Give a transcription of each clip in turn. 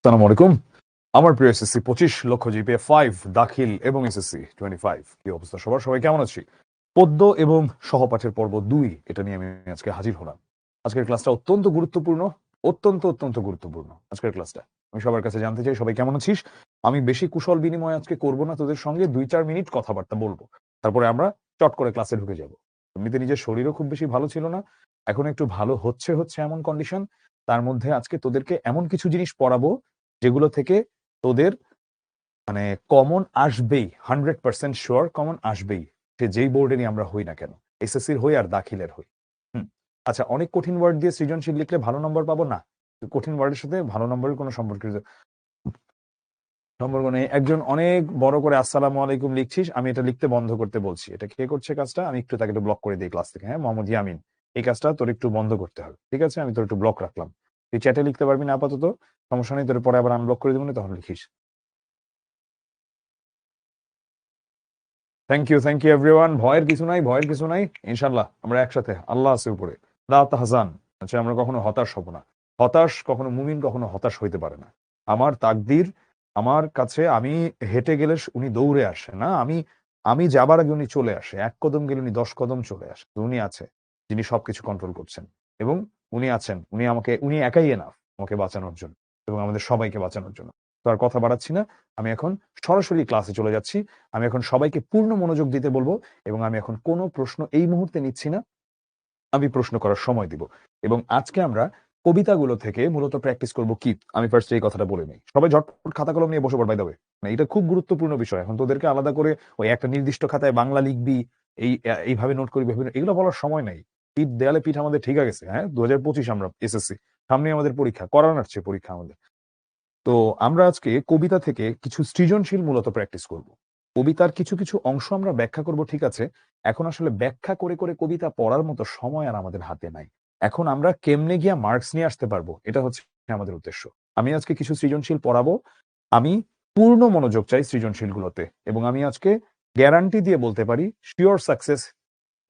আসসালামু আলাইকুম। আমার প্রিয় এসএসসি 25 লক্ষ জিপিএ 5 দাখিল এবং এসএসসি 25 কি অবস্থা সবার? সবাই কেমন আছি? পদ্য এবং সহপাঠের পর্ব 2 এটা নিয়ে আমি আজকে হাজির হলাম। আজকের ক্লাসটা অত্যন্ত গুরুত্বপূর্ণ, অত্যন্ত গুরুত্বপূর্ণ আজকের ক্লাসটা। আমি সবার কাছে জানতে চাই সবাই কেমন আছিস? আমি বেশি কুশল বিনিময় আজকে করব না তোদের সঙ্গে 2-4 মিনিট কথাবার্তা বলব। তারপরে আমরা চট করে ক্লাসে ঢুকে যাব। এমনিতে নিজের শরীরও খুব বেশি ভালো ছিল না। এখন একটু ভালো হচ্ছে এমন কন্ডিশন। তার মধ্যে আজকে তোদেরকে এমন কিছু জিনিস পড়াবো যেগুলো থেকে তোদের মানে কমন আসবেই, 100% সিউর কমন আসবেই। সে যেই বোর্ডেরই আমরা হই না কেন। এসএসসির হই আর দাখিলের হই। হুম। আচ্ছা, অনেক কঠিন ওয়ার্ড দিয়ে সৃজনশীল লিখলে ভালো নম্বর পাবো না। কঠিন ওয়ার্ডের সাথে ভালো নম্বরের কোনো সম্পর্ক নেই। একজন অনেক বড় করে আসসালামু আলাইকুম লিখছিস, আমি এটা লিখতে বন্ধ করতে বলছি। এটা কে করছে কাজটা? আমি একটু তাকে একটু ব্লক করে দেই ক্লাস থেকে। হ্যাঁ, মোহাম্মদ ইয়ামিন। এই কাজটা তোর একটু বন্ধ করতে হবে। ঠিক আছে? আমি তোর একটু ব্লক রাখলাম। তুই চ্যাটে লিখতে পারবি না আপাতত। সমস্যা নেই, তোর পরে আবার আনব্লক করে দিব না, তখন লিখিস। Thank you everyone. ভয়ের কিছু নাই, ভয়ের কিছু নাই। ইনশাল্লাহ আমরা একসাথে, আল্লাহ আছে উপরে। লা তাহজান। আচ্ছা, আমরা কখনো হতাশ হব না। হতাশ কখনো, মুমিন কখনো হতাশ হইতে পারে না। আমার তাকদীর আমার কাছে, আমি হেঁটে গেলে উনি দৌড়ে আসে না, আমি আমি যাবার আগে উনি চলে আসে। ১ কদম গেলে উনি ১০ কদম চলে আসে। তো উনি আছে, যিনি সবকিছু কন্ট্রোল করছেন। এবং উনি আছেন, উনি একাই এনাফ আমাকে বাঁচানোর জন্য এবং আমাদের সবাইকে বাঁচানোর জন্য। তো আর কথা বাড়াচ্ছি না। আমি এখন সরাসরি ক্লাসে চলে যাচ্ছি। আমি এখন সবাইকে পূর্ণ মনোযোগ দিতে বলবো এবং আমি এখন কোনো প্রশ্ন এই মুহূর্তে নিচ্ছি না। আমি প্রশ্ন করার সময় দিব। এবং আজকে আমরা কবিতাগুলো থেকে মূলত প্র্যাকটিস করব কি? আমি ফার্স্ট এই কথাটা বলে নেই। সবাই ঝটপট খাতা কলম নিয়ে বসে পড়, বাই দ্য ওয়ে। মানে এটা খুব গুরুত্বপূর্ণ বিষয়। এখন তোদেরকে আলাদা করে ওই একটা নির্দিষ্ট খাতায় বাংলা লিখবি, এইভাবে নোট করবি, এগুলো বলার সময় নাই। দেয়ালে পিঠ আমাদের ঠিক গেছে। হ্যাঁ? ২০২৫ আমরা এসএসসি। সামনেই আমাদের পরীক্ষা। করার আসছে পরীক্ষা আমাদের। তো আমরা আজকে কবিতা থেকে কিছু সৃজনশীল মূলত প্র্যাকটিস করব। কবিতার কিছু অংশ আমরা ব্যাখ্যা করব, ঠিক আছে। এখন আসলে ব্যাখ্যা করে কবিতা পড়ার মতো সময় আর আমাদের হাতে নাই। এখন আমরা কেমনে গিয়া মার্কস নিয়ে আসতে পারবো, এটা হচ্ছে আমাদের উদ্দেশ্য। আমি আজকে কিছু সৃজনশীল পড়াবো। আমি পূর্ণ মনোযোগ চাই সৃজনশীলগুলোতে এবং আমি আজকে গ্যারান্টি দিয়ে বলতে পারি সিওর সাকসেস।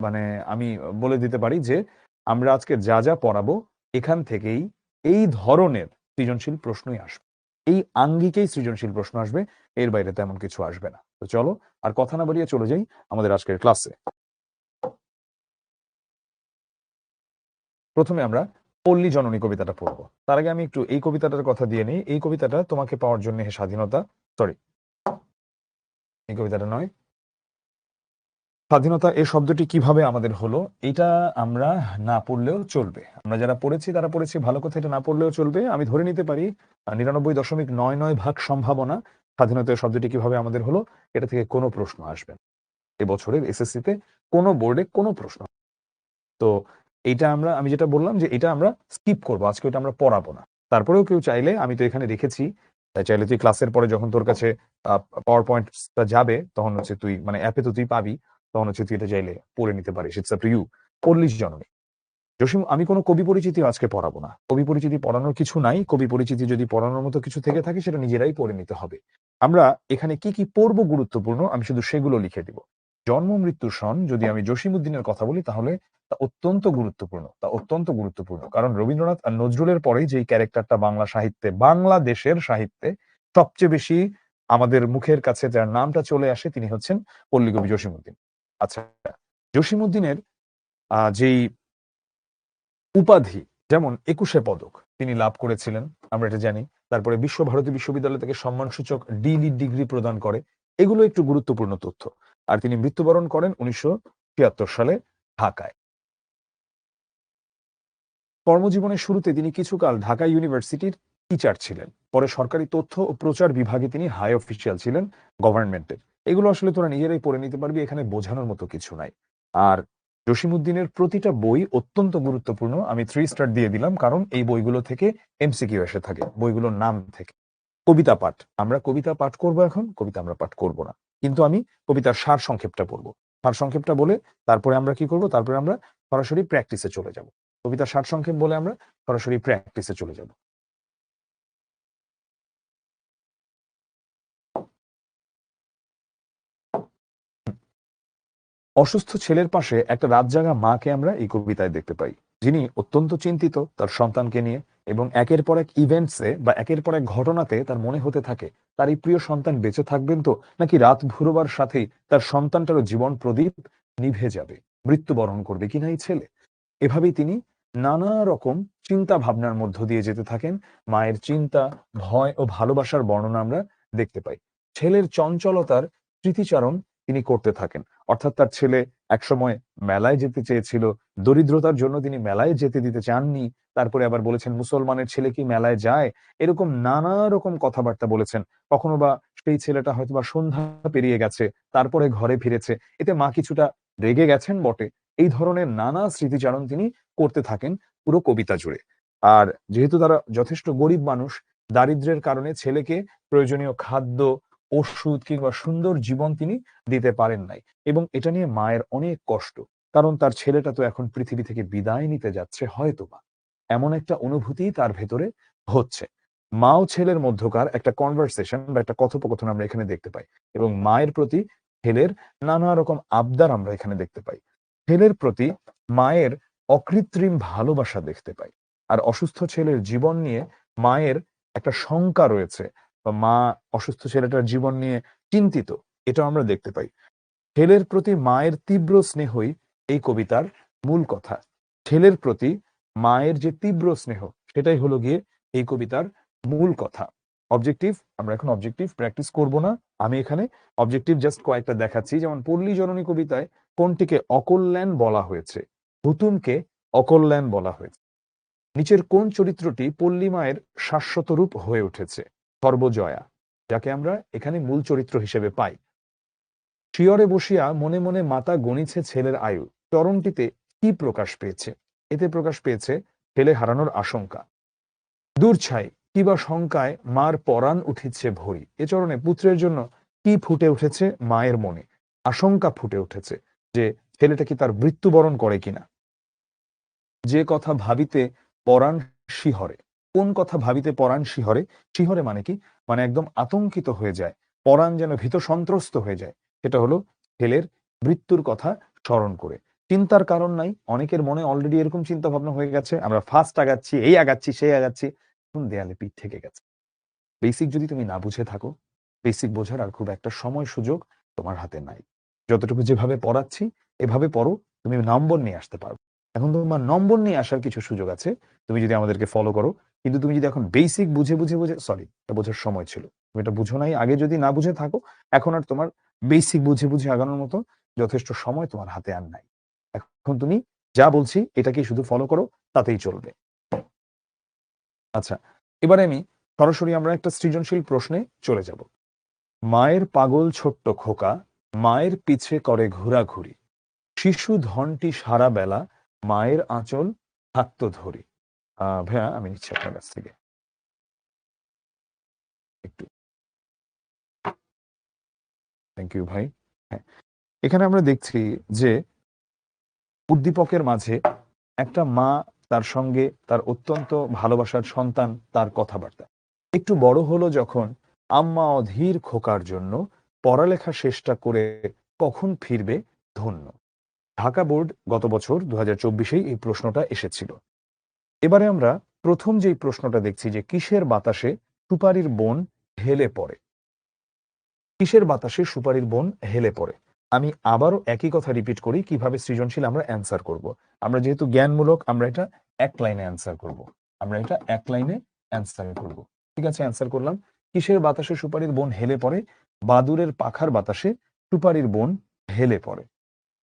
মানে আমি বলে দিতে পারি যে আমরা আজকে যা পড়াবো এখান থেকেই এই ধরনের সৃজনশীল প্রশ্নই আসবে। এই আঙ্গিকেই সৃজনশীল প্রশ্ন আসবে, এর বাইরে তেমন কিছু আসবে না। তো চলো আর কথা না বাড়িয়ে চলে যাই আমাদের আজকের ক্লাসে। প্রথমে আমরা পল্লী জননী কবিতাটা পড়বো। তার আগে আমি একটু এই কবিতাটার কথা দিয়ে নিই। এই কবিতাটা তোমাকে পাওয়ার জন্য স্বাধীনতা, সরি, এই কবিতাটা নয়। স্বাধীনতা এ শব্দটি কিভাবে আমাদের হলো, এটা আমরা না পড়লেও চলবে। আমরা যারা পড়েছি তারা পড়েছি, ভালো কথা, এটা না পড়লেও চলবে। আমি ধরে নিতে পারি 99.99 ভাগ সম্ভাবনা স্বাধীনতা এ শব্দটি কিভাবে আমাদের হলো, এটা থেকে কোনো প্রশ্ন আসবে না। এবছরের এসএসসিতে কোনো বোর্ডে কোনো প্রশ্ন। তো এইটা আমি যেটা বললাম যে এটা আমরা স্কিপ করব। আজকে ওটা আমরা পড়াবো না। তারপরেও কেউ চাইলে, আমি তো এখানে রেখেছি, তাই চাইলে তুই ক্লাসের পরে যখন তোর কাছে পাওয়ার পয়েন্টসটা যাবে তখন হচ্ছে তুই মানে অ্যাপে তো তুই পাবি, তখন হচ্ছে তুই এটা চাইলে পড়ে নিতে পারিস। It's up to you. পল্লীশ জননী। জসিম, আমি কোনো কবি পরিচিতি আজকে পড়াবো না। কবি পরিচিতি পড়ানোর কিছু নাই। কবি পরিচিতি যদি পড়ানোর মতো কিছু থেকে থাকে সেটা নিজেরাই পড়ে নিতে হবে। আমরা এখানে কি পড়বো গুরুত্বপূর্ণ, আমি শুধু সেগুলো লিখে দিব। জন্ম মৃত্যু সন যদি আমি জসিমউদ্দিনের কথা বলি তাহলে তা অত্যন্ত গুরুত্বপূর্ণ। তা অত্যন্ত গুরুত্বপূর্ণ। কারণ রবীন্দ্রনাথ আর নজরুলের পরেই যেই ক্যারেক্টারটা বাংলা সাহিত্যে, বাংলাদেশের সাহিত্যে সবচেয়ে বেশি আমাদের মুখের কাছে যার নামটা চলে আসে তিনি হচ্ছেন পল্লীকবি জসিমউদ্দিন। আচ্ছা, জসিমউদ্দিনের যেই উপাধি, যেমন ২১শে পদক তিনি লাভ করেছিলেন, আমরা এটা জানি। তারপরে বিশ্বভারতী বিশ্ববিদ্যালয় থেকে সম্মানসূচক ডি.লিট ডিগ্রি প্রদান করে। এগুলো একটু গুরুত্বপূর্ণ তথ্য। আর তিনি মৃত্যুবরণ করেন ১৯৭৬ সালে ঢাকায়। কর্মজীবনের শুরুতে তিনি কিছুকাল ঢাকা ইউনিভার্সিটির টিচার ছিলেন। পরে সরকারি তথ্য ও প্রচার বিভাগে তিনি হাই অফিসিয়াল ছিলেন গভর্নমেন্টের। এগুলো আসলে তোরা নিজেরাই পড়ে নিতে পারবি, এখানে বোঝানোর মতো কিছু নাই। আর জসিমউদ্দিনের প্রতিটা বই অত্যন্ত গুরুত্বপূর্ণ। আমি 3 স্টার দিয়ে দিলাম কারণ এই বইগুলো থেকে এমসিকিউ এসে থাকে, বইগুলোর নাম থেকে। কবিতা পাঠ, আমরা কবিতা পাঠ করব এখন, কবিতা আমরা পাঠ করব না। কিন্তু আমি কবিতার সার সংক্ষেপটা পড়ব। সার সংক্ষেপটা বলে তারপরে আমরা কি করব, তারপরে আমরা সরাসরি প্র্যাকটিসে চলে যাব। কবিতার সার সংক্ষেপ বলে আমরা সরাসরি প্র্যাকটিসে চলে যাব। অসুস্থ ছেলের পাশে একটা রাত জাগা মাকে আমরা এই কবিতায় দেখতে পাই। যিনি অত্যন্ত চিন্তিত তার সন্তানকে নিয়ে, এবং একের পর এক ইভেন্টসে বা একের পর এক ঘটনাতে তার মনে হতে থাকে তার এই প্রিয় সন্তান বেঁচে থাকবেন তো, নাকি রাত ভুরবার সাথেই তার সন্তানটারও জীবন প্রদীপ নিভে যাবে, মৃত্যুবরণ করবে কিনা এই ছেলে। এভাবেই তিনি নানা রকম চিন্তা ভাবনার মধ্য দিয়ে যেতে থাকেন। মায়ের চিন্তা, ভয় ও ভালোবাসার বর্ণনা আমরা দেখতে পাই। ছেলের চঞ্চলতার স্মৃতিচারণ তিনি করতে থাকেন। অর্থাৎ তার ছেলে একসময় মেলায় যেতে চেয়েছিল, দরিদ্রতার জন্য তিনি মেলায় যেতে দিতে চাননি। তারপরে আবার বলেছেন মুসলমানের ছেলে কি মেলায় যায়, এরকম নানা রকম কথাবার্তা বলেছেন। কখনো বা সেই ছেলেটা হয়তোবা সন্ধ্যা পেরিয়ে গেছে, তারপরে ঘরে ফিরেছে, এতে মা কিছুটা রেগে গেছেন বটে। এই ধরনের নানা স্মৃতিচারণ তিনি করতে থাকেন পুরো কবিতা জুড়ে। আর যেহেতু তারা যথেষ্ট গরিব মানুষ, দারিদ্র্যের কারণে ছেলেকে প্রয়োজনীয় খাদ্য, ওষুধ কিংবা সুন্দর জীবন তিনি দিতে পারেন নাই, এবং এটা নিয়ে মায়ের অনেক কষ্ট। কারণ তার ছেলেটা তো এখন পৃথিবী থেকে বিদায় নিতে যাচ্ছে হয়তোবা, এমন একটা অনুভূতি তার ভেতরে হচ্ছে। মা ও ছেলের মধ্যকার একটা কনভারসেশন বা একটা কথোপকথন আমরা এখানে দেখতে পাই, এবং মায়ের প্রতি ছেলের নানা রকম আবদার আমরা এখানে দেখতে পাই। ছেলের প্রতি মায়ের অকৃত্রিম ভালোবাসা দেখতে পাই। আর অসুস্থ ছেলের জীবন নিয়ে মায়ের একটা শঙ্কা রয়েছে, বা মা অসুস্থ ছেলেটার জীবন নিয়ে চিন্তিত, এটা আমরা দেখতে পাই। ছেলের প্রতি মায়ের তীব্র স্নেহই এই কবিতার মূল কথা। ছেলের প্রতি মায়ের যে তীব্র স্নেহ, সেটাই হলো গিয়ে এই কবিতার মূল কথা। অবজেক্টিভ, আমরা এখন অবজেক্টিভ প্র্যাকটিস করব না। আমি এখানে অবজেক্টিভ জাস্ট কয়েকটা দেখাচ্ছি। যেমন পল্লী জননী কবিতায় কোনটিকে অকল্যাণ বলা হয়েছে? হুতুমকে অকল্যাণ বলা হয়েছে। নিচের কোন চরিত্রটি পল্লী মায়ের শাশ্বত রূপ হয়ে উঠেছে? সর্বজয়া, যাকে আমরা এখানে মূল চরিত্র হিসেবে পাই। শিয়রে বসিয়া মনে মনে মাতা গণিছে ছেলের আয়ু, চরণটিতে কি প্রকাশ পেয়েছে? এতে প্রকাশ পেয়েছে ছেলে হারানোর আশঙ্কা। দূরছাই কিবা শঙ্কায় মার পরাণ উঠিছে ভরি, এ চরণে পুত্রের জন্য কি ফুটে উঠেছে মায়ের মনে? আশঙ্কা ফুটে উঠেছে যে ছেলেটা কি তার মৃত্যুবরণ করে কিনা। যে কথা ভাবিতে পরাণ শিহরে, কোন কথা ভাবিতে পরাণ শিহরে? শিহরে মানে কি? মানে একদম আতঙ্কিত হয়ে যায়, পরাণ যেন ভীত সন্ত্রস্ত হয়ে যায়। সেটা হলো ছেলের মৃত্যুর কথা স্মরণ করে। চিন্তার কারণ নাই, অনেকের মনে অলরেডি এরকম চিন্তা ভাবনা হয়ে গেছে, আমরা ফার্স্ট আগাচ্ছি, এই আগাচ্ছি সেই আগাচ্ছি, এখন দেয়ালে পিঠ থেকে গেছে। বেসিক যদি তুমি না বুঝে থাকো, বেসিক বোঝার আর খুব একটা সময় সুযোগ তোমার হাতে নাই। যতটুকু যেভাবে পড়াচ্ছি এভাবে পড়ো, তুমি নম্বর নিয়ে আসতে পারবে। এখন তোমার নম্বর নিয়ে আসার কিছু সুযোগ আছে তুমি যদি আমাদেরকে ফলো করো। কিন্তু তুমি যদি এখন বেসিক বুঝে বুঝে বুঝে সরি, এটা বোঝার সময় ছিল, তুমি এটা বুঝো নাই আগে, যদি না বুঝে থাকো এখন আর তোমার বেসিক বুঝে বুঝে আগানোর মতো যথেষ্ট সময় তোমার হাতে আর নাই। এখন তুমি যা বলছি এটাকেই শুধু ফলো করো, তাতেই চলবে। আচ্ছা, এবারে আমি সরাসরি আমরা একটা সৃজনশীল প্রশ্নে চলে যাব। মায়ের পাগল ছোট্ট খোকা, মায়ের পিছে করে ঘোরাঘুরি, শিশু ধনটি সারা বেলা মায়ের আঁচল থাকতো ধরি। ভাইয়া আমি নিচ্ছি আপনার কাছ থেকে একটু। থ্যাংক ইউ ভাই। হ্যাঁ, এখানে আমরা দেখছি যে উদ্দীপকের মাঝে একটা মা, তার সঙ্গে তার অত্যন্ত ভালোবাসার সন্তান, তার কথাবার্তা। একটু বড় হলো যখন, আম্মা অধীর খোকার জন্য পড়ালেখা শেষটা করে কখন ফিরবে ধন্য। ঢাকা বোর্ড গত বছর 2024-এই এই প্রশ্নটা এসেছিল। এবারে আমরা প্রথম যেই প্রশ্নটা দেখছি যে কিসের বাতাসে সুপারির বন হেলে পড়ে। কিসের বাতাসে সুপারির বন হেলে পড়ে? আমি আবারও একই কথা রিপিট করি কিভাবে সৃজনশীল আমরা অ্যান্সার করব। আমরা যেহেতু জ্ঞানমূলক, আমরা এটা এক লাইনে অ্যান্সার করব। আমরা এটা এক লাইনে অ্যান্সার করব। ঠিক আছে, অ্যান্সার করলাম। কিসের বাতাসে সুপারির বন হেলে পড়ে? বাদুরের পাখার বাতাসে সুপারির বন হেলে পড়ে।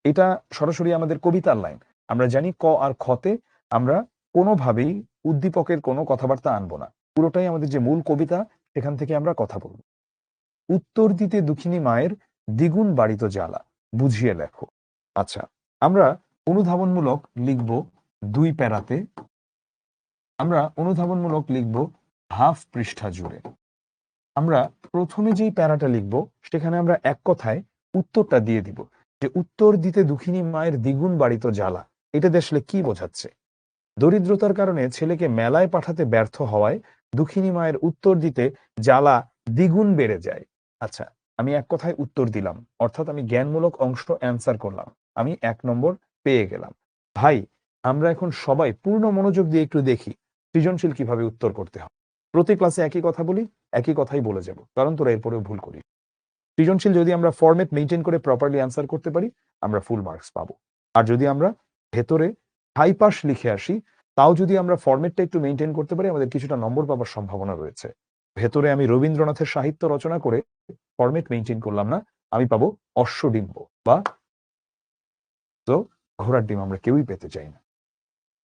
এটা সরাসরি আমাদের কবিতার লাইন। আমরা জানি ক আর খতে আমরা কোনোভাবেই উদ্দীপকের কোনো কথাবার্তা আনবো না। পুরোটাই আমাদের যে মূল কবিতা, সেখান থেকে আমরা কথা বলব। উত্তর দিতে দুঃখিনী মায়ের দ্বিগুণ বাড়িত জ্বালা, বুঝিয়ে লেখো। আচ্ছা, আমরা অনুধাবনমূলক লিখব 2 প্যারাতে। আমরা অনুধাবনমূলক লিখব হাফ পৃষ্ঠা জুড়ে। আমরা প্রথমে যেই প্যারাটা লিখব সেখানে আমরা এক কথায় উত্তরটা দিয়ে দিব যে উত্তর দিতে দুঃখিনী মায়ের দ্বিগুণ বাড়িত জ্বালা। এটা আসলে কি বোঝাচ্ছে? দরিদ্রতার কারণে ছেলেকে মেলায় পাঠাতে ব্যর্থ হওয়ায় দুঃখিনী মায়ের উত্তর দিতে জ্বালা দ্বিগুণ বেড়ে যায়। আচ্ছা, আমি এক কথায় উত্তর দিলাম, অর্থাৎ আমি জ্ঞানমূলক অংশ অ্যান্সার করলাম, আমি 1 নম্বর পেয়ে গেলাম। ভাই, আমরা এখন সবাই পূর্ণ মনোযোগ দিয়ে একটু দেখি সৃজনশীল কিভাবে উত্তর করতে হয়। প্রতি ক্লাসে একই কথা বলি, একই কথাই বলে যাব, কারণ তোরা এরপরেও ভুল করি। সৃজনশীল যদি আমরা ফরম্যাট মেনটেন করে প্রপারলি অ্যান্সার করতে পারি, আমরা ফুল মার্কস পাবো। আর যদি আমরা ভেতরে হাই পাস লিখে আসি, তাও যদি আমরা ফরম্যাটটা একটু মেনটেন করতে পারি, আমাদের কিছুটা নম্বর পাওয়ার সম্ভাবনা রয়েছে। ভেতরে আমি রবীন্দ্রনাথের সাহিত্য রচনা করে ফরম্যাট মেনটেন করলাম না, আমি পাবো অশ্বডিম্ব বা তো ঘোড়ার ডিম আমরা কেউই পেতে চাই না।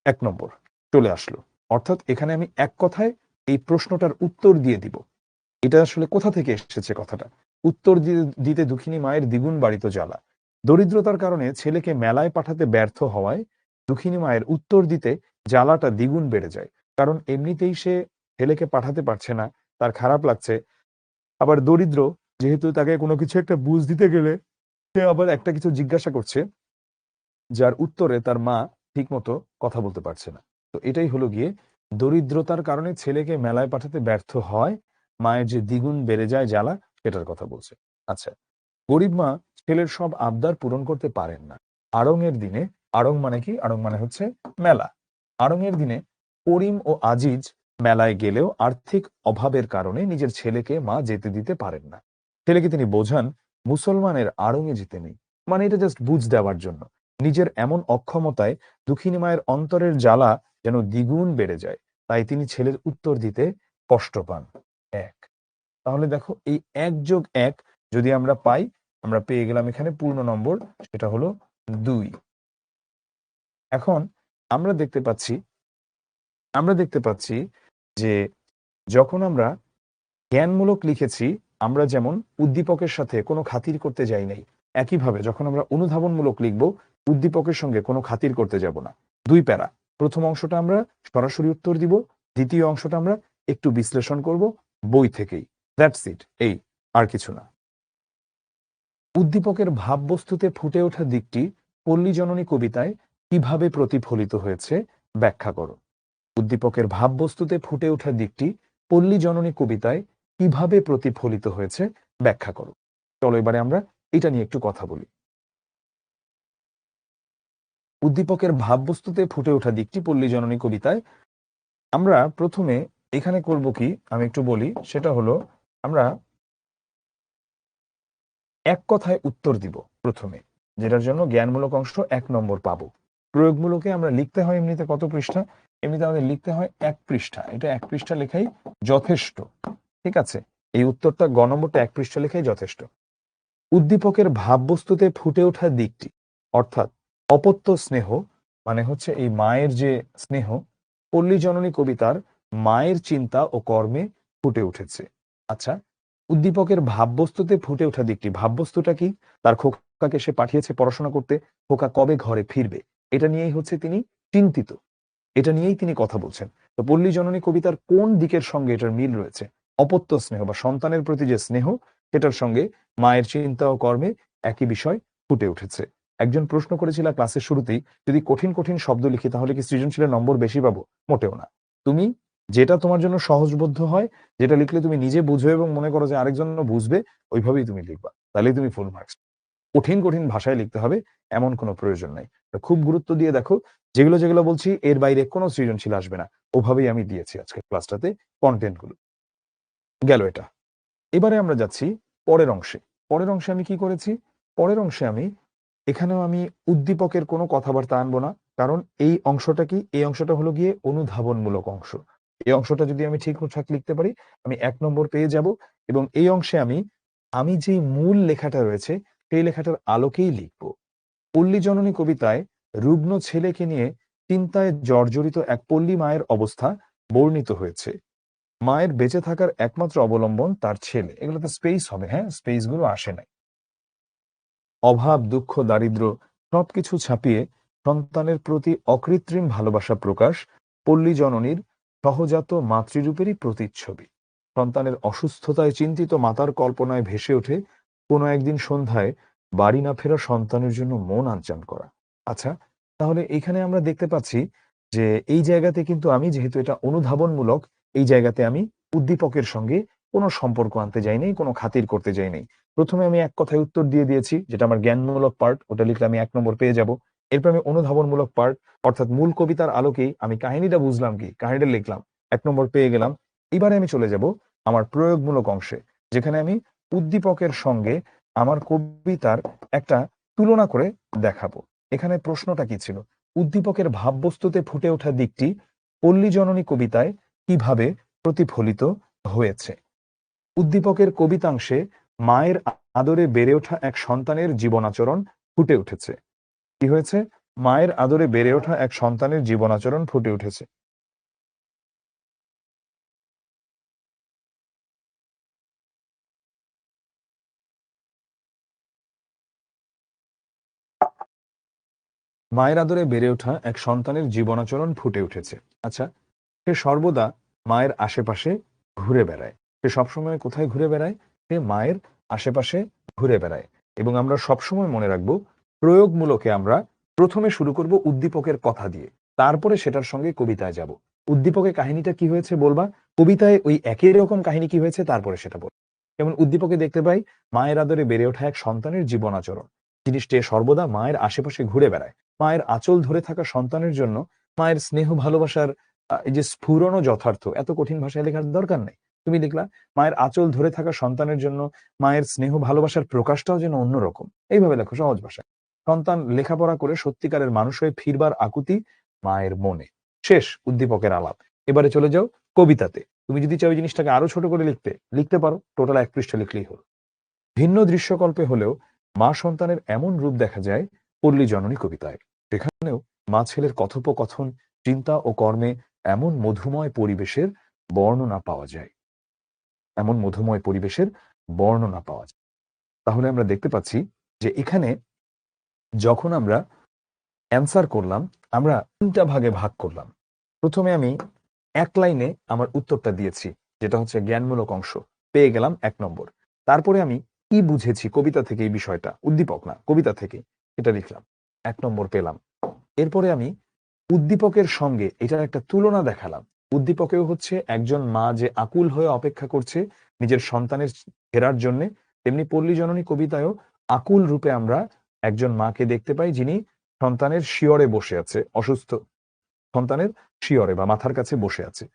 ১ নম্বর চলে আসলো। অর্থাৎ এখানে আমি এক কথায় এই প্রশ্নটার উত্তর দিয়ে দিব। এটা আসলে কোথা থেকে এসেছে কথাটা? উত্তর দিতে দুঃখিনী মায়ের দ্বিগুণ বাড়িত জ্বালা। দরিদ্রতার কারণে ছেলেকে মেলায় পাঠাতে ব্যর্থ হওয়ায় দুঃখিনী মায়ের উত্তর দিতে জ্বালাটা দ্বিগুণ বেড়ে যায়। কারণ এমনিতেই সে ছেলেকে পাঠাতে পারছে না, তার খারাপ লাগছে। আবার দরিদ্র, যেহেতু তাকে কোনো কিছু একটা বুঝ দিতে গেলে সে আবার একটা কিছু জিজ্ঞাসা করছে, যার উত্তরে তার মা ঠিকমতো কথা বলতে পারছে না। তো এটাই হলো গিয়ে দরিদ্রতার কারণে ছেলেকে মেলায় পাঠাতে ব্যর্থ হয়, মায়ের যে দ্বিগুণ বেড়ে যায় জ্বালা, সেটার কথা বলছে। আচ্ছা, গরিব মা ছেলের সব আবদার পূরণ করতে পারেন না। আড়ং-এর দিনে, আড়ং মানে কি? আড়ং মানে হচ্ছে মেলা। আড়ং-এর দিনে করিম ও আজিজ মেলায় গেলেও আর্থিক অভাবের কারণে নিজের ছেলেকে মা যেতে দিতে পারেন না। ছেলেকে তিনি বোঝান মুসলমানের আড়ং-এ যেতে নেই। মানে এটা জাস্ট বুঝ দেওয়ার জন্য। নিজের এমন অক্ষমতায় দুঃখিনী মায়ের অন্তরের জ্বালা যেন দ্বিগুণ বেড়ে যায়। তাই তিনি ছেলের উত্তর দিতে কষ্ট পান। ১। তাহলে দেখো এই ১ যোগ ১ যদি আমরা পাই, আমরা পেয়ে গেলাম এখানে পূর্ণ নম্বর, সেটা হলো ২। এখন আমরা দেখতে পাচ্ছি যে যখন আমরা জ্ঞানমূলক লিখেছি, আমরা যেমন উদ্দীপকের সাথে কোনো খাতির করতে যাই নাই। একইভাবে যখন আমরা অনুধাবনমূলক লিখব, উদ্দীপকের সঙ্গে কোনো খাতির করতে যাব না। ২ প্যারা। প্রথম অংশটা আমরা সরাসরি উত্তর দিব, দ্বিতীয় অংশটা আমরা একটু বিশ্লেষণ করব বই থেকেই। দ্যাটস ইট, এই, আর কিছু না। উদ্দীপকের ভাববস্তুতে ফুটে ওঠা দিকটি পল্লী জননী কবিতায় কিভাবে প্রতিফলিত হয়েছে ব্যাখ্যা করো। উদ্দীপকের ভাববস্তুতে ফুটে ওঠা দিকটি পল্লী জননী কবিতায় কিভাবে প্রতিফলিত হয়েছে ব্যাখ্যা করো। চলো এবারে আমরা এটা নিয়ে একটু কথা বলি। উদ্দীপকের ভাববস্তুতে ফুটে ওঠা দিকটি পল্লী জননী কবিতায় আমরা প্রথমে এখানে করব কি আমি একটু বলি, সেটা হলো আমরা এক কথায় উত্তর দিব প্রথমে, যেটার জন্য জ্ঞানমূলক অংশ ১ নম্বর পাবো। প্রয়োগমূলকে আমরা লিখতে হয় এমনিতে কত পৃষ্ঠা? এমনিতে আমাদের লিখতে হয় ১ পৃষ্ঠা। এটা ১ পৃষ্ঠা লেখাই যথেষ্ট। ঠিক আছে? এই উত্তরটা গ নম্বরটা ১ পৃষ্ঠা লেখাই যথেষ্ট। উদ্দীপকের ভাববস্তুতে ফুটে ওঠা দিকটি, অর্থাৎ অপত্য স্নেহ, মানে হচ্ছে এই মায়ের যে স্নেহ, পল্লী জননী কবিতার মায়ের চিন্তা ও কর্মে ফুটে উঠেছে। আচ্ছা, উদ্দীপকের ভাববস্তুতে ফুটে ওঠা দিকটি, ভাববস্তুটা কি? তার খোকাকে সে পাঠিয়েছে পড়াশোনা করতে, খোকা কবে ঘরে ফিরবে, এটা নিয়েই হচ্ছে তিনি চিন্তিত, এটা নিয়েই তিনি কথা বলছেন। তো পল্লী জননী কবিতার কোন দিকের সঙ্গে এটার মিল রয়েছে? অপত্য স্নেহ বা সন্তানের প্রতি যে স্নেহ, সেটার সঙ্গে মায়ের চিন্তা ও কর্মে একই বিষয় ফুটে উঠেছে। একজন প্রশ্ন করেছিল ক্লাসের শুরুতেই, যদি কঠিন কঠিন শব্দ লিখি তাহলে কি সৃজনশীলের নম্বর বেশি পাবো? মোটেও না। তুমি যেটা তোমার জন্য সহজবোধ্য হয়, যেটা লিখলে তুমি নিজে বুঝবে এবং মনে করো যে আরেকজন বুঝবে, ওইভাবেই তুমি লিখবা, তাহলেই তুমি ফুল মার্কস। কঠিন কঠিন ভাষায় লিখতে হবে এমন কোনো প্রয়োজন নাই। খুব গুরুত্ব দিয়ে দেখো, যেগুলো যেগুলো বলছি এর বাইরে কোনো সৃজনশীল আসবে না। ওভাবেই আমি দিয়েছি আজকের ক্লাসটাতে কন্টেন্ট গুলো। গেল এটা। এবারে আমরা যাচ্ছি পরের অংশে। পরের অংশে আমি কি করেছি? পরের অংশে আমি এখানেও আমি উদ্দীপকের কোনো কথাবার্তা আনবো না। কারণ এই অংশটা কি? এই অংশটা হলো গিয়ে অনুধাবনমূলক অংশ। এই অংশটা যদি আমি ঠিকঠাক লিখতে পারি, আমি ১ নম্বর পেয়ে যাব এবং এই অংশে আমি যেই মূল লেখাটা রয়েছে, সেই লেখাটার আলোকেই লিখব। পল্লী জননী কবিতায় রুগ্ন ছেলেকে নিয়ে চিন্তায় জর্জরিত এক পল্লী মায়ের অবস্থা বর্ণিত হয়েছে। মায়ের বেঁচে থাকার একমাত্র অবলম্বন তার ছেলে। এগুলোতে স্পেস হবে, হ্যাঁ, স্পেস গুলো আসে নাই। অভাব, দুঃখ, দারিদ্র্য সবকিছু ছাপিয়ে সন্তানের প্রতি অকৃত্রিম ভালোবাসা প্রকাশ পল্লী জননীর সহজাত মাতৃরূপেরই প্রতিচ্ছবি। সন্তানের অসুস্থতায় চিন্তিত মাতার কল্পনায় ভেসে ওঠে কোনো একদিন সন্ধ্যায় বাড়ি না ফেরা সন্তানের জন্য মন আনচান করা। আচ্ছা, তাহলে এখানে আমরা দেখতে পাচ্ছি যে এই জায়গাতে কিন্তু আমি, যেহেতু এটা অনুধাবনমূলক, এই জায়গাতে আমি উদ্দীপকের সঙ্গে কোনো সম্পর্ক আনতে যাই নাই, কোনো খাতির করতে যাই নাই। প্রথমে আমি এক কথায় উত্তর দিয়ে দিয়েছি, যেটা আমার জ্ঞানমূলক পার্ট, ওটা লিখলে আমি ১ নম্বর পেয়ে যাব। এরপর আমি অনুধাবনমূলক পার্ট, অর্থাৎ মূল কবিতার আলোকেই আমি কাহিনীটা বুঝলাম কি, কাহিনীটা লিখলাম, 1 নম্বর পেয়ে গেলাম। এবারে আমি চলে যাব আমার প্রয়োগমূলক অংশে, যেখানে আমি উদ্দীপকের সঙ্গে আমার কবিতার একটা তুলনা করে দেখাবো। এখানে প্রশ্নটা কি ছিল, উদ্দীপকের ভাববস্তুতে ফুটে ওঠা দিকটি পল্লী জননী কবিতায় কিভাবে প্রতিফলিত হয়েছে। উদ্দীপকের কবিতাংশে মায়ের আদরে বেড়ে ওঠা এক সন্তানের জীবনাচরণ ফুটে উঠেছে। কি হয়েছে? মায়ের আদরে বেড়ে ওঠা এক সন্তানের জীবনাচরণ ফুটে উঠেছে। মায়ের আদরে বেড়ে ওঠা এক সন্তানের জীবনাচরণ ফুটে উঠেছে। আচ্ছা, সে সর্বদা মায়ের আশেপাশে ঘুরে বেড়ায়। সে সবসময় কোথায় ঘুরে বেড়ায়? সে মায়ের আশেপাশে ঘুরে বেড়ায়। এবং আমরা সবসময় মনে রাখবো, প্রয়োগমূলকে আমরা প্রথমে শুরু করব উদ্দীপকের কথা দিয়ে, তারপরে সেটার সঙ্গে কবিতায় যাব। উদ্দীপকে কাহিনীটা কি হয়েছে বলবা, কবিতায় ওই একই রকম কাহিনী কি হয়েছে তারপরে সেটা বল। যেমন উদ্দীপকে দেখতে পাই মায়ের আদরে বেড়ে ওঠা এক সন্তানের জীবন আচরণ, জিনিসটি সর্বদা মায়ের আশেপাশে ঘুরে বেড়ায়। মায়ের আঁচল ধরে থাকা সন্তানের জন্য মায়ের স্নেহ ভালোবাসার এই যে স্ফুরণও যথার্থ, এত কঠিন ভাষায় লেখার দরকার নেই। তুমি লিখলা মায়ের আঁচল ধরে থাকা সন্তানের জন্য মায়ের স্নেহ ভালোবাসার প্রকাশটাও যেন অন্যরকম। এইভাবে লেখো সহজ ভাষায়। সন্তান লেখাপড়া করে সত্যিকারের মানুষ হয়ে ফিরবার আকুতি মায়ের মনে। শেষ উদ্দীপকের আলাপ। এবারে চলে যাও কবিতাতে। তুমি যদি চাও এই জিনিসটাকে আরো ছোট করে লিখতে পারো, টোটাল 1 পৃষ্ঠা লিখলেই হলো। ভিন্ন দৃশ্যকল্পে হলেও মা সন্তানের এমন রূপ দেখা যায় পল্লী জননী কবিতায়। সেখানেও মা ছেলের কথোপকথন, চিন্তা ও কর্মে এমন মধুময় পরিবেশের বর্ণনা পাওয়া যায়। এমন মধুময় পরিবেশের বর্ণনা পাওয়া যায়। তাহলে আমরা দেখতে পাচ্ছি যে এখানে যখন আমরা অ্যান্সার করলাম, আমরা 3টা ভাগে ভাগ করলাম। প্রথমে আমি 1 লাইনে আমার উত্তরটা দিয়েছি, যেটা হচ্ছে জ্ঞানমূলক অংশ, পেয়ে গেলাম 1 নম্বর। তারপরে আমি কি বুঝেছি কবিতা থেকে এই বিষয়টা, উদ্দীপক না কবিতা থেকে, এটা লিখলাম, 1 নম্বর পেলাম। এরপরে আমি উদ্দীপকের সঙ্গে এটার একটা তুলনা দেখালাম। উদ্দীপকেও হচ্ছে একজন মা যে আকুল হয়ে অপেক্ষা করছে নিজের সন্তানের ফেরার জন্য, তেমনি পল্লী জননী কবিতায়ও আকুল রূপে আমরা একজন মাকে দেখতে পাই, যিনি সন্তানের শিয়রে বসে আছে, অসুস্থ সন্তানের শিয়রে বা মাথার কাছে বসে আছে।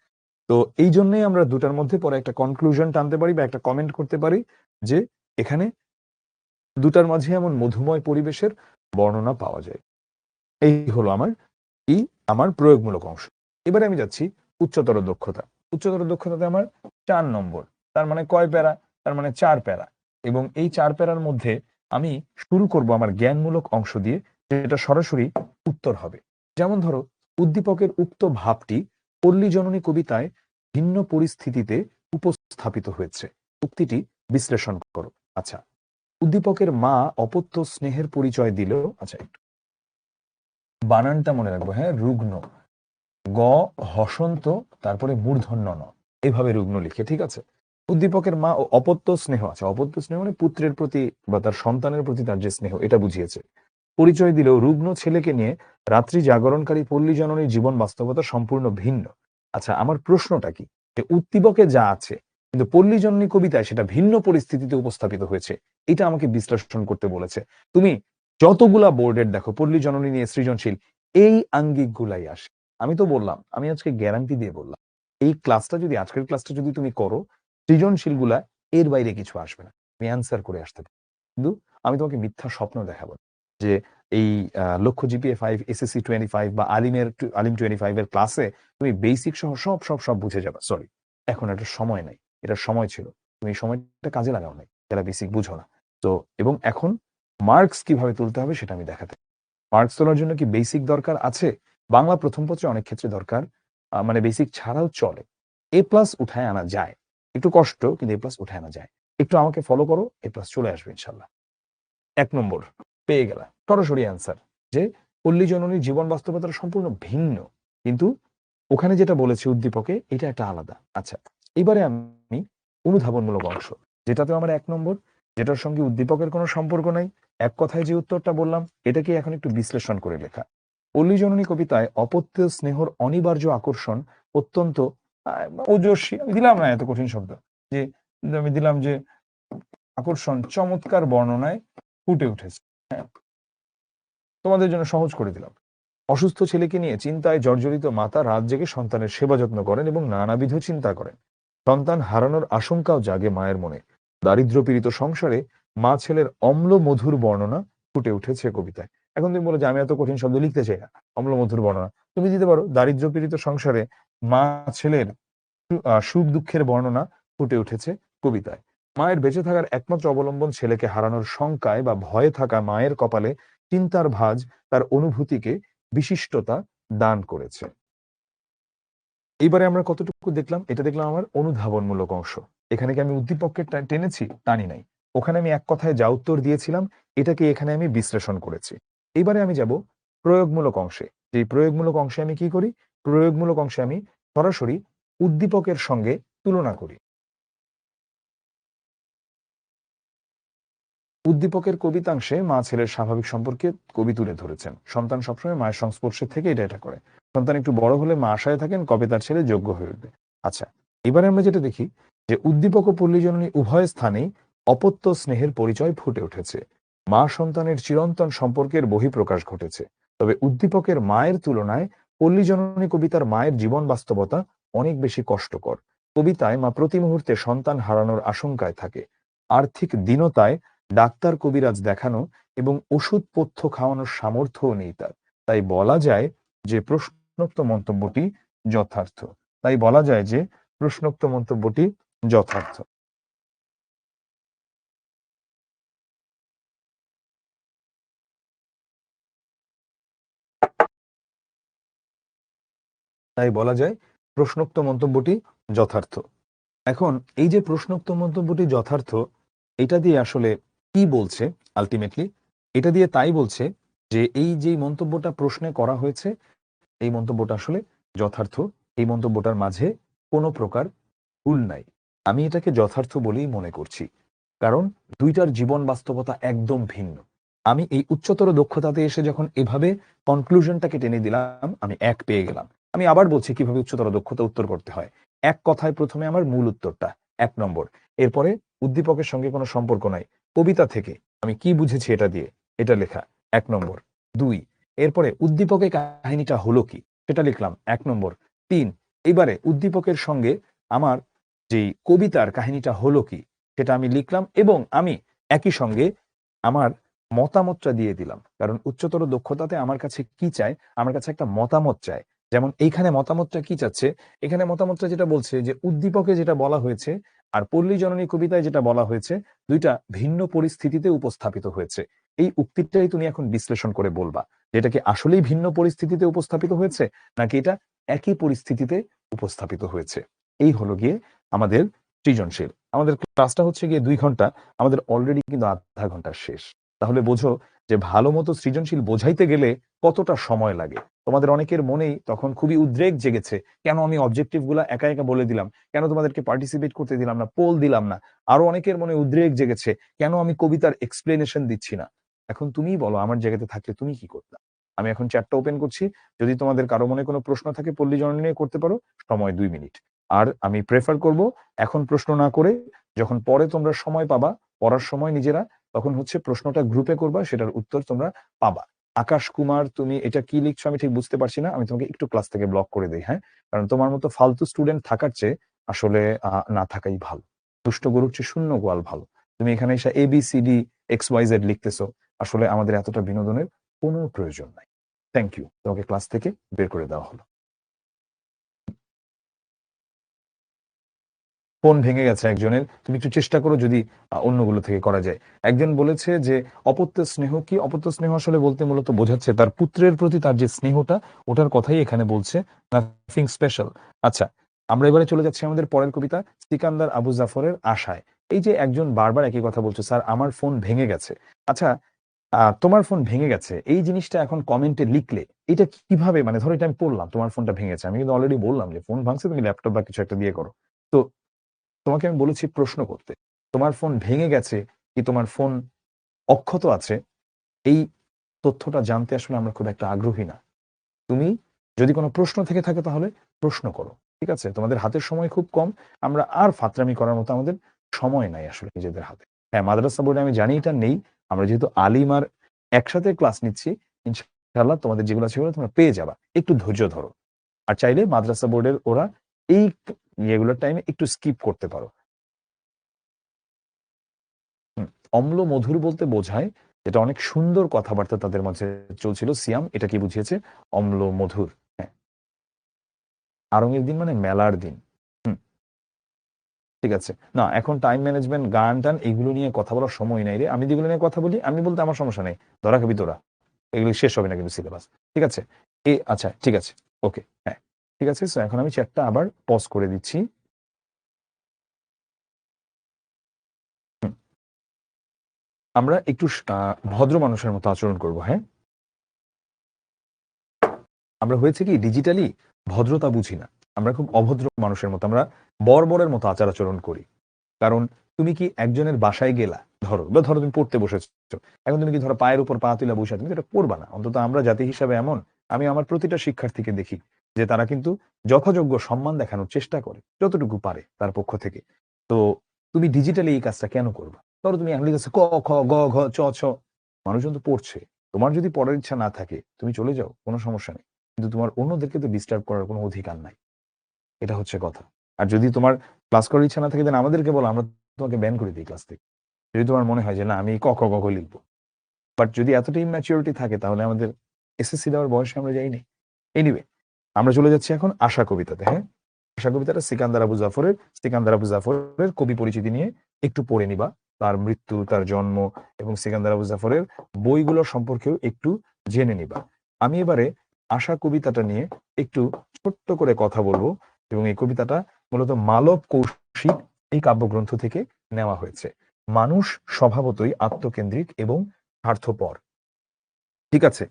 তো এই জন্যই আমরা দুটার মধ্যে পরে একটা কনক্লুশন টানতে পারি বা একটা কমেন্ট করতে পারি যে এখানে দুটার মাঝে এমন মধুময় পরিবেশের বর্ণনা পাওয়া যায়। এই হলো আমার প্রয়োগমূলক অংশ। এবারে আমি যাচ্ছি উচ্চতর দক্ষতা। উচ্চতর দক্ষতাতে আমার 4 নম্বর। তার মানে কয় প্যারা? তার মানে 4 প্যারা। এবং এই 4 প্যারার মধ্যে আমি শুরু করব আমার জ্ঞানমূলক অংশ দিয়ে, যেটা সরাসরি উত্তর হবে। যেমন ধরো, উদ্দীপকের উক্ত ভাবটি পল্লী জননী কবিতায় ভিন্ন পরিস্থিতিতে উপস্থাপিত হয়েছে। উক্তিটি বিশ্লেষণ করো। আচ্ছা, উদ্দীপকের মা অপত্য স্নেহের পরিচয় দিলেও, আচ্ছা একটু বানানটা মনে রাখবো, হ্যাঁ, রুগ্ন, গ হসন্ত, তারপরে মূর্ধন্য ন, এইভাবে রুগ্ন লিখে, ঠিক আছে। উদ্দীপকের মা ও অপত্য স্নেহ, আছে অপত্য স্নেহ মানে পুত্রের প্রতি বা তার সন্তানের প্রতি তার যে স্নেহ, এটা বুঝিয়েছে। পরিচয় দিলেও রুগ্ন ছেলেকে নিয়ে রাত্রি জাগরণকারী পল্লী জননীর জীবন বাস্তবতা সম্পূর্ণ ভিন্ন। আচ্ছা, আমার প্রশ্নটা কি, যে উদ্দীপকে যা আছে কিন্তু পল্লী জননী কবিতায় সেটা ভিন্ন পরিস্থিতিতে উপস্থাপিত হয়েছে, এটা আমাকে বিশ্লেষণ করতে বলেছে। তুমি যতগুলা বোর্ডের দেখো পল্লী জননী নিয়ে সৃজনশীল, এই আঙ্গিক গুলাই আসে। আমি তো বললাম, আমি আজকে গ্যারান্টি দিয়ে বললাম, এই ক্লাসটা যদি, আজকের ক্লাসটা যদি তুমি করো, সৃজনশীল গুলা এর বাইরে কিছু আসবে না, তুমি অ্যান্সার করে আসতে পারো। কিন্তু আমি তোমাকে মিথ্যা স্বপ্ন দেখাবো না যে এই লক্ষ্য জিপিএ 5, এসএসসি 25 বা আলিম 25 এর ক্লাসে তুমি বেসিক সহ সব সব সব বুঝে যাবে। সরি, এখন একটা সময় নাই, এটা সময় ছিল, তুমি এই সময়টা কাজে লাগাও নাই, যারা বেসিক বুঝো না। তো এবং এখন মার্কস কিভাবে তুলতে হবে সেটা আমি দেখাতে। মার্কস তোলার জন্য কি বেসিক দরকার আছে? বাংলা প্রথম পত্রে অনেক ক্ষেত্রে দরকার, মানে বেসিক ছাড়াও চলে। A+ উঠায় আনা যায়, একটু কষ্ট, কিন্তু A+ উঠায় আনা যায়। একটু আমাকে ফলো করো, A+ চলে আসবে ইনশাল্লাহ। 1 নম্বর পেয়ে গেলা, সরাসরি অ্যান্সার, যে পল্লী জননীর জীবন বাস্তবতাটা সম্পূর্ণ ভিন্ন, কিন্তু ওখানে যেটা বলেছে উদ্দীপকে এটা একটা আলাদা। আচ্ছা, এবারে আমি অনুধাবনমূলক অংশ, যেটাতে আমার 1 নম্বর, যেটার সঙ্গে উদ্দীপকের কোনো সম্পর্ক নাই, এক কথায় যে উত্তরটা বললাম, এটাকে এখন একটু বিশ্লেষণ করে লেখা। পল্লী জননী কবিতায় অপত্য স্নেহর অনিবার্য আকর্ষণ অত্যন্ত ওজস্বী, আমি দিলাম না এত কঠিন শব্দ, যে আমি দিলাম যে আকর্ষণ চমৎকার বর্ণনায় ফুটে উঠেছে। হ্যাঁ, তোমাদের জন্য সহজ করে দিলাম। অসুস্থ ছেলেকে নিয়ে চিন্তায় জর্জরিত মাতা রাত জেগে সন্তানের সেবা যত্ন করেন এবং নানাবিধ চিন্তা করেন। সন্তান হারানোর আশঙ্কাও জাগে মায়ের মনে। দারিদ্র্য পীড়িত সংসারে মা ছেলের অম্ল মধুর বর্ণনা ফুটে উঠেছে কবিতায়। এখন তুমি বলো যে আমি এত কঠিন শব্দ লিখতে চাই না, অম্ল মধুর বর্ণনা তুমি দিতে পারো। দারিদ্র্য পীড়িত সংসারে মা ছেলের সুখ দুঃখের বর্ণনা ফুটে উঠেছে কবিতায়। মায়ের বেঁচে থাকার একমাত্র অবলম্বন ছেলেকে হারানোর শঙ্কায় বা ভয়ে থাকা মায়ের কপালে চিন্তার ভাঁজ তার অনুভূতিকে বিশিষ্টতা দান করেছে। এইবারে আমরা কতটুকু দেখলাম? এটা দেখলাম আমার অনুধাবনমূলক অংশ। এখানে কি আমি উদ্দীপককে টেনেছি? টানি নাই। ওখানে আমি এক কথায় যা উত্তর দিয়েছিলাম এটাকে এখানে আমি বিশ্লেষণ করেছি। এবারে আমি যাব প্রয়োগমূলক অংশে। এই প্রয়োগমূলক অংশে আমি কি করি? প্রয়োগমূলক অংশে আমি সরাসরি উদ্দীপকের সঙ্গে তুলনা করি। উদ্দীপকের কবিতাংশে মা ছেলের স্বাভাবিক সম্পর্কে কবি তুলে ধরেছেন। সন্তান সবসময় মায়ের সংস্পর্শে থেকে এটা করে। সন্তান একটু বড় হলে মা আশায় থাকেন কবে তার ছেলে যোগ্য হয়ে উঠবে। আচ্ছা, এবারে আমরা যেটা দেখি যে উদ্দীপক ও পল্লীজননী উভয় স্থানেই অপত্য স্নেহের পরিচয় ফুটে উঠেছে। মা সন্তানের চিরন্তন সম্পর্কের বহিঃপ্রকাশ ঘটেছে। তবে উদ্দীপকের মায়ের তুলনায় পল্লীজননী কবিতার মায়ের জীবন বাস্তবতা অনেক বেশি কষ্টকর। কবিতায় মা প্রতি মুহূর্তে সন্তান হারানোর আশঙ্কায় থাকে। আর্থিক দীনতায় ডাক্তার কবিরাজ দেখানো এবং ওষুধ পথ্য খাওয়ানোর সামর্থ্যও নেই তার। তাই বলা যায় যে প্রশ্নোক্ত মন্তব্যটি যথার্থ। তাই বলা যায় যে প্রশ্নোক্ত মন্তব্যটি যথার্থ। তাই বলা যায় প্রশ্নোক্ত মন্তব্যটি যথার্থ। এখন এই যে প্রশ্নোক্ত মন্তব্যটি যথার্থ, এটা দিয়ে আসলে কি বলছে আলটিমেটলি? এটা দিয়ে তাই বলছে যে এই যে মন্তব্যটা প্রশ্নে করা হয়েছে এই মন্তব্যটা আসলে যথার্থ। এই মন্তব্যটার মাঝে কোনো প্রকার ভুল নাই। আমি এটাকে যথার্থ বলেই মনে করছি। কারণ দুইটার জীবন বাস্তবতা একদম ভিন্ন। আমি এই উচ্চতর দক্ষতাতে এসে যখন এভাবে কনক্লুশনটাকে টেনে দিলাম, আমি ১ পেয়ে গেলাম। আমি আবার বলছি কিভাবে উচ্চতর দক্ষতা উত্তর করতে হয়। এক কথায় প্রথমে আমার মূল উত্তরটা ১ নম্বর। এরপরে উদ্দীপকের সঙ্গে কোনো সম্পর্ক নাই। কবিতা থেকে আমি কি বুঝেছি এটা দিয়ে, এটা লেখা ১ নম্বর। ২, এরপরে উদ্দীপকের কাহিনীটা হলো কি? সেটা লিখলাম ১ নম্বর। ৩, এইবারে উদ্দীপকের সঙ্গে আমার যেই কবিতার কাহিনীটা হলো কি? সেটা আমি লিখলাম এবং আমি একই সঙ্গে আমার মতামতটা দিয়ে দিলাম। কারণ উচ্চতর দক্ষতাতে আমার কাছে কি চায়? আমার কাছে একটা মতামত চায়। যেমন এইখানে মতামতটা কি চাচ্ছে? এখানে মতামতটা যেটা বলছে যে উদ্দীপকে যেটা বলা হয়েছে আর পল্লী জননী কবিতায় যেটা বলা হয়েছে ২ টা ভিন্ন পরিস্থিতিতে উপস্থাপিত হয়েছে। এই উক্তিটাই তুমি এখন বিশ্লেষণ করে বলবা যে এটা কি আসলেই ভিন্ন পরিস্থিতিতে উপস্থাপিত হয়েছে নাকি এটা একই পরিস্থিতিতে উপস্থাপিত হয়েছে। এই হলো গিয়ে আমাদের সৃজনশীল। আমাদের ক্লাসটা হচ্ছে গিয়ে ২ ঘন্টা। আমাদের অলরেডি কিন্তু ০.৫ ঘন্টা শেষ। তাহলে বোঝো যে ভালো মতো সৃজনশীল বোঝাইতে গেলে কতটা সময় লাগে। তোমাদের অনেকের মনেই তখন খুবই উদ্রেক জেগেছে। কেন আমি অবজেক্টিভ গুলা একা, একা বলে দিলাম? কেন তোমাদেরকে পার্টিসিপেট করতে দিলাম না? পোল দিলাম না? আরো অনেকের মনে উদ্রেক জেগেছে। কেন আমি কবিতার এক্সপ্লেনেশন দিচ্ছি না? এখন তুমিই বলো আমার জায়গাতে থাকলে তুমি কি করতা? আমি এখন চ্যাটটা ওপেন করছি। যদি তোমাদের কারো মনে কোনো প্রশ্ন থাকে পল্লী জননী নিয়ে করতে পারো। সময় ২ মিনিট। আর আমি প্রেফার করব এখন প্রশ্ন না করে যখন পরে তোমরা সময় পাবা, পড়ার সময় নিজেরা তখন হচ্ছে প্রশ্নটা গ্রুপে করবা সেটার উত্তর তোমরা পাবা। আকাশ কুমার তুমি এটা কি লিখছো আমি ঠিক বুঝতে পারছি না। আমি তোমাকে একটু ক্লাস থেকে ব্লক করে দেই, হ্যাঁ? কারণ তোমার মতো ফালতু স্টুডেন্ট থাকার চেয়ে আসলে না থাকাই ভালো। দুষ্ট গরুর চেয়ে শূন্য গোয়াল ভালো। তুমি এখানে এসে ABCD XYZ লিখতেছো। আসলে আমাদের এতটা বিনোদনের কোনো প্রয়োজন নাই। Thank you. তোমাকে ক্লাস থেকে বের করে দেওয়া হলো। ফোন ভেঙে গেছে একজনের। তুমি একটু চেষ্টা করো যদি অন্যগুলো থেকে করা যায়। একজন বলেছে যে অপত্য স্নেহ কি? অপত্য স্নেহ আসলে বলতে মূলত বোঝাচ্ছে তার পুত্রের প্রতি তার যে স্নেহটা ওটার কথাই এখানে বলছে। Nothing special. আচ্ছা, আমরা এবারে চলে যাচ্ছি আমাদের পরের কবিতা সিকান্দার আবু জাফরের আশায়। এই যে একজন বারবার একই কথা বলছে, স্যার আমার ফোন ভেঙে গেছে। আচ্ছা, তোমার ফোন ভেঙে গেছে। এই জিনিসটা এখন কমেন্টে লিখলে এটা কিভাবে মানে ধরো এটা আমি পড়লাম তোমার ফোনটা ভেঙেছে। আমি কিন্তু অলরেডি বললাম যে ফোন ভাঙছে তুমি ল্যাপটপ বা কিছু একটা দিয়ে করো। তো তোমাকে আমি বলেছি প্রশ্ন করতে। তোমার ফোন ভেঙে গেছে কি তোমার ফোন অক্ষত আছে, এই তথ্যটা জানতে আসলে আমরা খুব একটা আগ্রহী না। তুমি যদি কোনো প্রশ্ন থেকে থাকে তাহলে প্রশ্ন করো। ঠিক আছে? তোমাদের হাতের সময় খুব কম। আমরা আর ফাত্রামি করার মতো আমাদের সময় নাই আসলে নিজেদের হাতে। হ্যাঁ, মাদ্রাসা বোর্ডে আমি জানি এটা নেই। আমরা যেহেতু আলিম আর একসাথে ক্লাস নিচ্ছি, ইনশাআল্লাহ তোমাদের যেগুলো আছে সেগুলো তোমরা পেয়ে যাবা, একটু ধৈর্য ধরো। আর চাইলে মাদ্রাসা বোর্ডের ওরা এই ইয়েগুলোর টাইমে একটু স্কিপ করতে পারো। অম্ল মধুর বলতে বোঝায় যেটা অনেক সুন্দর কথাবার্তা তাদের মাঝে চলছিল। সিয়াম এটা কি বুঝিয়েছে? অম্ল মধুর। হ্যাঁ, আরঙের দিন মানে মেলার দিন। হুম, ঠিক আছে। না, এখন টাইম ম্যানেজমেন্ট, গান টান এগুলো নিয়ে কথা বলার সময় নাই রে। আমি যেগুলো নিয়ে কথা বলি, আমি বলতে আমার সমস্যা নেই। ধরা খাবি তোরা, এগুলো শেষ হবে না কিন্তু সিলেবাস। ঠিক আছে। আচ্ছা ঠিক আছে, ওকে, হ্যাঁ ঠিক আছে। সো এখন আমি চ্যাটটা আবার পজ করে দিচ্ছি। হুম, আমরা একটু ভদ্র মানুষের মতো আচরণ করব। হ্যাঁ, আমরা হয়েছে কি ডিজিটালি ভদ্রতা বুঝি না, আমরা খুব অভদ্র মানুষের মতো, আমরা বর্বরের মতো আচার আচরণ করি। কারণ তুমি কি একজনের বাসায় গেলা, ধরো তুমি পড়তে বসেছো, এখন তুমি কি ধরো পায়ের উপর পা তুলে বসে, তুমি তো এটা করবা না। অন্তত আমরা জাতি হিসাবে এমন, আমি আমার প্রতিটা শিক্ষার্থীকে দেখি যে তারা কিন্তু যথাযোগ্য সম্মান দেখানোর চেষ্টা করে যতটুকু পারে তার পক্ষ থেকে। তো তুমি ডিজিটালি এই কাজটা কেন করবা? ধরো তুমি ইংলিশ আছে ক খ গ ঘ চ ছ, মানুষজন তো পড়ছে, তোমার যদি পড়ার ইচ্ছা না থাকে তুমি চলে যাও, কোনো সমস্যা নেই। কিন্তু তোমার অন্যদেরকে তো ডিস্টার্ব করার কোনো অধিকার নাই। এটা হচ্ছে কথা। আর যদি তোমার ক্লাস করার ইচ্ছা না থাকে দেন আমাদেরকে বলো, আমরা তোমাকে ব্যান করে দিই ক্লাস থেকে। যদি তোমার মনে হয় যে না আমি ক খ গ ঘ লিখবো। বাট যদি এতটা ইম্যাচুরিটি থাকে তাহলে আমাদের এসএসসি দেওয়ার বয়সে আমরা যাইনি। এনিওয়ে, আমরা চলে যাচ্ছি এখন আশা কবিতাতে। হ্যাঁ, আশা কবিতাটা সিকান্দার আবু জাফরের কবি পরিচিতি নিয়ে একটু পড়ে নিবা। তার মৃত্যু, তার জন্ম এবং সিকান্দার আবু জাফরের বইগুলো সম্পর্কেও একটু জেনে নিবা। আমি এবারে আশা কবিতাটা নিয়ে একটু ছোট্ট করে কথা বলবো এবং এই কবিতাটা মূলত মালব কৌশিক এই কাব্যগ্রন্থ থেকে নেওয়া হয়েছে। মানুষ স্বভাবতই আত্মকেন্দ্রিক এবং স্বার্থপর। ঠিক আছে।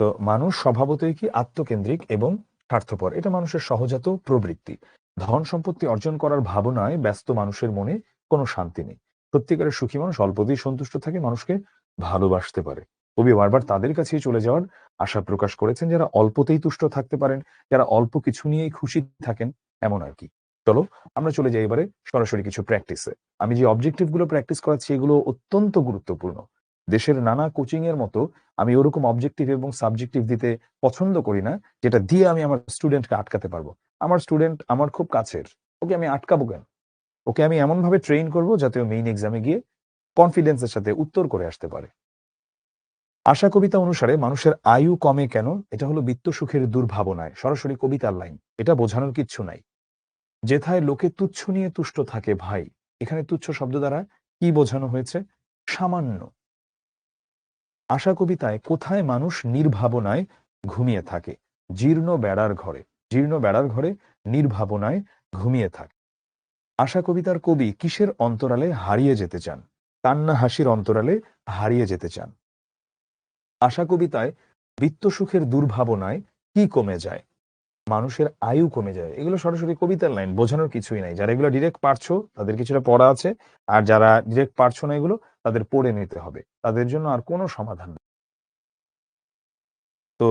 তো মানুষ স্বভাবতই কি আত্মকেন্দ্রিক এবং স্বার্থপর, এটা মানুষের সহজাত প্রবৃত্তি। ধন সম্পত্তি অর্জন করার ভাবনায় ব্যস্ত মানুষের মনে কোনো শান্তি নেই। সত্যিকারের সুখী মানুষ অল্পতেই সন্তুষ্ট থাকে, মানুষকে ভালোবাসতে পারে। কবি বারবার তাদের কাছেই চলে যাওয়ার আশা প্রকাশ করেছেন যারা অল্পতেই তুষ্ট থাকতে পারেন, যারা অল্প কিছু নিয়েই খুশি থাকেন, এমন আর কি। চলো আমরা চলে যাই এবারে সরাসরি কিছু প্র্যাকটিসে। আমি যে অবজেক্টিভ গুলো প্র্যাকটিস করাচ্ছি এগুলো অত্যন্ত গুরুত্বপূর্ণ। দেশের নানা কোচিং এর মতো আমি ওরকম অবজেক্টিভ এবং সাবজেক্টিভ দিতে পছন্দ করি না যেটা দিয়ে আমি আমার স্টুডেন্টকে আটকাতে পারবো। আমার স্টুডেন্ট আমার খুব কাছের, ওকে আমি আটকাবো কেন? ওকে আমি এমন ভাবে ট্রেন করব যাতে ও মেইন এক্সামে গিয়ে কনফিডেন্সের সাথে উত্তর করে আসতে পারে। আশা কবিতা অনুসারে মানুষের আয়ু কমে কেন? এটা হলো বিত্ত সুখের দুর্ভাবনায়, সরাসরি কবিতার লাইন। এটা বোঝানোর কিচ্ছু নাই। যেথায় লোকে তুচ্ছ নিয়ে তুষ্ট থাকে ভাই, এখানে তুচ্ছ শব্দ দ্বারা কি বোঝানো হয়েছে? সামান্য। আশা কবিতায় কোথায় মানুষ নির্ভাবনায় ঘুমিয়ে থাকে? জীর্ণ বেড়ার ঘরে। জীর্ণ বেড়ার ঘরে নির্ভাবনায় ঘুমিয়ে থাকে। আশা কবিতার কবি কিসের অন্তরালে হারিয়ে যেতে চান? কান্না হাসির অন্তরালে হারিয়ে যেতে চান। আশা কবিতায় বিত্ত সুখের দুর্ভাবনায় কি কমে যায়? মানুষের আয়ু কমে যায়। এগুলো সরাসরি কবিতার লাইন, বোঝানোর কিছুই নাই। যারা এগুলো ডিরেক্ট পারছো তাদের কিছুটা পড়া আছে, আর যারা ডিরেক্ট পারছো না এগুলো তাদের পড়ে নিতে হবে, তাদের জন্য আর কোনো সমাধান নেই। তো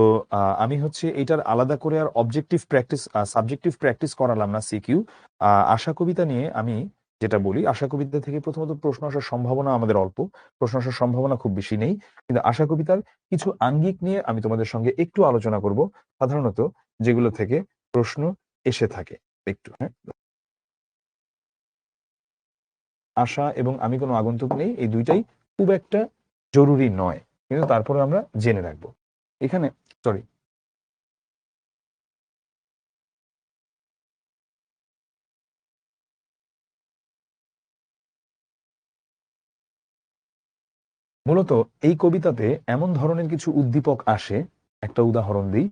আমি হচ্ছে এটার আলাদা করে আর অবজেক্টিভ প্র্যাকটিস সাবজেক্টিভ প্র্যাকটিস করালাম না সিকিউ। আশা কবিতা নিয়ে আমি যেটা বলি, আশা কবিতা থেকে প্রথমত প্রশ্ন আসার সম্ভাবনা আমাদের অল্প। প্রশ্ন আসার সম্ভাবনা খুব বেশি নেই। কিন্তু আশা কবিতার কিছু আঙ্গিক নিয়ে আমি তোমাদের সঙ্গে একটু আলোচনা করব। সাধারণত যেগুলো থেকে প্রশ্ন এসে থাকে। একটু, হ্যাঁ? আশা এবং আমি কোনো আগন্তুক নেই। এই ২ টাই খুব একটা জরুরি নয়। কিন্তু তারপরেও আমরা জেনে রাখবো। এখানে সরি। মূলত এই কবিতাতে এমন ধরনের কিছু উদ্দীপক আসে, একটা উদাহরণ দিই।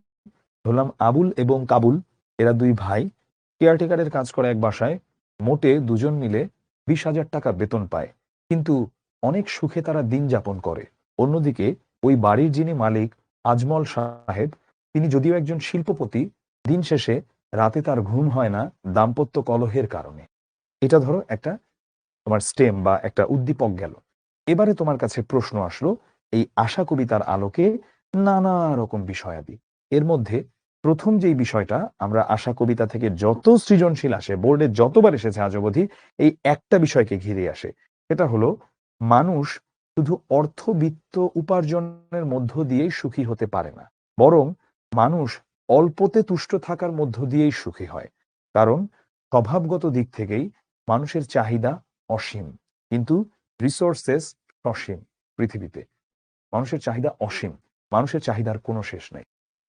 ধরলাম আবুল এবং কাবুল, এরা ২ ভাই, কেয়ারটেকারের কাজ করে এক বাসায়। মোটে দুজন মিলে ২০,০০০ টাকা বেতন পায়। কিন্তু অনেক সুখে তারা দিন যাপন করে। অন্যদিকে ওই বাড়ির যিনি মালিক আজমল সাহেব, তিনি যদিও একজন শিল্পপতি, দিন শেষে রাতে তার ঘুম হয় না দাম্পত্য কলহের কারণে। এটা ধরো একটা তোমার স্টেম বা একটা উদ্দীপক গেল। এবারে তোমার কাছে প্রশ্ন আসলো এই আশা কবিতার আলোকে নানা রকম বিষয়াদি। এর মধ্যে প্রথম যেই বিষয়টা আমরা আশা কবিতা থেকে যত সৃজনশীল আসে, বোর্ডে যতবার এসেছে আজ অবধি, এই একটা বিষয়কে ঘিরে আসে। সেটা হলো মানুষ শুধু অর্থবিত্ত উপার্জনের মধ্য দিয়েই সুখী হতে পারে না, বরং মানুষ অল্পতে তুষ্ট থাকার মধ্য দিয়েই সুখী হয়। কারণ স্বভাবগত দিক থেকেই মানুষের চাহিদা অসীম, কিন্তু রিসোর্সেস সসীম। পৃথিবীতে মানুষের চাহিদা অসীম, মানুষের চাহিদার কোনো শেষ নাই।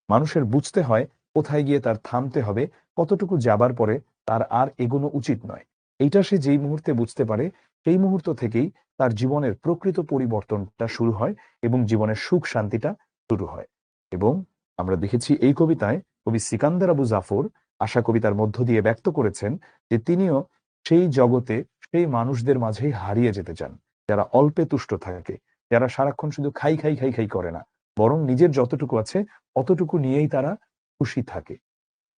মানুষের বুঝতে হয় কোথায় গিয়ে তার থামতে হবে, কতটুকু যাবার পরে তার আর এগোনো উচিত নয়। এইটা সে যেই মুহূর্তে বুঝতে পারে, সেই মুহূর্ত থেকেই তার জীবনের প্রকৃত পরিবর্তনটা শুরু হয় এবং জীবনের সুখ শান্তিটা শুরু হয়। এবং আমরা দেখেছি এই কবিতায় কবি সিকান্দার আবু জাফর আশা কবিতার মধ্য দিয়ে ব্যক্ত করেছেন যে তিনিও সেই জগতে, সেই মানুষদের মাঝেই হারিয়ে যেতে চান, যারা অল্পে তুষ্ট থাকে, যারা সারাক্ষণ শুধু খাই খাই খাই খাই করে না, বরং নিজের যতটুকু আছে অতটুকু নিয়েই তারা খুশি থাকে।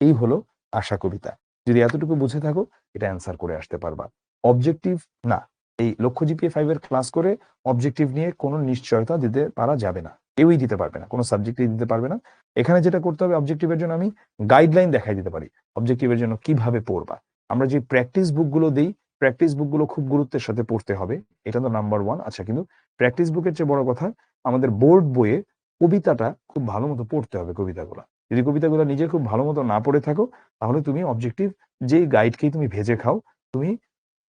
এই হলো আশা কবিতা। যদি এতটুকু বুঝে থাকো, এটা অ্যান্সার করে আসতে পারবা। অবজেক্টিভ না, এই লক্ষ্য জিপিএ 5 এর ক্লাস করে অবজেক্টিভ নিয়ে কোনো নিশ্চয়তা দিতে পারা যাবে না, কেউই দিতে পারবে না, কোনো সাবজেক্টই দিতে পারবে না। এখানে যেটা করতে হবে, অবজেক্টিভের জন্য আমি গাইডলাইন দেখাই দিতে পারি অবজেক্টিভের জন্য কিভাবে পড়বা। আমরা যে প্র্যাকটিস বুকগুলো দিই, প্র্যাকটিস বুকগুলো খুব গুরুত্বের সাথে পড়তে হবে, এটা তো নাম্বার ওয়ান। আচ্ছা, কিন্তু প্র্যাকটিস বুকের চেয়ে বড় কথা, আমাদের বোর্ড বইয়ে কবিতাটা খুব ভালো মতো পড়তে হবে। কবিতাগুলো যদি কবিতাগুলো নিজে খুব ভালো মতো না পড়ে থাকো, তাহলে তুমি অবজেক্টিভ যেই গাইডকেই তুমি ভেজে খাও, তুমি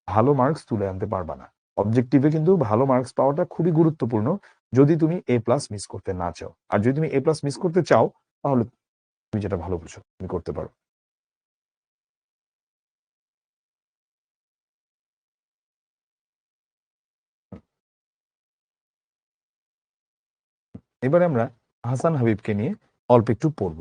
ভালো মার্কস তুলে আনতে পারবা না। অবজেক্টিভে কিন্তু ভালো মার্কস পাওয়াটা খুবই গুরুত্বপূর্ণ, যদি তুমি এ প্লাস মিস করতে না চাও। আর যদি তুমি এ প্লাস মিস করতে চাও, তাহলে তুমি যেটা ভালো বুঝো তুমি করতে পারো। এবারে আমরা হাসান হাবিবকে নিয়ে অল্প একটু পড়ব।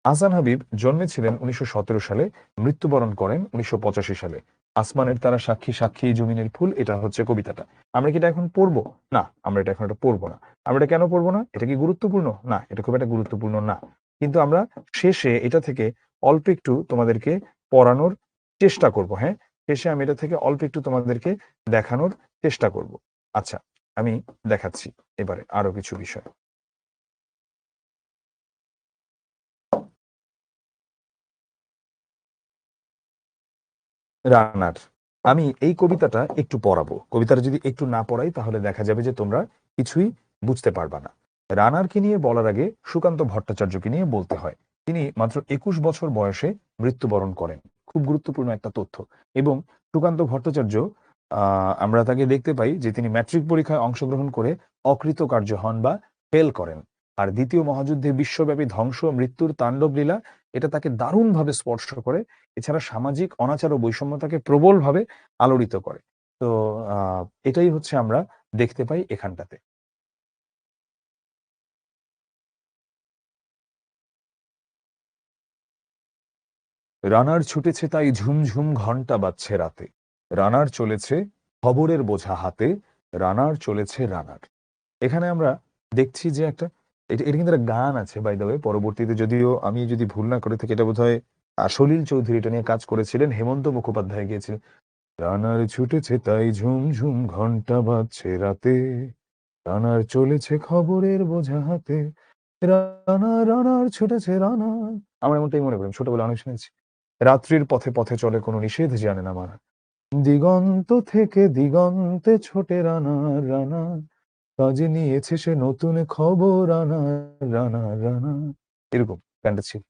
হাসান হাবিব জন্মেছিলেন 1917 সালে, মৃত্যুবরণ করেন 1985 সালে। আসমানের তারা সাক্ষী, সাক্ষী জমিনের ফুল, এটা হচ্ছে কবিতাটা। আমরা কি এটা এখন পড়বো? না, আমরা এটা এখন এটা পড়বো না। আমরা এটা কেন পড়বো না? এটা কি গুরুত্বপূর্ণ? না, এটা খুব একটা গুরুত্বপূর্ণ না। কিন্তু আমরা শেষে এটা থেকে অল্প একটু তোমাদেরকে পড়ানোর চেষ্টা করব। হ্যাঁ, শেষে আমি এটা থেকে অল্প একটু তোমাদেরকে দেখানোর চেষ্টা করব। আচ্ছা, আমি দেখাচ্ছি এবারে আরো কিছু বিষয়। রানার, আমি এই কবিতাটা একটু পড়াবো। কবিতাটা যদি একটু না পড়াই, তাহলে দেখা যাবে যে তোমরা কিছুই বুঝতে পারবা না। রানারকে নিয়ে বলার আগে সুকান্ত ভট্টাচার্যকে নিয়ে বলতে হয়। তিনি মাত্র 21 বছর বয়সে মৃত্যুবরণ করেন। খুব গুরুত্বপূর্ণ একটা তথ্য। এবং সুকান্ত ভট্টাচার্য, আমরা তাকে দেখতে পাই যে তিনি ম্যাট্রিক পরীক্ষায় অংশগ্রহণ করে অকৃতকার্য হন বা ফেল করেন। আর দ্বিতীয় মহাযুদ্ধে বিশ্বব্যাপী ধ্বংস ও মৃত্যুর তাণ্ডব লীলা, এটা তাকে দারুণভাবে স্পর্শ করে। এছাড়া সামাজিক অনাচার ও বৈষম্যতাকে প্রবলভাবে আলোড়িত করে। তো এটাই হচ্ছে আমরা দেখতে পাই এখানটাতে। রানার ছুটেছে তাই ঝুমঝুম ঘন্টা বাজছে রাতে, রানার চলেছে খবরের বোঝা হাতে, রানার চলেছে রানার। এখানে আমরা দেখছি যে একটা, এটা এটা কিন্তু একটা গান আছে বাই দ্য ওয়ে। পরবর্তীতে যদিও আমি যদি ভুল না করে থাকি, এটা বোধহয় সলিল চৌধুরী এটা নিয়ে কাজ করেছিলেন, হেমন্ত মুখোপাধ্যায় গিয়েছিলেন। রানার ছুটেছে তাই ঝুমঝুম ঘন্টা বাজছে রাতে, রানার চলেছে খবরের বোঝা হাতে, রানা রানার ছুটেছে রানা। আমার এমনটাই মনে করি, ছোটবেলা অনেক শুনেছি। রাত্রির পথে পথে চলে, কোনো নিষেধ জানে না মানা, দিগন্ত থেকে দিগন্তে ছোটে রানা রানা, কাজে নিয়েছে সে নতুন খবর রানা রানা রানা। এরকম গানটা ছিল।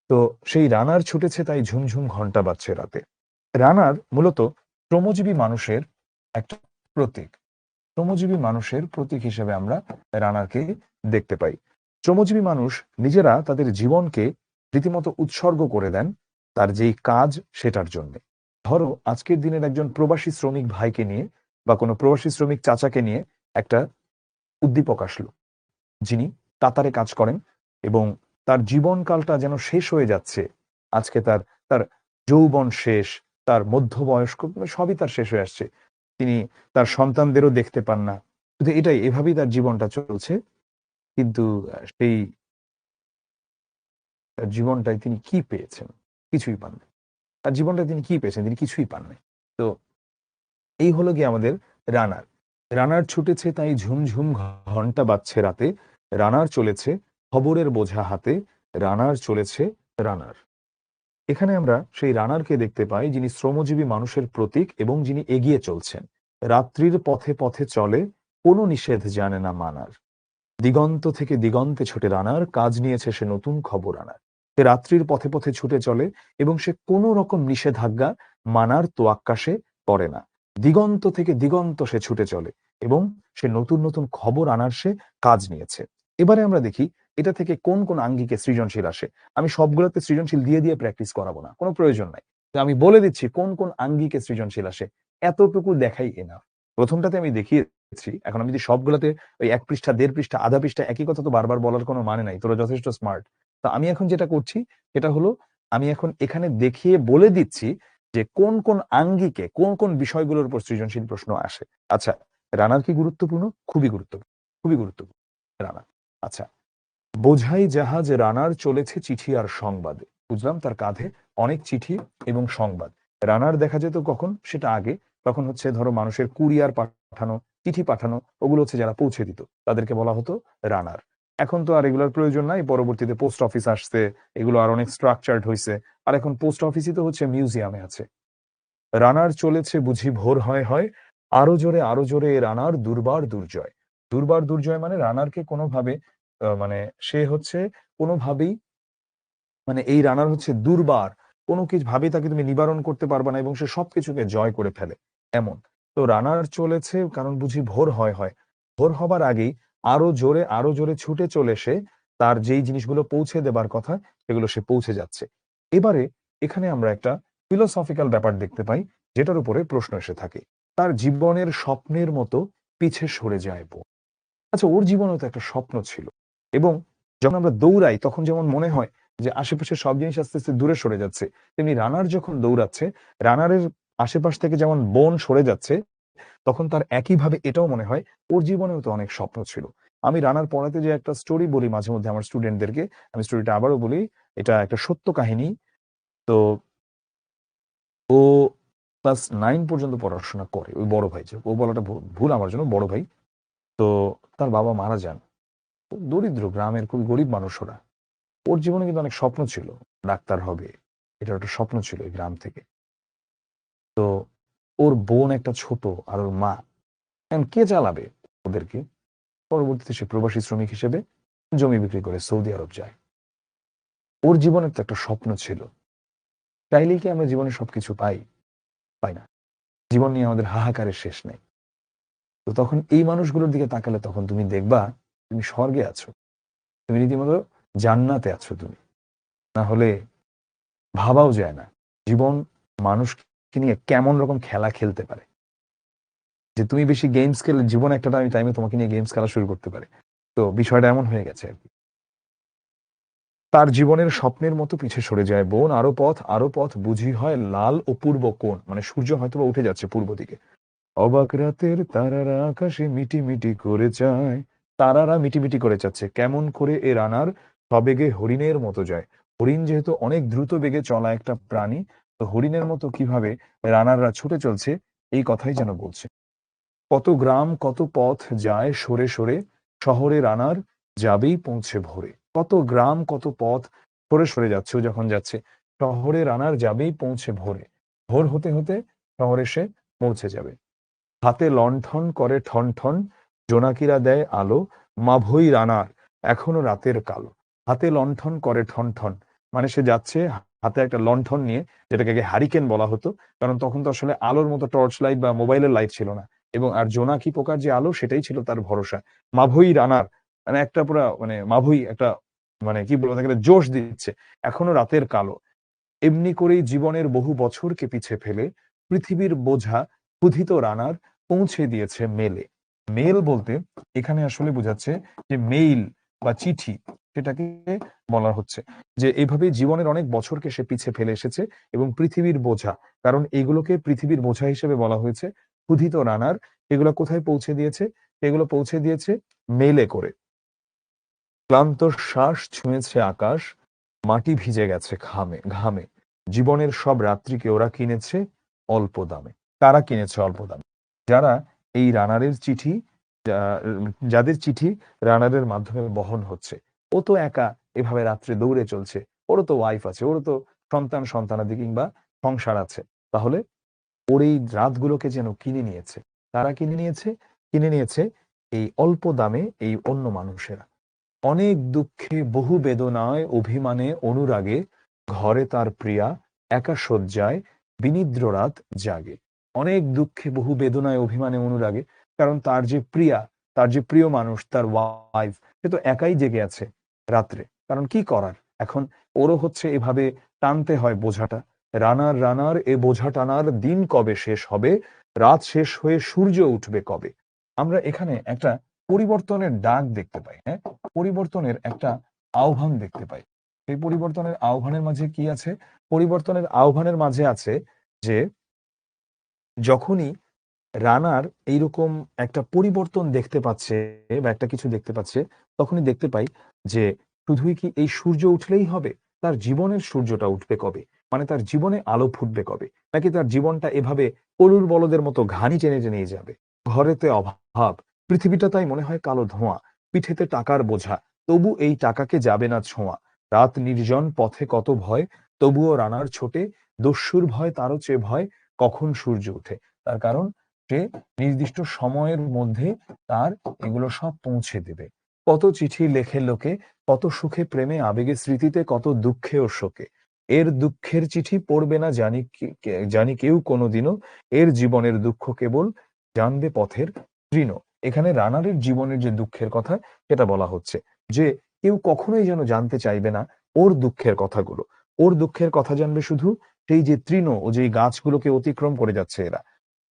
তো সেই রানার ছুটেছে তাই ঝুমঝুম ঘন্টা বাজছে রাতে। রানার মূলত শ্রমজীবী মানুষের একটা প্রতীক। শ্রমজীবী মানুষের প্রতীক হিসেবে আমরা রানারকে দেখতে পাই। শ্রমজীবী মানুষ নিজেরা তাদের জীবনকে রীতিমতো উৎসর্গ করে দেন তার যেই কাজ সেটার জন্য। ধরো আজকের দিনের একজন প্রবাসী শ্রমিক ভাইকে নিয়ে বা কোনো প্রবাসী শ্রমিক চাচাকে নিয়ে একটা উদ্দীপক আসলো, যিনি তাতারে কাজ করেন এবং তার জীবনকালটা যেন শেষ হয়ে যাচ্ছে। আজকে তার তার যৌবন শেষ, তার মধ্যবয়স্ক সবই তার শেষ হয়ে আসছে। তিনি তার সন্তানদেরও দেখতে পান না। শুধু এটাই, এভাবেই তার জীবনটা চলছে। কিন্তু সেই তার জীবনটায় তিনি কি পেয়েছেন? কিছুই পান নাই। তার জীবনটায় তিনি কি পেয়েছেন? তিনি কিছুই পান নাই। তো এই হলো গিয়ে আমাদের রানার। রানার ছুটেছে তাই ঝুমঝুম ঘন্টা বাজছে রাতে, রানার চলেছে খবরের বোঝা হাতে, রানার চলেছে রানার। এখানে আমরা সেই রানারকে দেখতে পাই, যিনি শ্রমজীবী মানুষের প্রতীক এবং যিনি এগিয়ে চলছেন। রাত্রির পথে পথে চলে, কোনো নিষেধ জানে না মানার। দিগন্ত থেকে দিগন্তে ছুটে রানার, কাজ নিয়েছে সে নতুন খবর আনার। সে রাত্রির পথে পথে ছুটে চলে এবং সে কোনো রকম নিষেধাজ্ঞা মানার তোয়াক্কা সে করে না। দিগন্ত থেকে দিগন্ত সে ছুটে চলে এবং সে নতুন নতুন খবর আনার সে কাজ নিয়েছে। এবারে আমরা দেখি এটা থেকে কোন কোন আঙ্গিকে সৃজনশীল আসে। আমি সবগুলোতে সৃজনশীল দিয়ে দিয়ে প্র্যাকটিস করাবো না, কোনো প্রয়োজন নাই। তো আমি বলে দিচ্ছি কোন কোন আঙ্গিকে সৃজনশীল আসে, এতটুকু দেখাই এনাফ। প্রথমটাতে আমি দেখিয়েছি, এখন আমি যদি সবগুলোতে ওই ১ পৃষ্ঠা, ১.৫ পৃষ্ঠা, আধা পৃষ্ঠা একই কথা তো বারবার বলার কোনো মানে নাই। তোরা যথেষ্ট স্মার্ট। তো আমি এখন যেটা করছি সেটা হলো, আমি এখন এখানে দেখিয়ে বলে দিচ্ছি যে কোন কোন আঙ্গিকে কোন কোন বিষয়গুলোর উপর সৃজনশীল প্রশ্ন আসে। আচ্ছা, রানার কি গুরুত্বপূর্ণ? খুবই গুরুত্বপূর্ণ, খুবই গুরুত্বপূর্ণ রানার। আচ্ছা, বোঝাই জাহাজ রানার চলেছে চিঠি আর সংবাদে। বুঝলাম তার কাঁধে অনেক চিঠি এবং সংবাদ। রানার দেখা যেত কখন? সেটা আগে। তখন হচ্ছে ধরো মানুষের কুরিয়ার পাঠানো, চিঠি পাঠানো, ওগুলো হচ্ছে যারা পৌঁছে দিত তাদেরকে বলা হতো রানার। এখন তো আর এগুলোর প্রয়োজন নাই, পরবর্তীতে পোস্ট অফিস আসছে, এগুলো আর অনেক স্ট্রাকচার্ড হয়েছে। আর এখন পোস্ট অফিসই তো হচ্ছে মিউজিয়ামে আছে। রানার চলেছে বুঝি ভোর হয় হয়, আরো জোরে এ রানার দুর্বার দুর্জয়। দুর্বার দুর্জয় মানে রানারকে কোনোভাবে মানে সে হচ্ছে কোনোভাবেই, মানে এই রানার হচ্ছে দুর্বার, কোনো কিছু ভাবে তাকে তুমি নিবারণ করতে পারবে না এবং সে সবকিছুকে জয় করে ফেলে এমন। তো রানার চলেছে কারণ বুঝি ভোর হয় হয়, ভোর হবার আগেই আরো জোরে ছুটে চলে সে তার যেই জিনিসগুলো পৌঁছে দেবার কথা সেগুলো সে পৌঁছে যাচ্ছে। এবারে এখানে আমরা একটা ফিলোসফিক্যাল ব্যাপার দেখতে পাই, যেটার উপরে প্রশ্ন এসে থাকে। তার জীবনের স্বপ্নের মতো পিছে সরে যায় বো। আচ্ছা, ওর জীবনেও তো একটা স্বপ্ন ছিল এবং যখন আমরা দৌড়াই তখন যেমন মনে হয় যে আশেপাশের সব জিনিস আস্তে আস্তে দূরে সরে যাচ্ছে, তেমনি রানার যখন দৌড়াচ্ছে, রানারের আশেপাশ থেকে যেমন বন সরে যাচ্ছে, তখন তার একইভাবে এটাও মনে হয় ওর জীবনেও তো অনেক স্বপ্ন ছিল। আমি রানার পড়াতে যে একটা স্টোরি বলি মাঝে মধ্যে আমার স্টুডেন্টদেরকে, আমি স্টোরিটা আবারও বলি। এটা একটা সত্য কাহিনী। তো ও ক্লাস 9 পর্যন্ত পড়াশোনা করে, ওই বড় ভাই, যে ও বলাটা ভুল আমার জন্য, বড় ভাই। তো তার বাবা মারা যান। দরিদ্র গ্রামের খুবই গরিব মানুষ ওরা। ওর জীবনে কিন্তু অনেক স্বপ্ন ছিল, ডাক্তার হবে, এটা একটা স্বপ্ন ছিল এই গ্রাম থেকে। তো ওর বোন একটা ছোট, আর ওর মা, এখন কে চালাবে ওদেরকে? পরবর্তীতে সে প্রবাসী শ্রমিক হিসেবে জমি বিক্রি করে সৌদি আরব যায়। ওর জীবনের তো একটা স্বপ্ন ছিল। চাইলেই কি আমরা জীবনে সবকিছু পাই? পাই না। জীবন নিয়ে আমাদের হাহাকারের শেষ নেই। তো তখন এই মানুষগুলোর দিকে তাকালে তখন তুমি দেখবা তুমি স্বর্গে আছো, তুমি রীতিমতো জান্নাতে আছো তুমি। না হলে ভাবাও যায় না জীবন মানুষকে নিয়ে কেমন রকম খেলা খেলতে পারে, যে তুমি বেশি গেমস খেলে জীবন একটা টাইমে তোমাকে নিয়ে গেমস খেলা শুরু করতে পারে। তো বিষয়টা এমন হয়ে গেছে আর কি। তার জীবনের স্বপ্নের মতো পিছে সরে যায় বোন, আরো পথ বুঝি হয় লাল ও পূর্ব কোণ, মানে সূর্য হয়তো বা উঠে যাচ্ছে পূর্ব দিকে। অবাক রাতের তারারা আকাশে মিটি মিটি করে যায়। তারারা মিটি মিটি করে যাচ্ছে, কেমন করে এ রানার সবেগে হরিণের মতো যায়। হরিণ যেহেতু অনেক দ্রুত বেগে চলা একটা প্রাণী, তো হরিণের মতো কিভাবে রানাররা ছুটে চলছে এই কথাই যেন বলছে। কত গ্রাম কত পথ যায় সরে সরে, শহরে রানার যাবেই পৌঁছে ভোরে। কত গ্রাম কত পথ সরে সরে যাচ্ছে, ও যখন যাচ্ছে শহরে রানার যাবেই পৌঁছে ভোরে। ভোর হতে হতে শহরে সে পৌঁছে যাবে। হাতে লণ্ঠন করে ঠন ঠন, জোনাকিরা দেয় আলো, মাভৈ রানার এখনো রাতের কালো। হাতে লণ্ঠন করে ঠন ঠন, মানে সে যাচ্ছে হাতে একটা লণ্ঠন নিয়ে, যেটাকে আগে হারিকেন বলা হতো, কারণ তখন তো আসলে আলোর মতো টর্চ লাইট বা মোবাইলের লাইট ছিল না। এবং আর জোনাকি পোকার যে আলো সেটাই ছিল তার ভরসা। মাভৈ রানার, মানে একটা পুরা মানে মাভৈ একটা, মানে কি বলবো তাকে, জোশ দিচ্ছে, এখনো রাতের কালো। এমনি করেই জীবনের বহু বছরকে পিছে ফেলে পৃথিবীর বোঝা ক্ষুধিত রানার পৌঁছে দিয়েছে মেলে। মেল বলতে এখানে আসলে বোঝাচ্ছে যে মেইল বা চিঠি, সেটাকে বলা হচ্ছে যে এইভাবে জীবনের অনেক বছরকে সে পিছে ফেলে এসেছে এবং পৃথিবীর বোঝা, কারণ এগুলোকে পৃথিবীর বোঝা হিসেবে বলা হয়েছে, ক্ষুধিত রানার এগুলো কোথায় পৌঁছে দিয়েছে? এগুলো পৌঁছে দিয়েছে মেলে করে। ক্লান্ত শ্বাস ছুঁয়েছে আকাশ, মাটি ভিজে গেছে ঘামে। জীবনের সব রাত্রিকে ওরা কিনেছে অল্প দামে। কারা কিনেছে অল্প দামে? যারা এই রানারের চিঠি, যাদের চিঠি রানারের মাধ্যমে বহন হচ্ছে। ও তো একা এভাবে রাত্রে দৌড়ে চলছে, ওরও তো ওয়াইফ আছে, ওরও তো সন্তানাদি কিংবা সংসার আছে। তাহলে ওর এই রাতগুলোকে যেন কিনে নিয়েছে। কারা কিনে নিয়েছে? কিনে নিয়েছে এই অল্প দামে এই অন্য মানুষেরা। অনেক দুঃখে বহু বেদনায় অভিমানে অনুরাগে ঘরে তার প্রিয়া একা শয্যায় বিনিদ্র রাত জাগে। অনেক দুঃখে বহু বেদনায় অভিমানে অনুরাগে, কারণ তার যে প্রিয়া, তার যে প্রিয় মানুষ, তার ওয়াইফ, সে তো একাই জেগে আছে রাত্রে। কারণ কি করার এখন, ওরও হচ্ছে এভাবে টানতে হয় বোঝাটা। রানার রানার এ বোঝা টানার দিন কবে শেষ হবে, রাত শেষ হয়ে সূর্য উঠবে কবে। আমরা এখানে একটা পরিবর্তনের ডাক দেখতে পাই, হ্যাঁ, পরিবর্তনের একটা আহ্বান দেখতে পাই। এই পরিবর্তনের আহ্বানের মাঝে কি আছে? পরিবর্তনের আহ্বানের মাঝে আছে যে যখনই রানার এইরকম একটা পরিবর্তন দেখতে পাচ্ছে বা একটা কিছু দেখতে পাচ্ছে, তখনই দেখতে পাই যে শুধুই কি এই সূর্য উঠলেই হবে? তার জীবনের সূর্যটা উঠবে কবে? মানে তার জীবনে আলো ফুটবে কবে? নাকি তার জীবনটা এভাবে গরুর বলদের মতো ঘানি টেনে টেনেই যাবে? ঘরেতে অভাব, পৃথিবীটা তাই মনে হয় কালো ধোঁয়া, পিঠেতে টাকার বোঝা, তবু এই টাকাকে যাবে না ছোঁয়া। রাত নির্জন পথে কত ভয়, তবুও রানার ছোটে, দস্যুর ভয় তারও চেয়ে ভয়, কখন সূর্য উঠে। তার কারণ সে নির্দিষ্ট সময়ের মধ্যে তার এগুলো সব পৌঁছে দেবে। কত চিঠি লেখে লোকে, কত সুখে প্রেমে আবেগে স্মৃতিতে, কত দুঃখে ও শোকে। এর দুঃখের চিঠি পড়বে না জানি কেউ কোনোদিনও, এর জীবনের দুঃখ কেবল জানবে পথের তৃণ। এখানে রানারের জীবনের যে দুঃখের কথা সেটা বলা হচ্ছে, যে কেউ কখনোই যেন জানতে চাইবে না ওর দুঃখের কথাগুলো। ওর দুঃখের কথা জানবে শুধু সেই যে তৃণ ও যেই গাছগুলোকে অতিক্রম করে যাচ্ছে এরা।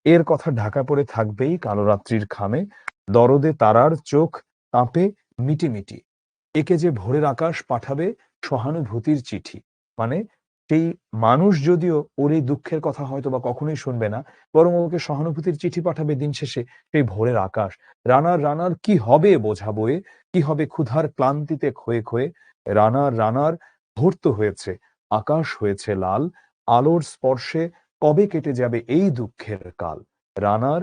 এর কথা ঢাকা পড়ে থাকবেই কালো রাত্রির খামে, দরদে তারার চোখ কাঁপে মিটিমিটি। একে যে ভোরের আকাশ পাঠাবে সহানুভূতির চিঠি। মানে সেই মানুষ যদিও ওর এই দুঃখের কথা হয়তো বা কখনোই শুনবে না, বরং ওকে সহানুভূতির চিঠি পাঠাবে দিন শেষে সেই ভোরের আকাশ। রানার রানার কি হবে বোঝা বয়ে, কি হবে ক্ষুধার ক্লান্তিতে ক্ষয়ে ক্ষয়ে। রানার রানার ভোর তো হয়েছে, আকাশ হয়েছে লাল, আলোর স্পর্শে কবে কেটে যাবে এই দুঃখের কাল। রানার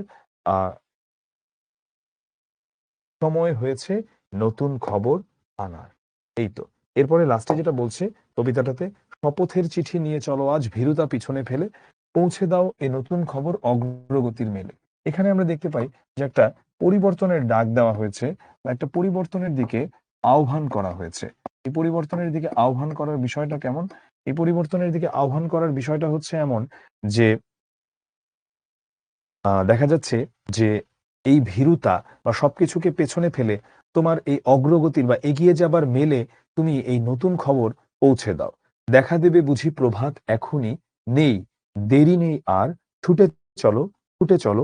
সময় হয়েছে নতুন খবর আনার। এই তো। এরপরে লাস্টে যেটা বলছে কবিতাটাতে, শপথের চিঠি নিয়ে চলো আজ ভীরুতা পিছনে ফেলে, পৌঁছে দাও এ নতুন খবর অগ্রগতির মেলে। এখানে আমরা দেখতে পাই যে একটা পরিবর্তনের ডাক দেওয়া হয়েছে বা একটা পরিবর্তনের দিকে আহ্বান করা হয়েছে। এই পরিবর্তনের দিকে আহ্বান করার বিষয়টা কেমন? এই পরিবর্তনের দিকে আহ্বান করার বিষয়টা হচ্ছে এমন যে দেখা যাচ্ছে যে এই ভীরুতা বা সবকিছুকে পেছনে ফেলে তোমার এই অগ্রগতির বা এগিয়ে যাবার মেলে তুমি এই নতুন খবর পৌঁছে দাও। দেখা দেবে বুঝি প্রভাত এখনই, নেই দেরি নেই আর, ছুটে চলো ছুটে চলো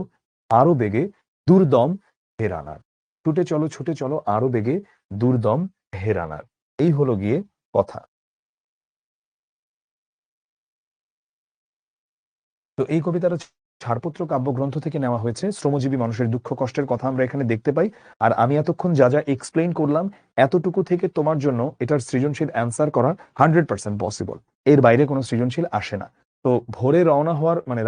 আরো বেগে দুর্দম হেরানার। ছুটে চলো আরো বেগে দুর্দম হেরানার। এই হলো গিয়ে কথা। তো এই কবিতাটা ছাড়পত্র কাব্যগ্রন্থ থেকে নেওয়া হয়েছে। শ্রমজীবী মানুষের দুঃখ কষ্টের কথা আমরা এখানে দেখতে পাই। আর আমি এতক্ষণ যা যা এক্সপ্লেইন করলাম, এতটুকু থেকে তোমার জন্য এটার সৃজনশীল অ্যান্সার করা 100% পসিবল। এর বাইরে কোনো সৃজনশীল আসে না। তো ভোরে রওনা হওয়ার মানে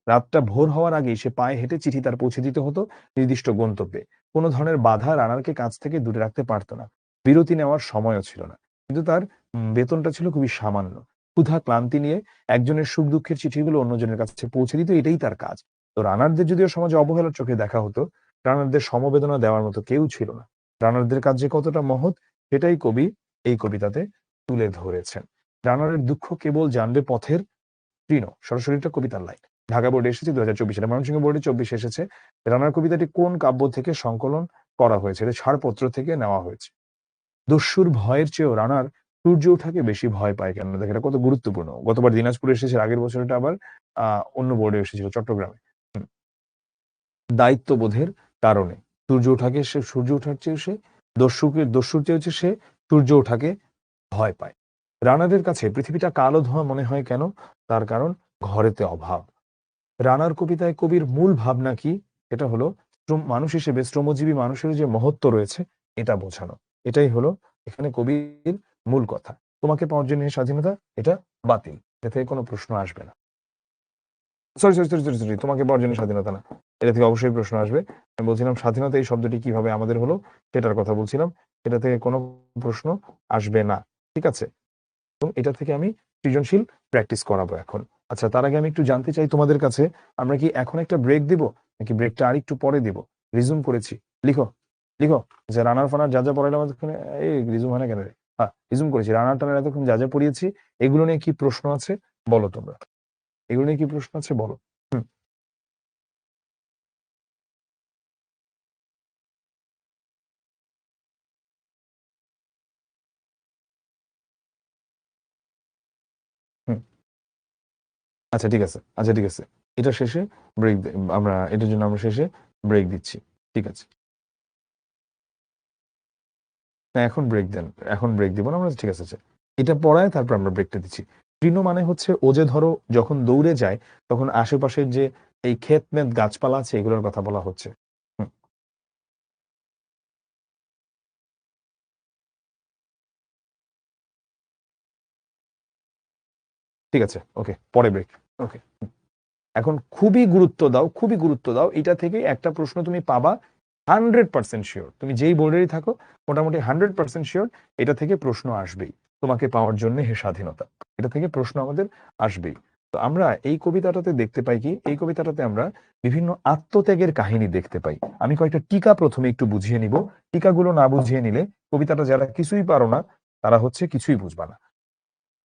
রাতটা ভোর হওয়ার আগেই সে পায়ে হেঁটে চিঠি তার পৌঁছে দিতে হতো নির্দিষ্ট গন্তব্যে। কোনো ধরনের বাধা রানারকে কাছ থেকে দূরে রাখতে পারতো না। বিরতি নেওয়ার সময়ও ছিল না। কিন্তু তার বেতনটা ছিল খুবই সামান্য। ক্ষুধা ক্লান্তি নিয়ে একজনের সুখ দুঃখের চিঠিগুলো অন্যজনের কাছে পৌঁছে দিত, এটাই তার কাজ। তো রানারদের যদিও সমাজে অবহেলার চোখে দেখা হতো, রানারদের সমবেদনা দেওয়ার মতো কেউ ছিল না। রানারদের কাজ যে কতটা মহৎ, সেটাই কবি এই কবিতাতে তুলে ধরেছেন। রানারের দুঃখ কেবল জানবে পথের তৃণ, সরাসরি একটা কবিতার লাইন। ঢাকা বোর্ডে এসেছে 2024 সালে, ময়মনসিংহ বোর্ডে 24 এসেছে। রানার কবিতাটি কোন কাব্য থেকে সংকলন করা হয়েছে? এটা ছাড়পত্র থেকে নেওয়া হয়েছে। দস্যুর ভয়ের চেয়েও রানার সূর্য ওঠাকে বেশি ভয় পায় কেন? দেখো এটা কত গুরুত্বপূর্ণ। গতবার দিনাজপুরে এসেছে, আগের বছর এটা আবার অন্য বোর্ডে এসেছিল, চট্টগ্রামে। হুম। দায়িত্ববোধের কারণে সূর্য ওঠার চেয়ে সে দস্যুর চেয়ে হচ্ছে সে সূর্য ওঠাকে ভয় পায়। রানারের কাছে পৃথিবীটা কালো ধোঁয়া মনে হয় কেন? তার কারণ ঘরেতে অভাব। রানার কবিতায় কবির মূল ভাবনা কি? এটা হলো মানুষ হিসেবে শ্রমজীবী মানুষের যে মহত্ব রয়েছে এটা বোঝানো। এটাই হলো এখানে কবির মূল কথা। তোমাকে পাওয়ার জন্য স্বাধীনতা, এটা বাতিল। এ থেকে কোনো প্রশ্ন আসবে না। সরি, তোমাকে পাওয়ার জন্য স্বাধীনতা না। এটা থেকে অবশ্যই প্রশ্ন আসবে। আমি বলছিলাম স্বাধীনতা এই শব্দটি কিভাবে আমাদের হলো সেটার কথা বলছিলাম। এটা থেকে কোনো প্রশ্ন আসবে না। ঠিক আছে? এবং এটা থেকে আমি সৃজনশীল প্র্যাকটিস করাবো এখন। আচ্ছা, তার আগে আমি একটু জানতে চাই তোমাদের কাছে, আমরা কি এখন একটা ব্রেক দিব নাকি ব্রেকটা আরেকটু পরে দিব? রিজুম করেছি। লিখো লিখো যে রানার ফানার যা যা পড়াইলাম এতক্ষণ, এই রিজুম হয় না কেন রে? হ্যাঁ রিজুম করেছি, রানার টানার এতক্ষণ যা যা পড়িয়েছি এগুলো নিয়ে কি প্রশ্ন আছে বলো তোমরা, এগুলো নিয়ে কি প্রশ্ন আছে বলো। হুম হুম আচ্ছা ঠিক আছে, আচ্ছা ঠিক আছে, এটা শেষে ব্রেক, আমরা এটার জন্য আমরা শেষে ব্রেক দিচ্ছি। ঠিক আছে, না এখন ব্রেক দেন, এখন ব্রেক দিব না আমরা, ঠিক আছে আচ্ছা। এটা পড়ায় তারপর আমরা ব্রেকটা দিচ্ছি। তৃণ মানে হচ্ছে ও যে ধরো যখন দৌড়ে যায় তখন আশেপাশের যে এই ক্ষেত মেত গাছপালা আছে এগুলোর কথা বলা হচ্ছে। হুম, ঠিক আছে ওকে, পরে ব্রেক। ওকে, এখন খুবই গুরুত্ব দাও, খুবই গুরুত্ব দাও, এটা থেকে একটা প্রশ্ন তুমি পাবা 100% শিওর, তুমি যেই বোর্ডেরই থাকো মোটামুটি 100% শিওর এটা থেকে প্রশ্ন আসবেই তোমাকে পাওয়ার জন্য হে স্বাধীনতা, এটা থেকে প্রশ্ন আমাদের আসবেই। তো আমরা এই কবিতাটাতে দেখতে পাই কি, এই কবিতাটাতে আমরা বিভিন্ন আত্মত্যাগের কাহিনী দেখতে পাই। আমি কয়েকটা টিকা প্রথমে একটু বুঝিয়ে নিব, টিকাগুলো না বুঝিয়ে নিলে কবিতাটা যারা কিছুই পারো না তারা হচ্ছে কিছুই বুঝবা না।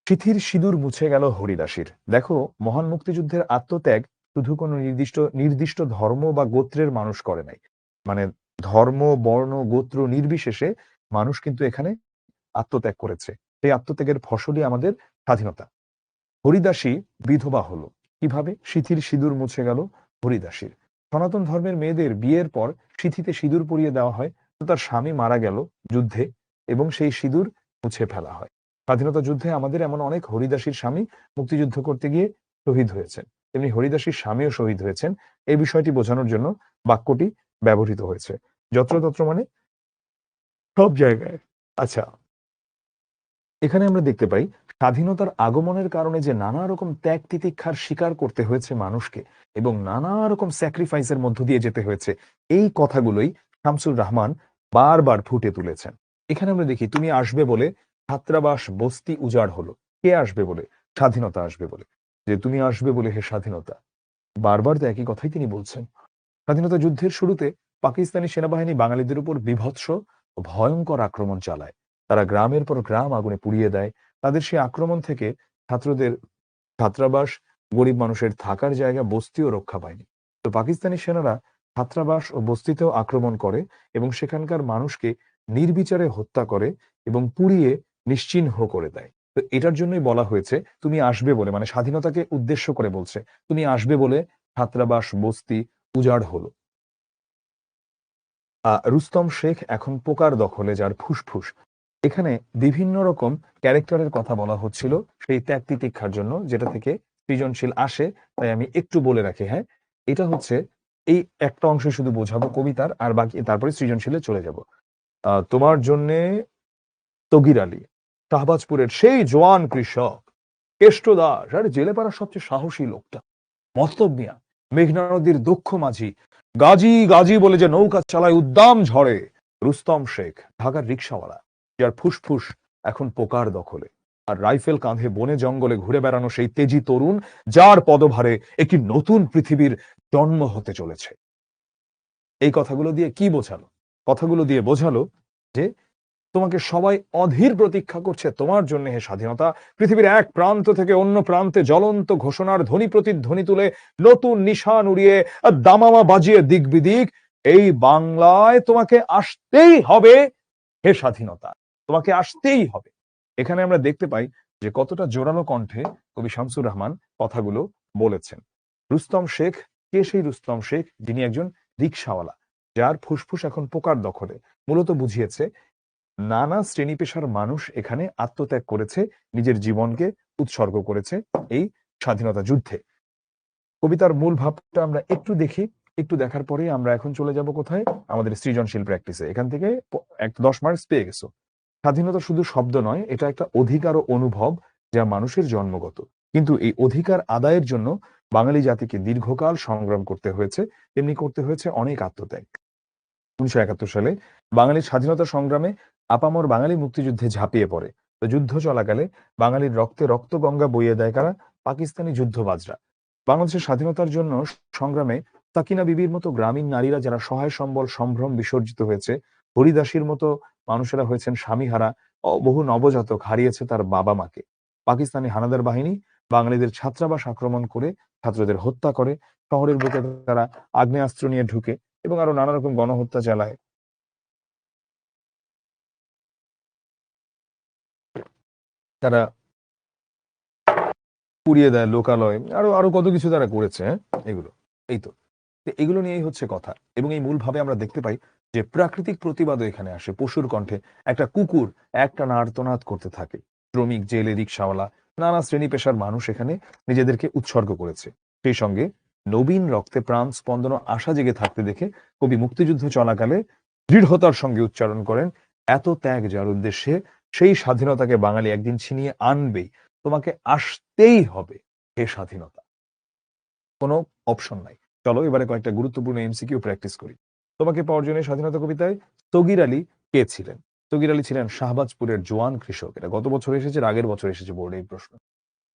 সিথির সিঁদুর মুছে গেল হরিদাসীর। দেখো, মহান মুক্তিযুদ্ধের আত্মত্যাগ শুধু কোনো নির্দিষ্ট নির্দিষ্ট ধর্ম বা গোত্রের মানুষ করে নাই, মানে ধর্ম বর্ণ গোত্র নির্বিশেষে মানুষ কিন্তু এখানে আত্মত্যাগ করেছে। সেই আত্মত্যাগের ফসলই আমাদের স্বাধীনতা। হরিদাসী বিধবা হলো কিভাবে? সিথির সিঁদুর মুছে গেল হরিদাসীর। সনাতন ধর্মের মেয়েদের বিয়ের পর সিথিতে সিঁদুর পরিয়ে দেওয়া হয়, তো তার স্বামী মারা গেল যুদ্ধে এবং সেই সিঁদুর মুছে ফেলা হয়। স্বাধীনতা যুদ্ধে আমাদের এমন অনেক হরিদাসীর স্বামী মুক্তিযুদ্ধ করতে গিয়ে শহীদ হয়েছেন, তেমনি হরিদাসীর স্বামীও শহীদ হয়েছেন। এই বিষয়টি বোঝানোর জন্য বাক্যটি ব্যবহৃত হয়েছে। যত্রতত্র মানে সব জায়গায়। আচ্ছা, এখানে আমরা দেখতে পাই স্বাধীনতার আগমনের কারণে যে নানা রকম ত্যাগ তিতিক্ষার শিকার করতে হয়েছে মানুষকে এবং নানা রকম স্যাক্রিফাইসের মধ্য দিয়ে যেতে হয়েছে, এই কথাগুলোই শামসুর রহমান বারবার ফুটে তুলেছেন। এখানে আমরা দেখি তুমি আসবে বলে ছাত্রাবাস বস্তি উজাড় হলো। কে আসবে বলে? স্বাধীনতা আসবে বলে। যে তুমি আসবে বলে হে স্বাধীনতা, বারবার তো একই কথাই তিনি বলছেন। স্বাধীনতা যুদ্ধের শুরুতে পাকিস্তানি সেনাবাহিনী বাঙালিদের উপর বীভৎস ও ভয়ঙ্কর আক্রমণ চালায়। তারা গ্রামের পর গ্রাম আগুনে পুড়িয়ে দেয়। তাদের সেই আক্রমণ থেকে ছাত্রদের ছাত্রাবাস, গরিব মানুষের থাকার জায়গা, বস্তিও রক্ষা পায়নি। তো পাকিস্তানি সেনারা ছাত্রাবাস ও বস্তিতেও আক্রমণ করে এবং সেখানকার মানুষকে নির্বিচারে হত্যা করে এবং পুড়িয়ে নিশ্চিহ্ন করে দেয়। তো এটার জন্যই বলা হয়েছে তুমি আসবে বলে, মানে স্বাধীনতাকে উদ্দেশ্য করে বলছে তুমি আসবে বলে ছাত্রাবাস বস্তি উজাড় হলো। রুস্তম শেখ এখন পোকার দখলে যার ফুসফুস। এখানে বিভিন্ন রকম ক্যারেক্টারের কথা বলা হচ্ছিল সেই ত্যাগ তিতিক্ষার জন্য, যেটা থেকে সৃজনশীল আসে। তাই আমি একটু বলে রাখি, হ্যাঁ এটা হচ্ছে এই একটা অংশ শুধু বোঝাবো কবিতার, আর বাকি তারপরে সৃজনশীলে চলে যাব। তোমার জন্যে তগির আলী, শাহবাজপুরের সেই জোয়ান কৃষক, কেষ্ট দাস, আরে জেলে পাড়ার সবচেয়ে সাহসী লোকটা, মতলব মিয়া, মেঘনা নদীর দক্ষ মাঝি, গাজী গাজী বলে যে নৌকা চালায় উদ্দাম ঝড়ে, রুস্তম শেখ, ঢাকার রিক্সাওয়ালা, যার ফুসফুস এখন পোকার দখলে, আর রাইফেল কাঁধে বনে জঙ্গলে ঘুরে বেড়ানো সেই তেজি তরুণ, যার পদভারে একটি নতুন পৃথিবীর জন্ম হতে চলেছে। এই কথাগুলো দিয়ে কি বোঝালো? কথাগুলো দিয়ে বোঝালো যে তোমাকে সবাই অধীর প্রতীক্ষা করছে তোমার জন্য হে স্বাধীনতা। পৃথিবীর এক প্রান্ত থেকে অন্য প্রান্তে জ্বলন্ত ঘোষণার ধ্বনি প্রতিধ্বনি তুলে নতুন নিশান উড়িয়ে দামামা বাজিয়ে দিক বিদিক এই বাংলায় তোমাকে আসতেই হবে হে স্বাধীনতা, তোমাকে আসতেই হবে। এখানে আমরা দেখতে পাই যে কতটা জোরালো কণ্ঠে কবি শামসুর রহমান কথাগুলো বলেছেন। রুস্তম শেখ, কে সেই রুস্তম শেখ যিনি একজন রিকশাওয়ালা, যার ফুসফুস এখন পোকার দখলে, মূলত বুঝিয়েছে নানা শ্রেণী পেশার মানুষ এখানে আত্মত্যাগ করেছে, নিজের জীবনকে উৎসর্গ করেছে এই স্বাধীনতা যুদ্ধে। কবিতার মূল ভাবটা আমরা একটু দেখি, একটু দেখার পরে আমরা এখন চলে যাব কোথায়? আমাদের সৃজনশীল প্র্যাকটিসে। এখান থেকে 10 মার্কস পেয়ে গেছো। স্বাধীনতা শুধু শব্দ নয়, এটা একটা অধিকার ও অনুভব যা মানুষের জন্মগত। কিন্তু এই অধিকার আদায়ের জন্য বাঙালি জাতিকে দীর্ঘকাল সংগ্রাম করতে হয়েছে, তেমনি করতে হয়েছে অনেক আত্মত্যাগ। 1971 সালে বাঙালির স্বাধীনতা সংগ্রামে আপামর বাঙালি মুক্তিযুদ্ধে ঝাঁপিয়ে পড়ে। তো যুদ্ধ চলাকালে বাঙালির রক্তে রক্তগঙ্গা বইয়ে দেয় কারা? পাকিস্তানি যুদ্ধবাজরা। বাংলাদেশের স্বাধীনতার জন্য সংগ্রামে সাকিনা বিবির মতো গ্রামীণ নারীরা যারা সহায় সম্বল সম্ভ্রম বিসর্জিত হয়েছে, হরিদাসীর মতো মানুষেরা হয়েছেন স্বামীহারা, বহু নবজাতক হারিয়েছে তার বাবা মাকে। পাকিস্তানি হানাদার বাহিনী বাঙালিদের ছাত্রাবাস আক্রমণ করে ছাত্রদের হত্যা করে, শহরের বুকে তারা আগ্নেয়াস্ত্র নিয়ে ঢুকে এবং আরো নানা রকম গণহত্যা চালায়। তারা পুড়িয়ে দেয় লোকালয়, আরো আরো কত কিছু তারা করেছে। এগুলো এই তো এগুলো নিয়েই হচ্ছে কথা। এবং এই মূলভাবে আমরা দেখতে পাই যে প্রাকৃতিক প্রতিবাদও এখানে আসে পশুর কণ্ঠে। একটা কুকুর একটা আর্তনাদ করতে থাকে। শ্রমিক, জেলে, রিক্সাওয়ালা, নানা শ্রেণী পেশার মানুষ এখানে নিজেদেরকে উৎসর্গ করেছে। সেই সঙ্গে নবীন রক্তে প্রাণ স্পন্দন ও আশা জেগে থাকতে দেখে কবি মুক্তিযুদ্ধ চলাকালে দৃঢ়তার সঙ্গে উচ্চারণ করেন, এত ত্যাগ যার উদ্দেশ্যে সেই স্বাধীনতাকে বাঙালি একদিন ছিনিয়ে আনবেই, তোমাকে আসতেই হবে হে স্বাধীনতা, কোনো অপশন নাই। চলো এবারে কয়েকটা গুরুত্বপূর্ণ এমসিকিউ প্র্যাকটিস করি। তোমাকে পাওয়ার জন্য স্বাধীনতা কবিতায় তগির আলী কে ছিলেন? তগির আলী ছিলেন শাহবাজপুরের জোয়ান কৃষক। এটা গত বছর এসেছে, আগের বছর এসেছে বোর্ডে এই প্রশ্ন।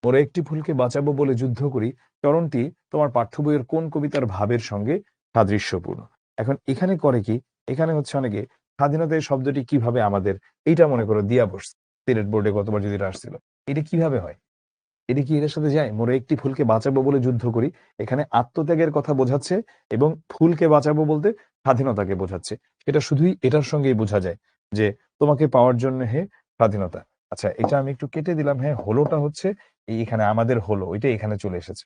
মোরা একটি ফুলকে বাঁচাবো বলে যুদ্ধ করি চরণটি তোমার পাঠ্য বইয়ের কোন কবিতার ভাবের সঙ্গে সাদৃশ্যপূর্ণ? এখন এখানে করে কি, এখানে হচ্ছে অনেকে স্বাধীনতা এই শব্দটি কিভাবে আমাদের, এইটা মনে করো দিয়া বসছে সিলেট বোর্ডে গতবার যদি এটা আসছিল, এটা কিভাবে হয়? এটা কি এটার সাথে যায়? মোরা একটি ফুলকে বাঁচাবো বলে যুদ্ধ করি, এখানে আত্মত্যাগের কথা বোঝাচ্ছে এবং ফুলকে বাঁচাবো বলতে স্বাধীনতাকে বোঝাচ্ছে। এটা শুধুই এটার সঙ্গেই বোঝা যায় যে তোমাকে পাওয়ার জন্য হে স্বাধীনতা। আচ্ছা, এটা আমি একটু কেটে দিলাম। হ্যাঁ, হলোটা হচ্ছে এখানে আমাদের হলো, ওইটা এখানে চলে এসেছে।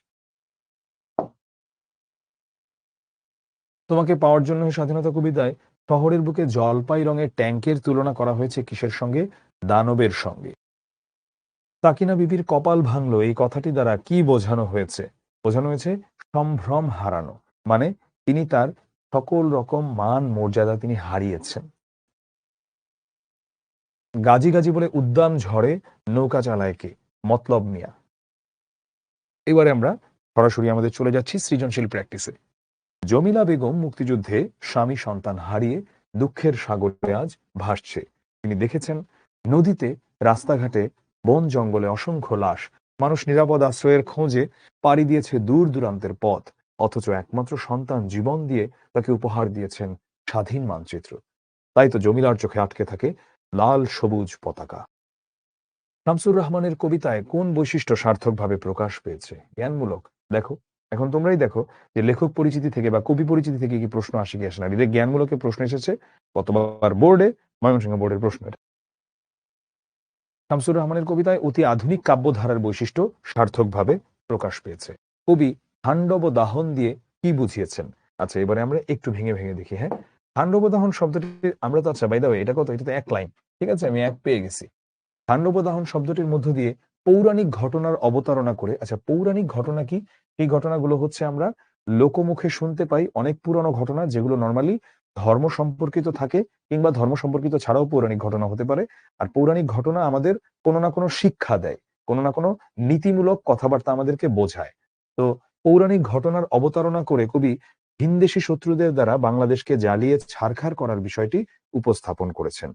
তোমাকে পাওয়ার জন্য হে স্বাধীনতা কবিতায় শহরের বুকে জলপাই রঙের ট্যাঙ্কের তুলনা করা হয়েছে কিসের সঙ্গে? দানবের সঙ্গে। সাকিনা বিবির কপাল ভাঙলো এই কথাটি দ্বারা কি বোঝানো হয়েছে? বোঝানো হয়েছে সম্ভ্রম হারানো, মানে তিনি তার সকল রকম মান মর্যাদা তিনি হারিয়েছেন। গাজী গাজী বলে উদ্দাম ঝড়ে নৌকা চালায় কে? মতলব মিয়া। এবারে আমরা সরাসরি আমাদের চলে যাচ্ছি সৃজনশীল প্র্যাকটিসে। জমিলা বেগম মুক্তিযুদ্ধে স্বামী সন্তান হারিয়ে দুঃখের সাগরে আজ ভাসছে। তিনি দেখেছেন নদীতে, রাস্তাঘাটে, বন জঙ্গলে অসংখ্য লাশ। মানুষ নিরাপদ আশ্রয়ের খোঁজে পাড়ি দিয়েছে দূর দূরান্তের পথ, অথচ একমাত্র সন্তান জীবন দিয়ে তাকে উপহার দিয়েছেন স্বাধীন মানচিত্র। তাই তো জমিলার চোখে আটকে থাকে লাল সবুজ পতাকা। শামসুর রহমানের কবিতায় কোন বৈশিষ্ট্য সার্থকভাবে প্রকাশ পেয়েছে? জ্ঞানমূলক। দেখো, এখন তোমরাই দেখো যে লেখক পরিচিতি থেকে বা কবি পরিচিতি থেকে কি প্রশ্ন আসে কি আসে না। এটা জ্ঞানমূলকের প্রশ্ন এসেছে গতবার বোর্ডে, ময়মনসিংহ বোর্ডের প্রশ্ন এটা। শামসুর রহমানের কবিতায় অতি আধুনিক কাব্যধারার বৈশিষ্ট্য সার্থকভাবে প্রকাশ পেয়েছে। কবি তাণ্ডব দাহন দিয়ে কি বুঝিয়েছেন? আচ্ছা, এবারে আমরা একটু ভেঙে ভেঙে দেখি। হ্যাঁ, তাণ্ডব দাহন শব্দটি আমরা তো, আচ্ছা বাই দা ওয়ে, এটা কত? এটা তো এক লাইন। ঠিক আছে, আমি এক পেয়ে গেছি। তাণ্ডবদাহন শব্দটির মধ্য দিয়ে পৌরাণিক ঘটনার অবতারণা করে। আচ্ছা, পৌরাণিক ঘটনা কি? এই ঘটনাগুলো হচ্ছে আমরা লোকমুখে শুনতে পাই অনেক পুরনো ঘটনা, যেগুলো নর্মালি ধর্ম সম্পর্কিত থাকে কিংবা ধর্ম সম্পর্কিত ছাড়াও পৌরাণিক ঘটনা হতে পারে। আর পৌরাণিক ঘটনা আমাদের কোনো না কোনো শিক্ষা দেয়, কোনো না কোনো নীতিমূলক কথাবার্তা আমাদেরকে বোঝায়। তো পৌরাণিক ঘটনার অবতারণা করে কবি ভিনদেশী শত্রুদের দ্বারা বাংলাদেশকে জ্বালিয়ে ছারখার করার বিষয়টি উপস্থাপন করেছেন।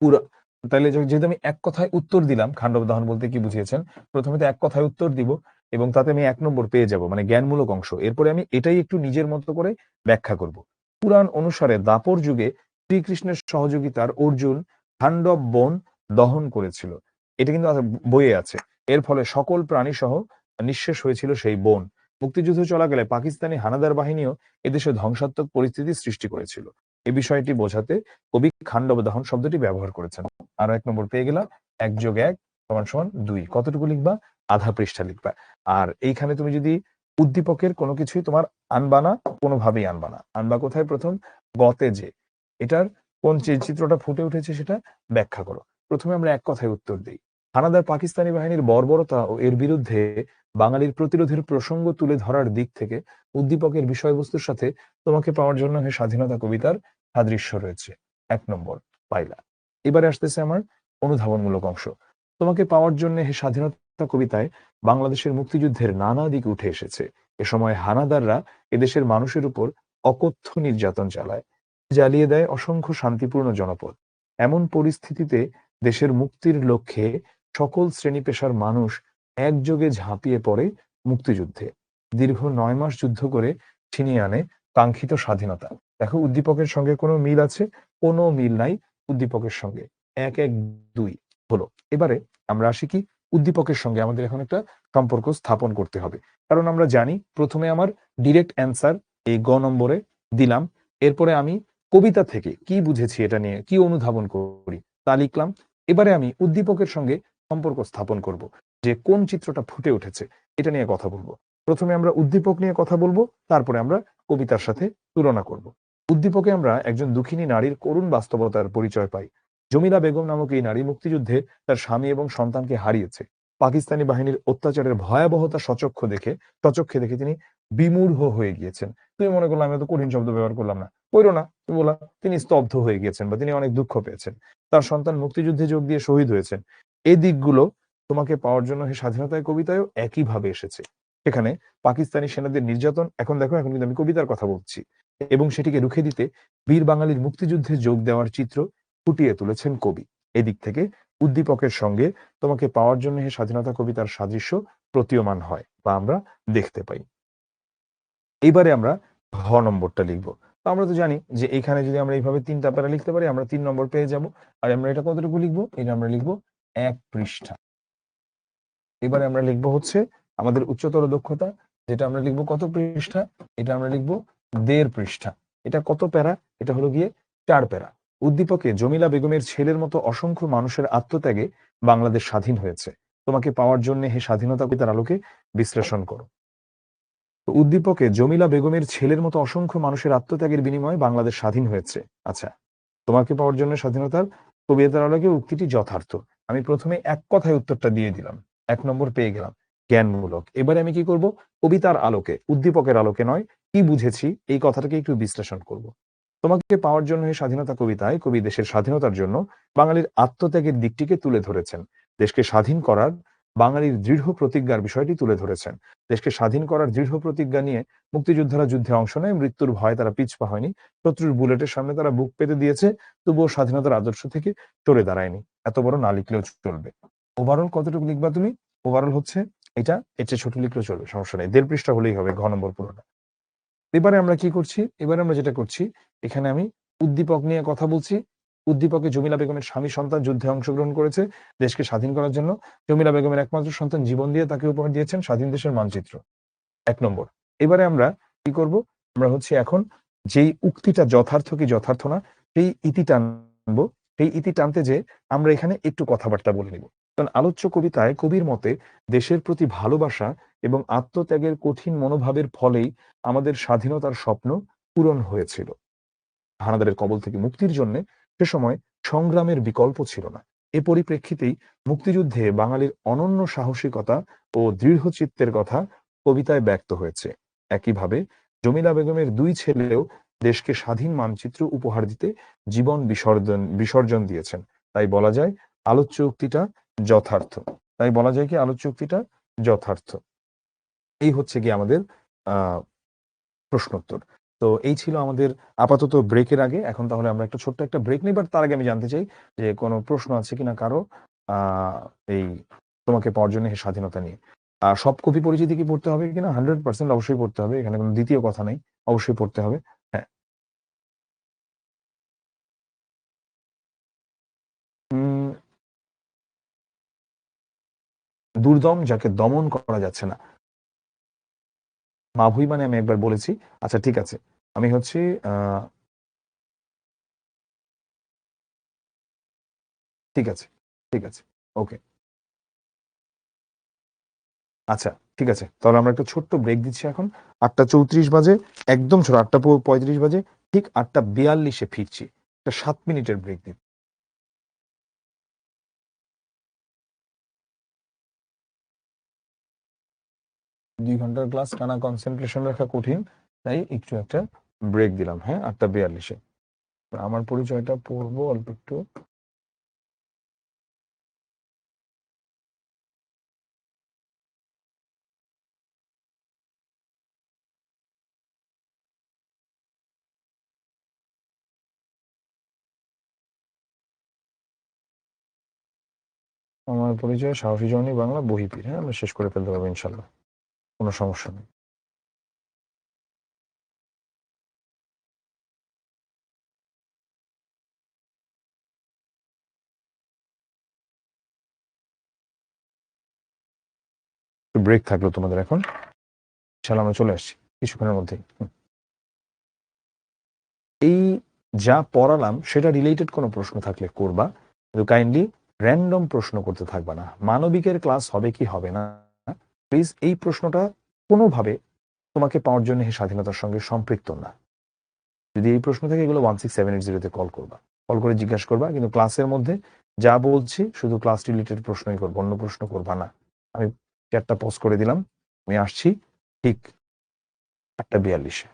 পুরা তাইলে যেহেতু আমি এক কথায় উত্তর দিলাম, খান্ডব দাহন বলতে কি বুঝিয়েছেন, প্রথমে তো এক কথায় উত্তর দিব এবং তাতে আমি ১ নম্বর পেয়ে যাব, মানে জ্ঞানমূলক অংশ। এরপরে আমি এটাই একটু নিজের মতো করে ব্যাখ্যা করব। পুরাণ অনুসারে দাপর যুগে শ্রীকৃষ্ণের সহযোগিতার অর্জুন খান্ডব বন দহন করেছিল। এটা কিন্তু বইয়ে আছে। এর ফলে সকল প্রাণী সহ নিঃশেষ হয়েছিল সেই বন। মুক্তিযুদ্ধ চলাকালে পাকিস্তানি হানাদার বাহিনীও এদেশে ধ্বংসাত্মক পরিস্থিতি সৃষ্টি করেছিল। এই বিষয়টি বোঝাতে কবি খান্ডব দহন শব্দটি ব্যবহার করেছেন। আরো ১ নম্বর পেয়ে গেলাম। ১+১ = ২। কতটুকু লিখবা? আধা পৃষ্ঠা লিখবা। আর এইখানে তুমি যদি উদ্দীপকের কোনো কিছুই তোমার আনবা না, কোনোভাবেই আনবা না। আনবা কোথায়? প্রথম গতে যে এটার কোন চিত্রটা ফুটে উঠেছে সেটা ব্যাখ্যা করো। প্রথমে আমরা এক কথায় উত্তর দেই। হানাদার পাকিস্তানি বাহিনীর বর্বরতা ও এর বিরুদ্ধে বাঙালির প্রতিরোধের প্রসঙ্গ তুলে ধরার দিক থেকে উদ্দীপকের বিষয়বস্তুর সাথে তোমাকে পাওয়ার জন্য হে স্বাধীনতা কবিতার সাদৃশ্য রয়েছে। ১ নম্বর পাইলা। এবারে আসতেছে আমার অনুধাবনমূলক অংশ। তোমাকে পাওয়ার জন্য হে স্বাধীনতা কবিতায় বাংলাদেশের মুক্তিযুদ্ধের নানা দিক উঠে এসেছে। এ সময় হানাদাররা এদেশের মানুষের উপর অকথ্য নির্যাতন চালায়, জ্বালিয়ে দেয় অসংখ্য শান্তিপূর্ণ জনপদ। এমন পরিস্থিতিতে দেশের মুক্তির লক্ষ্যে সকল শ্রেণী পেশার মানুষ একযোগে ঝাঁপিয়ে পড়ে মুক্তিযুদ্ধে। দীর্ঘ ৯ মাস যুদ্ধ করে ছিনিয়ে আনে কাঙ্ক্ষিত স্বাধীনতা। দেখো উদ্দীপকের সঙ্গে কোনো মিল আছে? কোনো মিল নাই উদ্দীপকের সঙ্গে। ১, ১, ২ হলো। এবারে আমরা আসি কি উদ্দীপকের সঙ্গে আমাদের এখন একটা সম্পর্ক স্থাপন করতে হবে। কারণ আমরা জানি ১ম এ আমার ডিরেক্ট অ্যান্সার এই গ নম্বরে দিলাম। এরপরে আমি কবিতা থেকে কি বুঝেছি এটা নিয়ে কি অনুধাবন করি তা লিখলাম। এবারে আমি উদ্দীপকের সঙ্গে সম্পর্ক স্থাপন করব। যে কোন চিত্রটা ফুটে উঠেছে এটা নিয়ে কথা বলব। ১ম এ আমরা উদ্দীপক নিয়ে কথা বলব, তারপরে আমরা কবিতার সাথে তুলনা করব। উদ্দীপকে আমরা একজন দুঃখিনী নারীর করুণ বাস্তবতার পরিচয় পাই। জমিলা বেগম নামক এই নারী মুক্তিযুদ্ধে তার স্বামী এবং সন্তানকে হারিয়েছে। পাকিস্তানি বাহিনীর অত্যাচারের ভয়াবহতা সচক্ষে দেখে তিনি বিমূঢ় হয়ে গিয়েছেন। তুমি মনে করলে আমি এত কঠিন শব্দ ব্যবহার করলাম না। কইরো না। তুমি বললা তিনি স্তব্ধ হয়ে গিয়েছেন বা তিনি অনেক দুঃখ পেয়েছেন। তার সন্তান মুক্তিযুদ্ধে যোগ দিয়ে শহীদ হয়েছেন। এই দিকগুলো তোমাকে পাওয়ার জন্য হে স্বাধীনতায় কবিতায়ও একইভাবে এসেছে। সেখানে পাকিস্তানি সেনাদের নির্যাতন এখন দেখো এখন কিন্তু আমি কবিতার কথা বলছি এবং সেটিকে রুখে দিতে বীর বাঙালির মুক্তিযুদ্ধে যোগ দেওয়ার চিত্র ফুটিয়ে তুলেছেন কবি। এদিক থেকে উদ্দীপকের সঙ্গে তোমাকে পাওয়ার জন্য হে স্বাধীনতা কবিতার সাদৃশ্য প্রতীয়মান হয় বা আমরা দেখতে পাই। এইবারে আমরা ঘ নম্বরটা লিখব। তো আমরা তো জানি যে এখানে যদি আমরা এইভাবে ৩ টা প্যারা লিখতে পারি আমরা ৩ নম্বর পেয়ে যাব। আর আমরা এটা কতটুকু লিখব? এটা আমরা লিখব ১ পৃষ্ঠা। এবারে আমরা লিখব হচ্ছে আমাদের উচ্চতর দক্ষতা, যেটা আমরা লিখব কত পৃষ্ঠা? এটা আমরা লিখব ১.৫ পৃষ্ঠা। এটা কত প্যারা? এটা হলো গিয়ে ৪ প্যারা। উদ্দীপকে জমিলা বেগমের ছেলের মতো অসংখ্য মানুষের আত্মত্যাগে বাংলাদেশ স্বাধীন হয়েছে। তোমাকে পাওয়ার জন্য হে স্বাধীনতা কবিতার আলোকে বিশ্লেষণ করো। তো উদ্দীপকে জমিলা বেগমের ছেলের মতো অসংখ্য মানুষের আত্মত্যাগের বিনিময়ে বাংলাদেশ স্বাধীন হয়েছে। আচ্ছা, তোমাকে পাওয়ার জন্য স্বাধীনতার কবিতার আলোকে উক্তিটি যথার্থ। আমি ১ম এ এক কথায় উত্তরটা দিয়ে দিলাম। ১ নম্বর পেয়ে গেলাম। জ্ঞানমূলক। এবারে আমি কি করব? কবিতার আলোকে, উদ্দীপকের আলোকে নয়, কি বুঝেছি এই কথাটাকে একটু বিশ্লেষণ করব। তোমাকে পাওয়ার জন্য এই স্বাধীনতা কবিতায় কবি দেশের স্বাধীনতার জন্য বাঙালির আত্মত্যাগের দিকটিকে তুলে ধরেছেন। দেশকে স্বাধীন করার বাঙালির দৃঢ় প্রতিজ্ঞার বিষয়টি তুলে ধরেছেন। দেশকে স্বাধীন করার দৃঢ় প্রতিজ্ঞা নিয়ে মুক্তিযোদ্ধারা যুদ্ধে অংশ নেয়, মৃত্যুর ভয়ে তারা পিছপা হয়নি। শত্রুর বুলেটের সামনে তারা বুক পেতে দিয়েছে, তবুও স্বাধীনতার আদর্শ থেকে সরে দাঁড়ায়নি। এত বড় না লিখলেও চলবে। ওভারঅল কতটুকু লিখবা তুমি? ওভারঅল হচ্ছে এটা, এর চেয়ে ছোট লিখলেও চলবে, সমস্যা নেই। ১.৫ পৃষ্ঠা হলেই হবে ঘ নম্বর পুরোটা। এবারে আমরা কি করছি? এবারে আমরা যেটা করছি, এখানে আমি উদ্দীপক নিয়ে কথা বলছি। উদ্দীপকে জমিলা বেগমের স্বামী সন্তান যুদ্ধে অংশগ্রহণ করেছে দেশকে স্বাধীন করার জন্য। জমিলা বেগমের একমাত্র সন্তান জীবন দিয়ে তাকে উপহার দিয়েছেন স্বাধীন দেশের মানচিত্র। ১ নম্বর। এবারে আমরা কি করব? আমরা হচ্ছে এখন যেই উক্তিটা যথার্থ কি যথার্থ না, সেই ইতি টানবো। সেই ইতি টানতে যেয়ে আমরা এখানে একটু কথাবার্তা বলে নিব। কারণ আলোচ্য কবিতায় কবির মতে দেশের প্রতি ভালোবাসা এবং আত্মত্যাগের কঠিন মনোভাবের ফলেই আমাদের স্বাধীনতার স্বপ্ন পূরণ হয়েছিল। হানাদারের কবল থেকে মুক্তির জন্যে সে সময় সংগ্রামের বিকল্প ছিল না। এ পরিপ্রেক্ষিতেই মুক্তিযুদ্ধে বাঙালির অনন্য সাহসিকতা ও দৃঢ়চিত্তের কথা কবিতায় ব্যক্ত হয়েছে। একইভাবে জমিলা বেগমের ২ ছেলেও দেশকে স্বাধীন মানচিত্র উপহার দিতে জীবন বিসর্জন দিয়েছেন। তাই বলা যায় আলোচ্য উক্তিটা যথার্থ। তাই বলা যায় কি আলোচ্য উক্তিটা যথার্থ। এই হচ্ছে গিয়ে আমাদের আ প্রশ্নোত্তর। তো এই ছিল আমাদের আপাতত ব্রেকের আগে। এখন তাহলে আমরা একটা ছোট্ট একটা ব্রেক নিই। বাট তার আগে আমি জানতে চাই যে কোন প্রশ্ন আছে কিনা কারো আ এই তোমাকে পাওয়ার জন্য হে স্বাধীনতা নিয়ে। সব কবি পরিচিতি কি পড়তে হবে কিনা? 100% অবশ্যই পড়তে হবে। এখানে কোন দ্বিতীয় কথা নাই। অবশ্যই পড়তে হবে। হ্যাঁ। উম দুর্দম যাকে দমন করা যাচ্ছে না। মাভুই মানে আমি একবার বলেছি। আচ্ছা ঠিক আছে। আমি হচ্ছি আ ঠিক আছে, ঠিক আছে। ওকে। আচ্ছা, ঠিক আছে। তাহলে আমরা একটা ছোট্ট ব্রেক দিচ্ছি এখন। ৮:৩৪ বাজে, একদম ছোট ৮:৩৫ বাজে, ঠিক ৮:৪২ এ ফিরছি। একটা ৭ মিনিটের ব্রেক দিই। ২ ঘন্টার ক্লাস টানা কনসেনট্রেশন রাখা কঠিন। তাই একটু একটা ব্রেক দিলাম। হ্যাঁ? ৮:৪২ এ। আমার পরিচয়টা পড়বো অল্প একটু। আমার পরিচয় সাহসী জননী বাংলা বহিপীর। হ্যাঁ? আমরা শেষ করে ফেলতে পারবো ইনশাআল্লাহ। কোন সমস্যা নেই। ব্রেক থাকলো তোমাদের এখন, ইনশাআল্লাহ আমরা চলে আসছি কিছুক্ষণের মধ্যেই। এই যা পড়ালাম সেটা রিলেটেড কোনো প্রশ্ন থাকলে করবা, কিন্তু কাইন্ডলি র্যান্ডম প্রশ্ন করতে থাকবা না। মানবিকের ক্লাস হবে কি হবে না, প্লিজ এই প্রশ্নটা কোনোভাবে তোমাকে পাওয়ার জন্য এই স্বাধীনতার সঙ্গে সম্পৃক্ত না। যদি এই প্রশ্ন থেকে এগুলো 16780-তে কল করবা, কল করে জিজ্ঞাসা করবা, কিন্তু ক্লাসের মধ্যে যা বলছি শুধু ক্লাস রিলেটেড প্রশ্নই করবো, অন্য প্রশ্ন করবা না। আমি চ্যাটটা পজ করে দিলাম, আমি আসছি ঠিক 8:42-এ।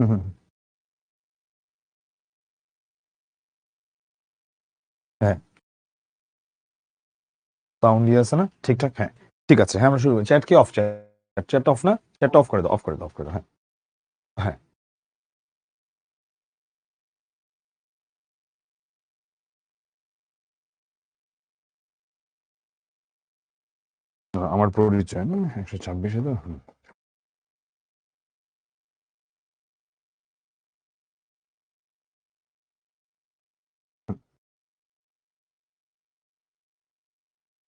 হুম, হুম। হ্যাঁ, সাউন্ড দিয়ে আছে না ঠিকঠাক? হ্যাঁ, ঠিক আছে। হ্যাঁ, আমরা শুরু করি। চ্যাট কি অফ? চ্যাট অফ না? চ্যাটটা অফ করে দাও, অফ করে দাও, অফ করে দাও। হ্যাঁ, হ্যাঁ। আমার পরিচয় না 126 তো? হুম।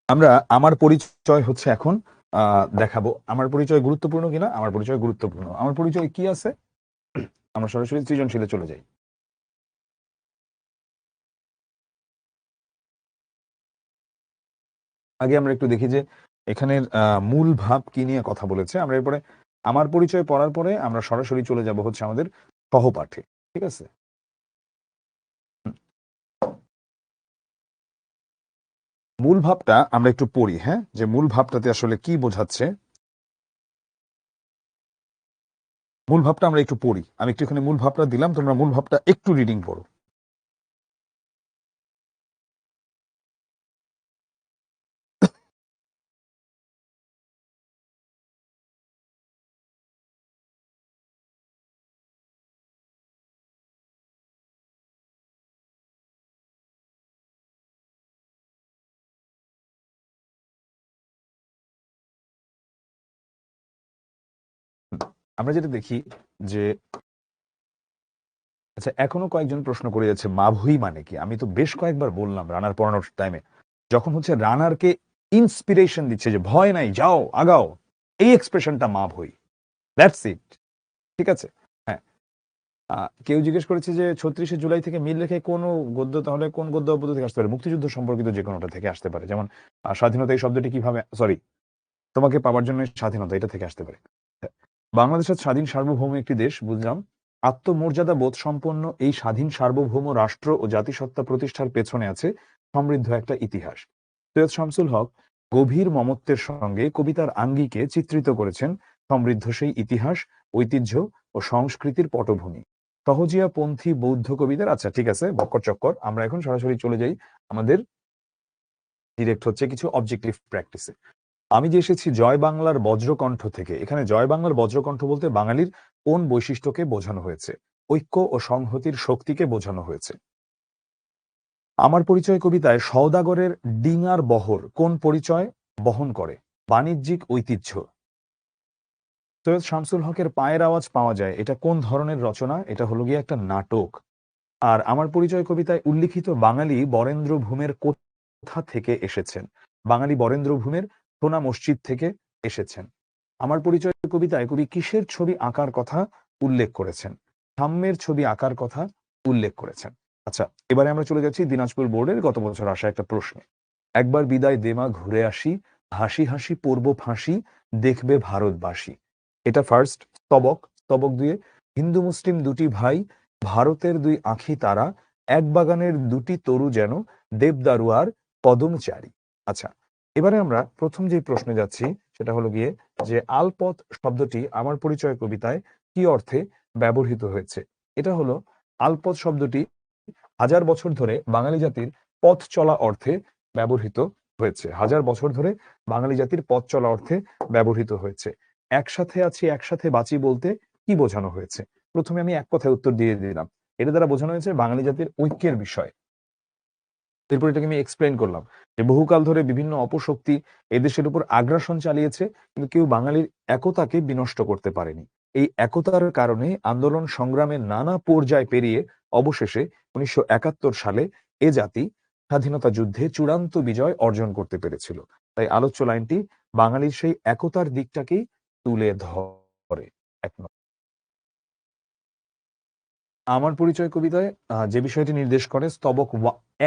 আমরা আমার পরিচয় হচ্ছে এখন দেখাবো। আমার পরিচয় গুরুত্বপূর্ণ কিনা? আমার পরিচয় গুরুত্বপূর্ণ। আমার পরিচয় কি আছে? আমরা সরাসরি সৃজনশীলে চলে যাই। আগে আমরা একটু দেখি যে এখানের মূল ভাব কি নিয়ে কথা বলেছে। আমরা এরপরে আমার পরিচয় পড়ার পরে আমরা সরাসরি চলে যাব হচ্ছে আমাদের সহপাঠে। ঠিক আছে? হুম। মূল ভাবটা আমরা একটু পড়ি, হ্যাঁ? যে মূল ভাবটাতে আসলে কি বোঝাচ্ছে? মূল ভাবটা আমরা একটু পড়ি। আমি একটু এখানে মূল ভাবটা দিলাম। তোমরা মূল ভাবটা একটু রিডিং পড়ো। আমরা যেটা দেখি যে আচ্ছা, এখনো কয়েকজন প্রশ্ন করে যাচ্ছে মাভৈ মানে কি? আমি তো বেশ কয়েকবার বললাম রানার পড়ানোর টাইমে। যখন হচ্ছে রানারকে ইন্সপিরেশন দিচ্ছে যে ভয় নাই, যাও, আগাও। এই এক্সপ্রেশনটা মাভৈ। That's it. ঠিক আছে? হ্যাঁ। আ কেউ জিজ্ঞেস করেছে যে ৩৬শে জুলাই থেকে মিল রেখে কোন গদ্য, তাহলে কোন গদ্য পদ্য থেকে আসতে পারে? মুক্তিযুদ্ধ সম্পর্কিত যেকোনোটা থেকে আসতে পারে। যেমন স্বাধীনতা এই শব্দটি কিভাবে, সরি, তোমাকে পাবার জন্য স্বাধীনতা এটা থেকে আসতে পারে। বাংলাদেশের স্বাধীন সার্বভৌম একটি দেশ, বুঝলাম। আত্মমর্যাদা বোধ সম্পন্ন এই স্বাধীন সার্বভৌম রাষ্ট্র ও জাতিসত্তা প্রতিষ্ঠার পেছনে আছে সমৃদ্ধ একটা ইতিহাস। সৈয়দ শামসুল হক গভীর মমত্বের সঙ্গে কবিতার আঙ্গিকে চিত্রিত করেছেন সমৃদ্ধ সেই ইতিহাস, ঐতিহ্য ও সংস্কৃতির পটভূমি। সহজিয়া পন্থী বৌদ্ধ কবিতার, আচ্ছা ঠিক আছে, বক্কর চক্কর। আমরা এখন সরাসরি চলে যাই আমাদের ডিরেক্ট হচ্ছে কিছু অবজেক্টিভ প্র্যাকটিসে। আমি যে এসেছি জয় বাংলার বজ্রকণ্ঠ থেকে। এখানে জয় বাংলার বজ্রকণ্ঠ বলতে বাঙালির কোন বৈশিষ্ট্যকে বোঝানো হয়েছে? ঐক্য ও সংহতির শক্তিকে বোঝানো হয়েছে। আমার পরিচয় কবিতায় সওদাগরের ডিঙার বহর কোন পরিচয় বহন করে? বাণিজ্যিক ঐতিহ্য। সৈয়দ শামসুল হকের পায়ের আওয়াজ পাওয়া যায়, এটা কোন ধরনের রচনা? এটা হলো গিয়ে একটা নাটক। আর আমার পরিচয় কবিতায় উল্লিখিত বাঙালি বরেন্দ্র ভূমের কোথা থেকে এসেছেন? বাঙালি বরেন্দ্র ভূমের সোনা মসজিদ থেকে এসেছেন। আমার পরিচয় কবিতায় কবি কিসের ছবি আঁকার কথা উল্লেখ করেছেন? সাম্যের ছবি আঁকার কথা উল্লেখ করেছেন। আচ্ছা, এবারে আমরা চলে যাচ্ছি দিনাজপুর বোর্ডের গত বছর আসা একটা প্রশ্নে। একবার বিদায় দেমা ঘুরে আসি, হাসি হাসি পড়ব ফাঁসি, দেখবে ভারতবাসী। এটা ফার্স্ট স্তবক। স্তবক দুয়ে, হিন্দু মুসলিম দুটি ভাই, ভারতের দুই আঁখি তারা, এক বাগানের দুটি তরু যেন, দেবদারু আর কদমচারী। আচ্ছা, এবারে আমরা প্রথম যে প্রশ্নে যাচ্ছি সেটা হলো গিয়ে যে আলপথ শব্দটি আমার পরিচয় কবিতায় কি অর্থে ব্যবহৃত হয়েছে? এটা হলো আলপথ শব্দটি হাজার বছর ধরে বাঙালি জাতির পথ চলা অর্থে ব্যবহৃত হয়েছে। হাজার বছর ধরে বাঙালি জাতির পথ চলা অর্থে ব্যবহৃত হয়েছে। একসাথে আছি একসাথে বাঁচি বলতে কি বোঝানো হয়েছে? প্রথমে আমি এক কথায় উত্তর দিয়ে দিলাম। এটা দ্বারা বোঝানো হয়েছে বাঙালি জাতির ঐক্যের বিষয়। এরপর এটাকে আমি এক্সপ্লেইন করলাম যে বহুকাল ধরে বিভিন্ন অপশক্তি এদেশের উপর আগ্রাসন চালিয়েছে, কিন্তু কেউ বাঙালির একতাকে বিনষ্ট করতে পারেনি। এই একতার কারণে আন্দোলন সংগ্রামের নানা পর্যায় পেরিয়ে অবশেষে ১৯৭১ সালে এ জাতি স্বাধীনতা যুদ্ধে চূড়ান্ত বিজয় অর্জন করতে পেরেছিল। তাই আলোচ্য লাইনটি বাঙালির সেই একতার দিকটাকেই তুলে ধরে। এক নম্বর। আমার পরিচয় কবিতায় যে বিষয়টি নির্দেশ করে স্তবক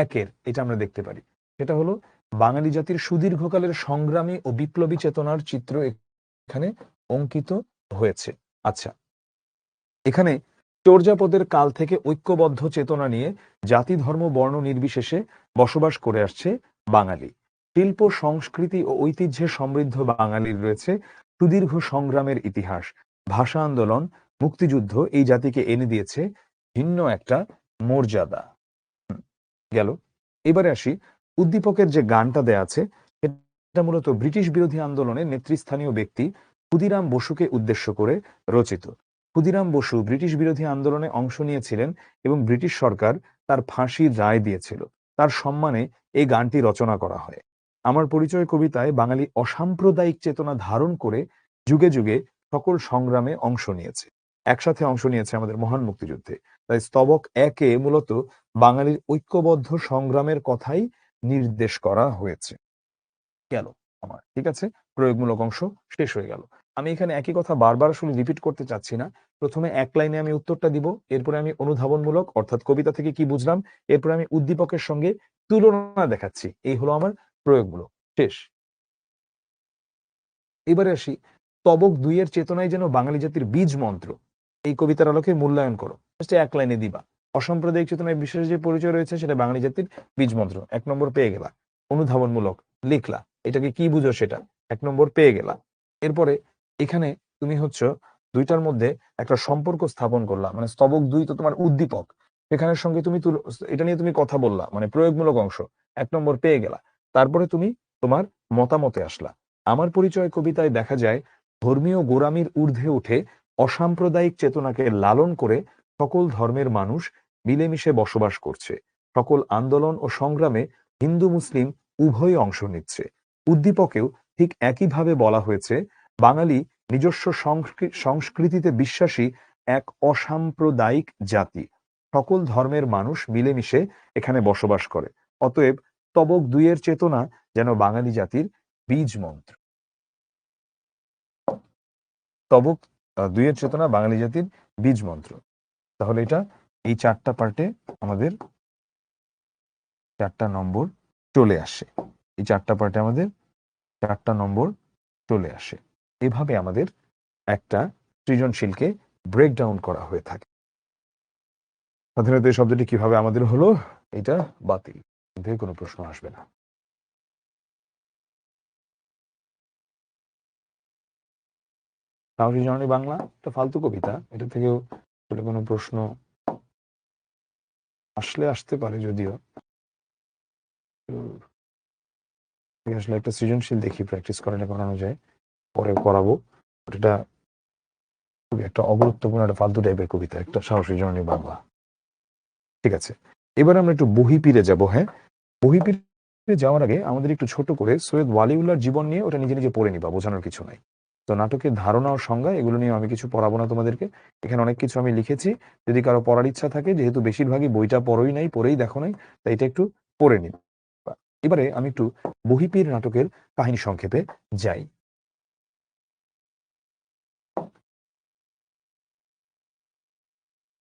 একের, এটা আমরা দেখতে পারি। সেটা হলো বাঙালি জাতির সুদীর্ঘকালের সংগ্রামী ও বিপ্লবী চেতনার চিত্র এখানে অঙ্কিত হয়েছে। আচ্ছা, এখানে চর্যাপদের কাল থেকে ঐক্যবদ্ধ চেতনা নিয়ে জাতি ধর্ম বর্ণ নির্বিশেষে বসবাস করে আসছে বাঙালি। শিল্প সংস্কৃতি ও ঐতিহ্যে সমৃদ্ধ বাঙালির রয়েছে সুদীর্ঘ সংগ্রামের ইতিহাস। ভাষা আন্দোলন, মুক্তিযুদ্ধ এই জাতিকে এনে দিয়েছে ভিন্ন একটা মর্যাদা। গেল। এবারে আসি, উদ্দীপকের যে গানটা দেয়া আছে এটা মূলত ব্রিটিশ বিরোধী আন্দোলনের নেতৃস্থানীয় ব্যক্তি ক্ষুদিরাম বসুকে উদ্দেশ্য করে রচিত। ক্ষুদিরাম বসু ব্রিটিশ বিরোধী আন্দোলনে অংশ নিয়েছিলেন এবং ব্রিটিশ সরকার তার ফাঁসির রায় দিয়েছিল। তার সম্মানে এই গানটি রচনা করা হয়। আমার পরিচয় কবিতায় বাঙালি অসাম্প্রদায়িক চেতনা ধারণ করে যুগে যুগে সকল সংগ্রামে অংশ নিয়েছে, একসাথে অংশ নিয়েছে আমাদের মহান মুক্তিযুদ্ধে। তাই স্তবক একে মূলত বাঙালির ঐক্যবদ্ধ সংগ্রামের কথাই নির্দেশ করা হয়েছে। গেল আমার, ঠিক আছে, প্রয়োগমূলক অংশ শেষ হয়ে গেল। আমি এখানে একই কথা বারবার আসলে রিপিট করতে চাচ্ছি না। প্রথমে এক লাইনে আমি উত্তরটা দিব, এরপরে আমি অনুধাবনমূলক অর্থাৎ কবিতা থেকে কি বুঝলাম, এরপরে আমি উদ্দীপকের সঙ্গে তুলনা দেখাচ্ছি। এই হলো আমার প্রয়োগমূলক। শেষ। এবারে আসি, তবক ২ এর চেতনায় যেন বাঙালি জাতির বীজ মন্ত্র, এই কবিতার আলোকে মূল্যায়ন করো। জাস্ট এক লাইনে দিবা, অসাম্প্রদায়িক চেতনায় বিশেষ যে পরিচয় রয়েছে সেটা বাঙালি জাতির বীজ মন্ত্র। ১ নম্বর পেয়ে গেলা। অনুধাবনমূলক লিখলা, এটাকে কি বুঝো সেটা ১ নম্বর পেয়ে গেলা। এরপরে এখানে তুমি হচ্ছে ২টার মধ্যে একটা সম্পর্ক স্থাপন করলা, মানে স্তবক ২ তো তোমার উদ্দীপক, সেখানের সঙ্গে তুমি এটা নিয়ে তুমি কথা বললা, মানে প্রয়োগমূলক অংশ ১ নম্বর পেয়ে গেলা। তারপরে তুমি তোমার মতামতে আসলা। আমার পরিচয় কবিতায় দেখা যায় ধর্মীয় গোঁড়ামির ঊর্ধ্বে উঠে অসাম্প্রদায়িক চেতনাকে লালন করে সকল ধর্মের মানুষ মিলেমিশে বসবাস করছে। সকল আন্দোলন ও সংগ্রামে হিন্দু মুসলিম উভয়ই অংশ নিচ্ছে। উদ্দীপকেও ঠিক একইভাবে বলা হয়েছে বাঙালি নিজস্ব সংস্কৃতিতে বিশ্বাসী এক অসাম্প্রদায়িক জাতি। সকল ধর্মের মানুষ মিলেমিশে এখানে বসবাস করে। অতএব স্তবক ২ এর চেতনা যেন বাঙালি জাতির বীজ মন্ত্র। স্তবক ২ এর চেতনা বাঙালি জাতির বীজ মন্ত্র। তাহলে এটা এই ৪টা পার্টে আমাদের ৪টা নম্বর চলে আসে। এই ৪টা পার্টে আমাদের ৪টা নম্বর চলে আসে। এভাবে আমাদের একটা সৃজনশীলকে ব্রেকডাউন করা হয়ে থাকে। সাধারণত এই শব্দটি কিভাবে আমাদের হলো, এটা বাতিল, কিন্তু কোনো প্রশ্ন আসবে না। সাহসী জননী বাংলা একটা ফালতু কবিতা, এটা থেকেও কোনো প্রশ্ন আসলে আসতে পারে, যদিও আসলে একটা সৃজনশীল দেখি প্র্যাকটিস করালে করানো যায়, পরে করাবো। এটা খুবই একটা অগুরুত্বপূর্ণ একটা ফালতু টাইপের কবিতা, একটা সাহসী জননী বাংলা। ঠিক আছে, এবার আমরা একটু বহিপীরে যাব। হ্যাঁ, বহিপীরে যাওয়ার আগে আমাদের একটু ছোট করে সৈয়দ ওয়ালিউল্লাহর জীবন নিয়ে ওটা নিজে নিজে পড়ে নিবা, বোঝানোর কিছু নাই। তো নাটকের ধারণা ও সংজ্ঞা এগুলো নিয়ে আমি কিছু পড়াবো না তোমাদেরকে। এখানে অনেক কিছু আমি লিখেছি, যদি কারো পড়ার ইচ্ছা থাকে, যেহেতু বেশিরভাগই বইটা পড়োই নাই, পড়েই দেখো নাই, তাই এটা একটু পড়ে নিবা। এবারে আমি একটু বহিপীর নাটকের কাহিনী সংক্ষেপে যাই।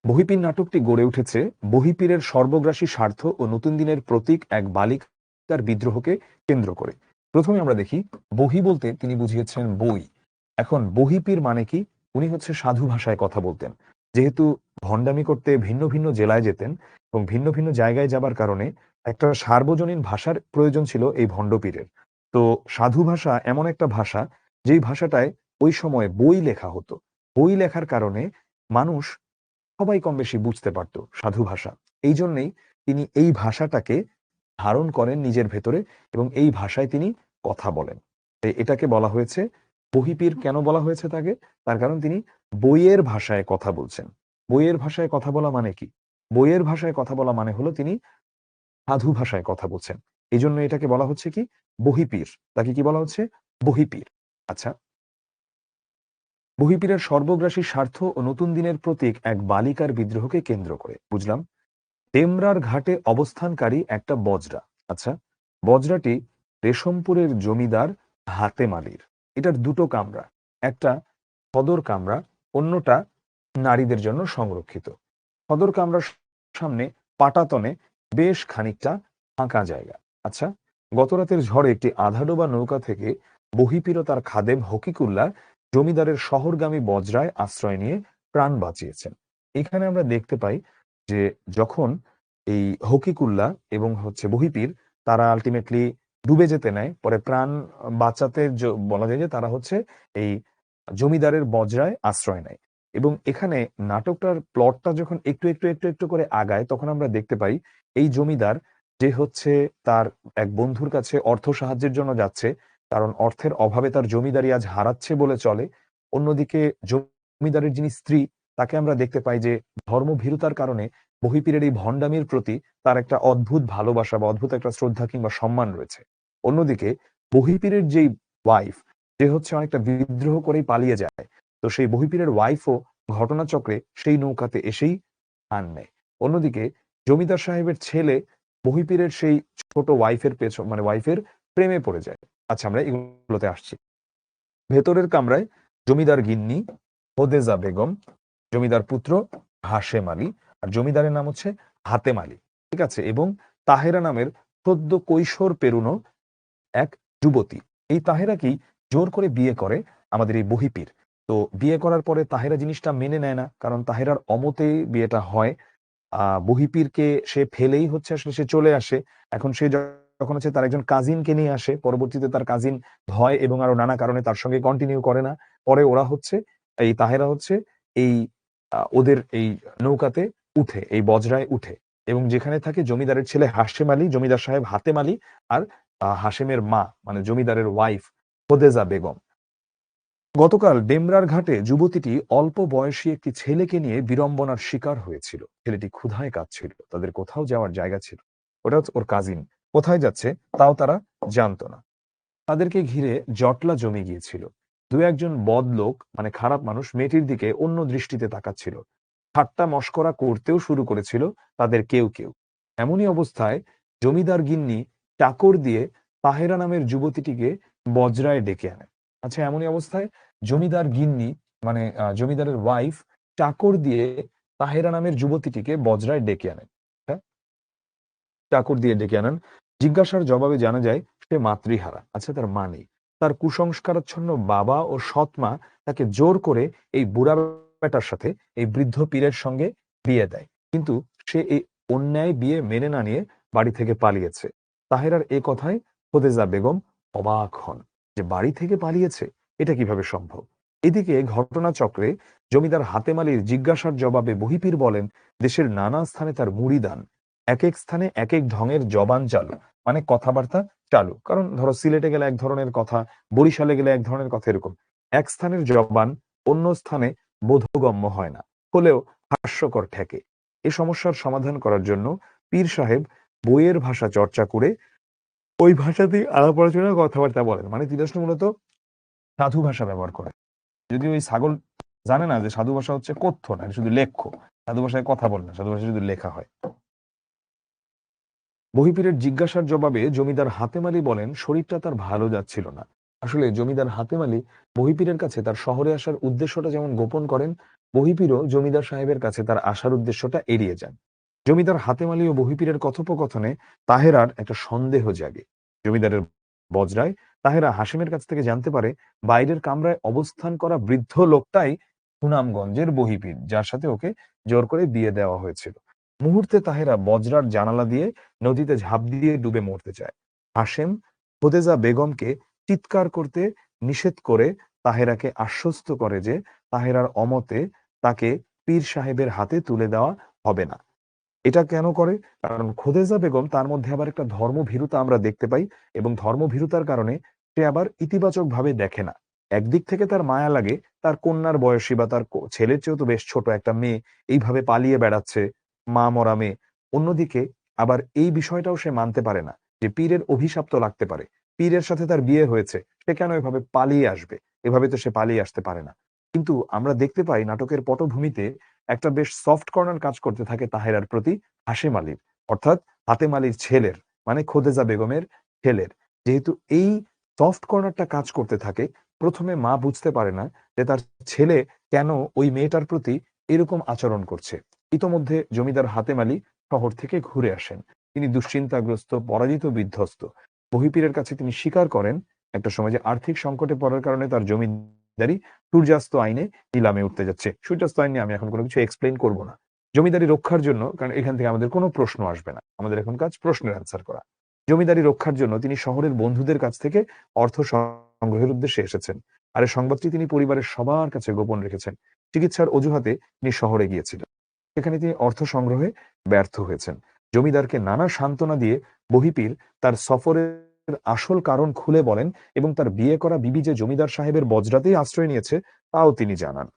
বহিপীর নাটকটি গড়ে উঠেছে বহিপীরের সর্বগ্রাসী স্বার্থ ও নতুন দিনের প্রতীক এক বালিকার বিদ্রোহকে কেন্দ্র করে। প্রথমে আমরা দেখি, বহি বলতে তিনি বুঝিয়েছেন বই। এখন বহিপীর মানে কি? উনি হচ্ছে সাধু ভাষায় কথা বলতেন। যেহেতু ভণ্ডামি করতে ভিন্ন ভিন্ন জেলায় যেতেন এবং ভিন্ন ভিন্ন জায়গায় যাবার কারণে একটা সার্বজনীন ভাষার প্রয়োজন ছিল এই ভণ্ডপীরের। তো সাধু ভাষা এমন একটা ভাষা, যেই ভাষাটায় ওই সময় বই লেখা হতো। বই লেখার কারণে মানুষ সবাই কম বেশি বুঝতে পারত সাধু ভাষা। এই জন্যেই তিনি এই ভাষাটাকে ধারণ করেন নিজের ভেতরে এবং এই ভাষায় তিনি কথা বলেন। এটাকে বলা হয়েছে বহিপীর। কেন বলা হয়েছে তাকে? তার কারণ তিনি বইয়ের ভাষায় কথা বলছেন। বইয়ের ভাষায় কথা বলা মানে কি? বইয়ের ভাষায় কথা বলা মানে হলো তিনি সাধু ভাষায় কথা বলছেন। এই জন্য এটাকে বলা হচ্ছে কি? বহিপীর। তাকে কি বলা হচ্ছে? বহিপীর। আচ্ছা, বহিপীরের সর্বগ্রাসী স্বার্থ ও নতুন দিনের প্রতীক এক বালিকার বিদ্রোহকে কেন্দ্র করে। বুঝলাম। ডেমরার ঘাটে অবস্থানকারী একটা বজরা। আচ্ছা, বজরাটি রেশমপুরের জমিদার হাতেম আলীর। এটার দুটো কামরা, একটা সদর কামরা, অন্যটা নারীদের জন্য সংরক্ষিত। সদর কামরার সামনে পাটাতনে বেশ খানিকটা ফাঁকা জায়গা। আচ্ছা, গতরাতের ঝড়ে একটি আধাডোবা নৌকা থেকে বহিপীর ও তার খাদেম হকিকুল্লাহ জমিদারের শহরগামী বজরায় আশ্রয় নিয়ে প্রাণ বাঁচিয়েছেন। এখানে আমরা দেখতে পাই যে যখন এই হকিকুল্লাহ এবং হচ্ছে বহিপীর তারা আলটিমেটলি ডুবে যেতে নেয়, পরে প্রাণ বাঁচাতে বলা যায় যে তারা হচ্ছে এই জমিদারের বজরায় আশ্রয় নেয়। এবং এখানে নাটকটার প্লটটা যখন একটু একটু একটু একটু করে আগায় তখন আমরা দেখতে পাই এই জমিদার যে হচ্ছে তার এক বন্ধুর কাছে অর্থ সাহায্যের জন্য যাচ্ছে, কারণ অর্থের অভাবে তার জমিদারি আজ হারাচ্ছে বলে চলে। অন্যদিকে জমিদারের যিনি স্ত্রী, তাকে আমরা দেখতে পাই যে ধর্মভীরুতার কারণে বহিপীরের এই ভণ্ডামির প্রতি তার একটা অদ্ভুত ভালোবাসা বা অদ্ভুত একটা শ্রদ্ধা কিংবা সম্মান রয়েছে। অন্যদিকে বহিপীরের যেই ওয়াইফ, যে হচ্ছে অনেকটা বিদ্রোহ করেই পালিয়ে যায়, তো সেই বহিপীরের ওয়াইফও ঘটনাচক্রে সেই নৌকাতে এসেই প্রাণ নেয়। অন্যদিকে জমিদার সাহেবের ছেলে বহিপীরের সেই ছোট ওয়াইফের পেছন মানে ওয়াইফের প্রেমে পড়ে যায়। আচ্ছা, আমরা এগুলোতে আসছি। ভেতরের কামরায় জমিদার গিন্নি হোদেজা বেগম, জমিদার পুত্র হাশেম আলী, আর জমিদারের নাম হচ্ছে হাতেম আলী। ঠিক আছে? এবং তাহেরা নামের সদ্য কৈশোর পেরুনো এক যুবতী। এই তাহেরাকেই জোর করে বিয়ে করে আমাদের এই বহিপীর। তো বিয়ে করার পরে তাহেরা জিনিসটা মেনে নেয় না, কারণ তাহেরার অমতে বিয়েটা হয়। বহিপীরকে সে ফেলেই হচ্ছে আসলে সে চলে আসে। এখন সে যখন হচ্ছে তার একজন কাজিনকে নিয়ে আসে, পরবর্তীতে তার কাজিন ভয় এবং আরো নানা কারণে তার সঙ্গে কন্টিনিউ করে না। পরে ওরা হচ্ছে এই তাহেরা হচ্ছে এই ওদের এই নৌকাতে উঠে, এই বজরায় উঠে এবং যেখানে থাকে জমিদারের ছেলে হাশেম আলী, জমিদার সাহেব হাতেম আলী, আর হাশেমের মা মানে জমিদারের ওয়াইফ হোদেজা বেগম। গতকাল ডেমরার ঘাটে যুবতীটি অল্প বয়সী একটি ছেলেকে নিয়ে বিড়ম্বনার শিকার হয়েছিল। ছেলেটি ক্ষুধায় কাঁদছিল, তাদের কোথাও যাওয়ার জায়গা ছিল। ওটা হচ্ছে ওর কাজিন। কোথায় যাচ্ছে তাও তারা জানতো না। তাদেরকে ঘিরে জটলা জমে গিয়েছিল। দু একজন বদলোক মানে খারাপ মানুষ মেয়েটির দিকে অন্য দৃষ্টিতে তাকাচ্ছিল, ঠাট্টা মশকরা করতেও শুরু করেছিল তাদের কেউ কেউ। এমনই অবস্থায় জমিদার গিন্নি চাকর দিয়ে তাহেরা নামের যুবতীটিকে বজরায় ডেকে আনে। আচ্ছা, এমনই অবস্থায় জমিদার গিন্নি মানে জমিদারের ওয়াইফ চাকর দিয়ে তাহেরা নামের যুবতীটিকে বজরায় ডেকে আনেন। হ্যাঁ, চাকর দিয়ে ডেকে আনেন। জিজ্ঞাসার জবাবে জানা যায় সে মাতৃহারা। আচ্ছা, তার মা নেই। তার কুসংস্কারাচ্ছন্ন বাবা ও সৎ মা তাকে জোর করে এই বুড়া বেটার সাথে, এই বৃদ্ধ পীরের সঙ্গে বিয়ে দেয়। কিন্তু সে এই অন্যায় বিয়ে মেনে না নিয়ে বাড়ি থেকে পালিয়েছে। তাহেরার এ কথায় হোদেজা বেগম অবাক হন যে বাড়ি থেকে পালিয়েছে, এটা কিভাবে সম্ভব। এদিকে ঘটনাচক্রে জমিদার হাতেম আলীর জিজ্ঞাসার জবাবে বহিপীর বলেন দেশের নানা স্থানে তার মুড়িদান, এক এক স্থানে এক এক ঢঙের জবান চালু, মানে কথাবার্তা চালু। কারণ ধরো সিলেটে গেলে এক ধরনের কথা, বরিশালে গেলে এক ধরনের কথা, এরকম এক স্থানের জবান অন্য স্থানে বোধগম্য হয় না, হলেও হাস্যকর ঠেকে। এ সমস্যার সমাধান করার জন্য পীর সাহেব বইয়ের ভাষা চর্চা করে ওই ভাষাতেই আলাপ আলোচনা কথাবার্তা বলেন। মানে তিনি আসলে মূলত সাধু ভাষা ব্যবহার করে। যদি ওই ছাগল জানে না যে সাধু ভাষা হচ্ছে কথ্য না, এটা শুধু লেখ্য। সাধু ভাষায় কথা বলে না, সাধু ভাষায় শুধু লেখা হয়। বহিপীরের জিজ্ঞাসার জবাবে জমিদার হাতেম আলী বলেন শরীরটা তার ভালো যাচ্ছিল না। আসলে জমিদার হাতেম আলী বহিপীরের কাছে তার শহরে আসার উদ্দেশ্যটা যেমন গোপন করেন, বহিপীরও জমিদার সাহেবের কাছে তার আসার উদ্দেশ্যটা এড়িয়ে যান। জমিদার হাতেম আলী ও বহিপীরের কথোপকথনে তাহেরার একটা সন্দেহ জাগে। জমিদারের বজরায় তাহেরা হাসিমের কাছ থেকে জানতে পারে বাইরের কামরায় অবস্থান করা বৃদ্ধ লোকটাই সুনামগঞ্জের বহিপীর, যার সাথে ওকে জোর করে বিয়ে দেওয়া হয়েছিল। মুহূর্তে তাহেরা বজরার জানালা দিয়ে নদীতে ঝাঁপ দিয়ে ডুবে মরতে চায়। হাশেম হোদেজা বেগমকে চিৎকার করতে নিষেধ করে তাহেরাকে আশ্বস্ত করে যে তাহেরার অমতে তাকে পীর সাহেবের হাতে তুলে দেওয়া হবে না। এটা কেন করে? কারণ খোদেজা বেগম তার মধ্যে আবার একটা ধর্মভীরুতা আমরা দেখতে পাই এবং ধর্মভীরুতার কারণে সে আবার ইতিবাচক ভাবে দেখে না। একদিক থেকে তার মায়া লাগে তার কন্যার বয়সী বা তার ছেলের চেয়েও তো বেশ ছোট একটা মেয়ে এইভাবে পালিয়ে বেড়াচ্ছে, মা মরা মেয়ে। অন্যদিকে আবার এই বিষয়টাও সে মানতে পারে না যে পীরের অভিশাপ তো লাগতে পারে। পীরের সাথে তার বিয়ে হয়েছে, সে কেন এভাবে পালিয়ে আসবে? এভাবে তো সে পালিয়ে আসতে পারে না। কিন্তু আমরা দেখতে পাই নাটকের পটভূমিতে একটা বেশ সফট কর্নার কাজ করতে থাকে তাহেরার প্রতি হাশেম আলীর, অর্থাৎ হাতেম আলীর ছেলের, মানে খোদেজা বেগমের ছেলের। যেহেতু এই সফট কর্নারটা কাজ করতে থাকে, প্রথমে মা বুঝতে পারে না যে তার ছেলে কেন ওই মেয়েটার প্রতি এরকম আচরণ করছে। ইতোমধ্যে জমিদার হাতেম আলী শহর থেকে ঘুরে আসেন। তিনি দুশ্চিন্তাগ্রস্ত, পরাজিত, বিধ্বস্ত। বহিপীরের কাছে তিনি স্বীকার করেন একটা সময় যে আর্থিক সংকটে পড়ার কারণে তার জমিদারি সূর্যাস্ত আইনে নিলামে উঠতে যাচ্ছে। সূর্যাস্ত আইন নিয়ে আমি এখন কোনো কিছু এক্সপ্লেইন করব না। জমিদারি রক্ষার জন্য, কারণ এখান থেকে আমাদের কোনো প্রশ্ন আসবে না, আমাদের এখন কাজ প্রশ্নের অ্যান্সার করা। জমিদারি রক্ষার জন্য তিনি শহরের বন্ধুদের কাছ থেকে অর্থ সংগ্রহের উদ্দেশ্যে এসেছেন। আর এই সংবাদটি তিনি পরিবারের সবার কাছে গোপন রেখেছেন। চিকিৎসার অজুহাতে তিনি শহরে গিয়েছিলেন। সেখানে তিনি অর্থ সংগ্রহে ব্যর্থ হয়েছেন। জমিদারকে নানা সান্ত্বনা দিয়ে বহিপীর তার সফরের আসল কারণ খুলে বলেন এবং তার বিয়ে করা বিবি যে জমিদার সাহেবের বজরাতেই আশ্রয় নিয়েছে তাও তিনি জানান।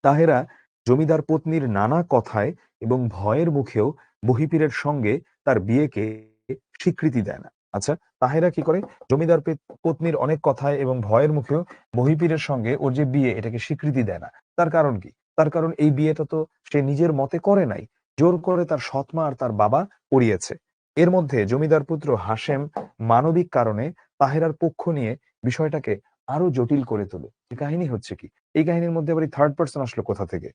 তাহেরা জমিদার পত্নীর নানা কথায় এবং ভয়ের মুখেও বহিপীরের সঙ্গে তার বিয়েকে স্বীকৃতি দেয় না। আচ্ছা, তাহেরা কি করে? জমিদার পত্নীর অনেক কথায় এবং ভয়ের মুখেও বহিপীরের সঙ্গে ওর যে বিয়ে এটাকে স্বীকৃতি দেয় না। তার কারণ কি? তার কারণ এই বিয়েটা তো সে নিজের মতে করে নাই, জোর করে তার সৎমা আর তার বাবা করিয়েছে। এর মধ্যে জমিদার পুত্র হাশেম মানবিক কারণে তাহেরার পক্ষ নিয়ে বিষয়টাকে আরো জটিল করে তোলে। এই কাহিনী হচ্ছে কি? এই কাহিনীর মধ্যে আবার এই থার্ড পারসন আসলো কোথা থেকে?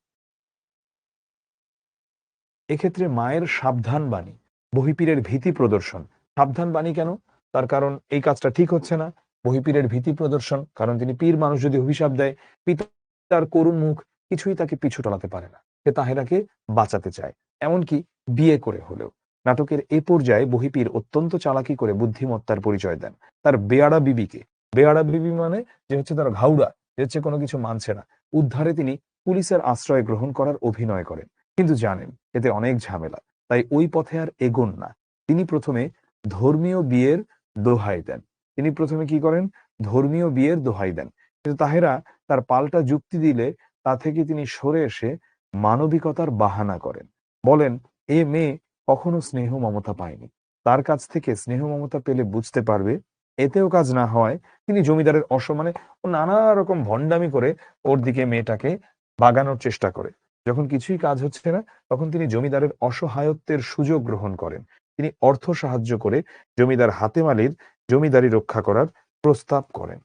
এক্ষেত্রে মায়ের সাবধান বাণী, বহিপীরের ভীতি প্রদর্শন। সাবধান বাণী কেন? তার কারণ এই কাজটা ঠিক হচ্ছে না। বহিপীরের ভীতি প্রদর্শন, কারণ তিনি পীর মানুষ, যদি অভিশাপ দেয়, পিতার করুণ মুখ কিছুই তাকে পিছু টানাতে পারে না। সে তাহেরাকে বাঁচাতে চায়, এমনকি বিয়ে করে হলেও। নাটকের এ পর্যায়ে বহিপীর অত্যন্ত চালাকি করে বুদ্ধিমত্তার পরিচয় দেন তার বেয়াড়া বিবিকে। বেয়াড়া বিবি মানে যে হচ্ছে তার ঘাউড়া, যে হচ্ছে কোনো কিছু মানছে না। উদ্ধারে তিনি পুলিশের আশ্রয় গ্রহণ করার অভিনয় করেন, কিন্তু জানেন এতে অনেক ঝামেলা, তাই ওই পথে আর এগোন না। তিনি প্রথমে ধর্মীয় বিয়ের দোহাই দেন। তিনি প্রথমে কি করেন? ধর্মীয় বিয়ের দোহাই দেন। কিন্তু তাহেরা তার পাল্টা যুক্তি দিলে তা থেকে তিনি সরে এসে মানবিকতার বাহানা করেন। বলেন এ মেয়ে কখনো স্নেহ মমতা পায়নি, তার কাছ থেকে স্নেহ মমতা পেলে বুঝতে পারবে। এতেও কাজ না হয় তিনি জমিদারের অসম্মানে ও নানা রকম ভণ্ডামি করে ওর দিকে মেয়েটাকে বাগানোর চেষ্টা করে। যখন কিছুই কাজ হচ্ছে না, তখন তিনি জমিদারের অসহায়ত্বের সুযোগ গ্রহণ করেন। তিনি অর্থ সাহায্য করে জমিদার হাতেম আলীর জমিদারি রক্ষা করার প্রস্তাব করেন।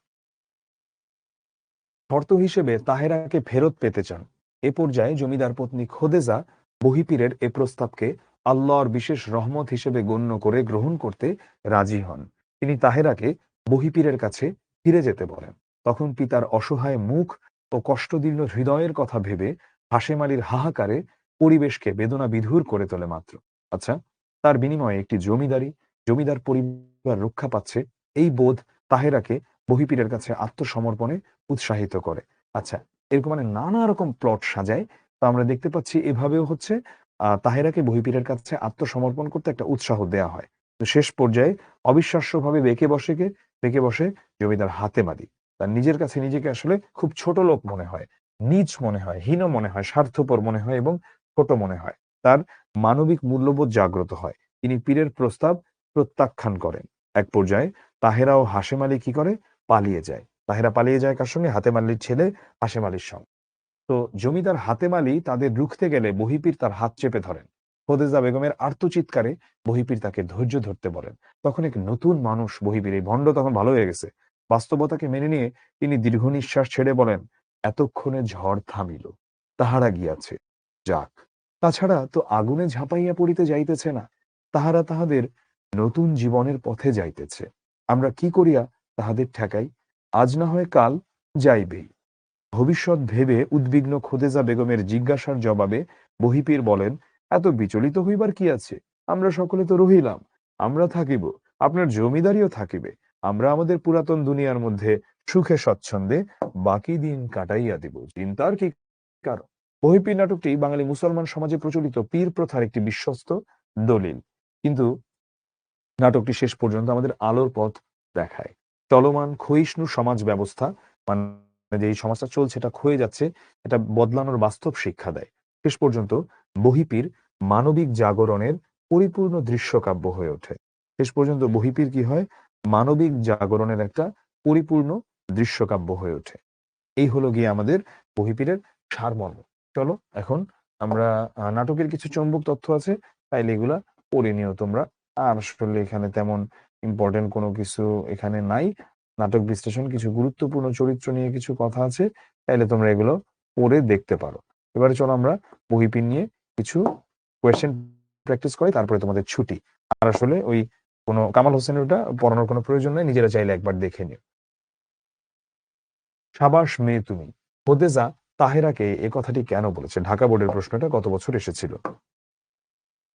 শর্ত হিসেবে তাহেরাকে ফেরত পেতে চান। এ পর্যায়ে জমিদার পত্নী খোদেজা বহিপীরের এ প্রস্তাবকে আল্লাহর বিশেষ রহমত হিসেবে গণ্য করে গ্রহণ করতে রাজি হন। তিনি তাহেরাকে বহিপীরের কাছে ফিরে যেতে বলেন। তখন পিতার অসহায় মুখ ও কষ্টদীর্ণ হৃদয়ের কথা ভেবে হাশেম আলীর হাহাকারে পরিবেশকে বেদনা বিধুর করে তোলে মাত্র। আচ্ছা, তার বিনিময়ে একটি জমিদারি, জমিদার পরিবার রক্ষা পাচ্ছে, এই বোধ তাহেরাকে বহিপীরের কাছে আত্মসমর্পণে উৎসাহিত করে। আচ্ছা, এরকম মানে নানা রকম প্লট সাজায়। তো আমরা দেখতে পাচ্ছি এভাবেও হচ্ছে তাহেরাকে বহিপীরের কাছে আত্মসমর্পণ করতে একটা উৎসাহ দেয়া হয়। তো শেষ পর্যায়ে অবিশ্বাস্যভাবে বেঁকে বসে জমিদার হাতেম আলী। তার নিজের কাছে নিজেকে আসলে খুব ছোট লোক মনে হয়, নীচ মনে হয়, হীন মনে হয়, স্বার্থপর মনে হয় এবং ছোট মনে হয়। তার মানবিক মূল্যবোধ জাগ্রত হয়। তিনি পীরের প্রস্তাব প্রত্যাখ্যান করেন। এক পর্যায়ে তাহেরা ও হাশেম আলী কি করে? পালিয়ে যায়। তাহেরা পালিয়ে যায় কার সঙ্গে? হাতেম আলীর ছেলে হাশেম আলীর সঙ্গে। তো জমিদার হাতেম আলী তাদের রুখতে গেলে বহিপীর তার হাত চেপে ধরেন। খোদেজা বেগমের আর্তচিৎকারে বহিপীর তাকে ধৈর্য ধরতে বলেন। তখন এক নতুন মানুষ বহিপীর, এই ভণ্ড তখন ভালো হয়ে গেছে, বাস্তবতাকে মেনে নিয়ে তিনি দীর্ঘ নিঃশ্বাস ছেড়ে বলেন, এতক্ষণে ঝড় থামিল, তাহারা গিয়াছে, যাক। তাছাড়া তো আগুনে ঝাঁপাইয়া পড়িতে যাইতেছে না, তাহারা তাহাদের নতুন জীবনের পথে যাইতেছে। আমরা কি করিয়া তাহাদের ঠেকাই? আজ না হয় কাল যাইবেই। ভবিষ্যৎ ভেবে উদ্বিগ্ন খোদেজা বেগমের জিজ্ঞাসার জবাবে বহিপীর বলেন, এত বিচলিত হইবার কি আছে? আমরা সকলে তো রহিলাম, আমরা থাকিব, আপনার জমিদারিও থাকিবে। আমরা আমাদের পুরাতন দুনিয়ার মধ্যে সুখে স্বচ্ছন্দে বাকি দিন কাটাইয়া দিব, চিন্তার কি কারণ? বহিপীর নাটকটি বাঙালি মুসলমান সমাজে প্রচলিত পীর প্রথার একটি বিশ্বস্ত দলিল। কিন্তু নাটকটি শেষ পর্যন্ত আমাদের আলোর পথ দেখায়। চলমান ক্ষয়িষ্ণু সমাজ ব্যবস্থা, মানে যে এই সমাজটা চলছে এটা ক্ষয়ে যাচ্ছে, এটা বদলানোর বাস্তব শিক্ষা দেয়। শেষ পর্যন্ত বহিপীর মানবিক জাগরণের পরিপূর্ণ দৃশ্যকাব্য হয়ে ওঠে। শেষ পর্যন্ত বহিপীর কি হয়? মানবিক জাগরণের একটা পরিপূর্ণ দৃশ্যকাব্য হয়ে ওঠে। এই হলো গিয়ে আমাদের বহিপীরের সারমর্ম। চলো এখন আমরা নাটকের কিছু চৌম্বক তথ্য আছে, তাইলে এগুলা পড়ে নিও তোমরা। আর আসলে এখানে তেমন ইম্পর্টেন্ট কোনো কিছু এখানে নাই। নাটক বিশ্লেষণ, কিছু গুরুত্বপূর্ণ চরিত্র নিয়ে কিছু কথা আছে, তাইলে তোমরা এগুলো পড়ে দেখতে পারো। এবারে চলো আমরা বহিপীর নিয়ে কিছু কোয়েশ্চেন প্র্যাকটিস করি, তারপরে তোমাদের ছুটি। আর আসলে ওই কোনো কামাল হোসেনের ওটা পড়ানোর কোনো প্রয়োজন নেই, নিজেরা চাইলে একবার দেখে নিও। সাবাস মেয়ে তুমি। হোদেজা তাহেরাকে এ কথাটি কেন বলেছে? ঢাকা বোর্ডের প্রশ্নটা গত বছর এসেছিল।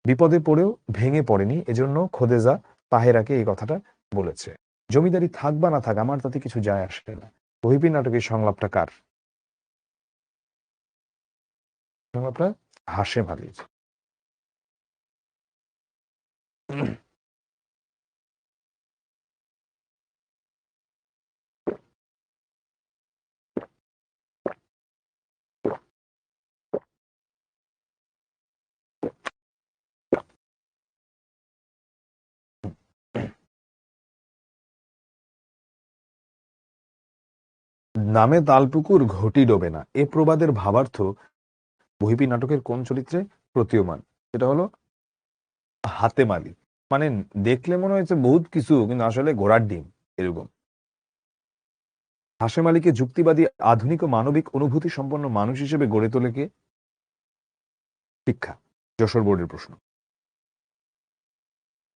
বিপদে পড়েও ভেঙে পড়েনি, এজন্য খোদেজা তাহেরাকে এই কথাটা বলেছে। জমিদারি থাক বা না থাক আমার তাতে কিছু যায় আসে না। বহিপীর নাটকের সংলাপটা কার? সংলাপটা হাশেম আলীর। নামে তালপুকুর ঘটি ডোবে না, এ প্রবাদের ভাবার্থ বহিপীর নাটকের কোন চরিত্রে প্রতীয়মান? সেটা হলো হাতেম আলী। মানে দেখলে মনে হয়েছে বহুত কিছু, কিন্তু আসলে ঘোড়ার ডিম এরকম। হাশেম আলীকে যুক্তিবাদী, আধুনিক ও মানবিক অনুভূতি সম্পন্ন মানুষ হিসেবে গড়ে তোলে কে? শিক্ষা। যশোর বোর্ডের প্রশ্ন।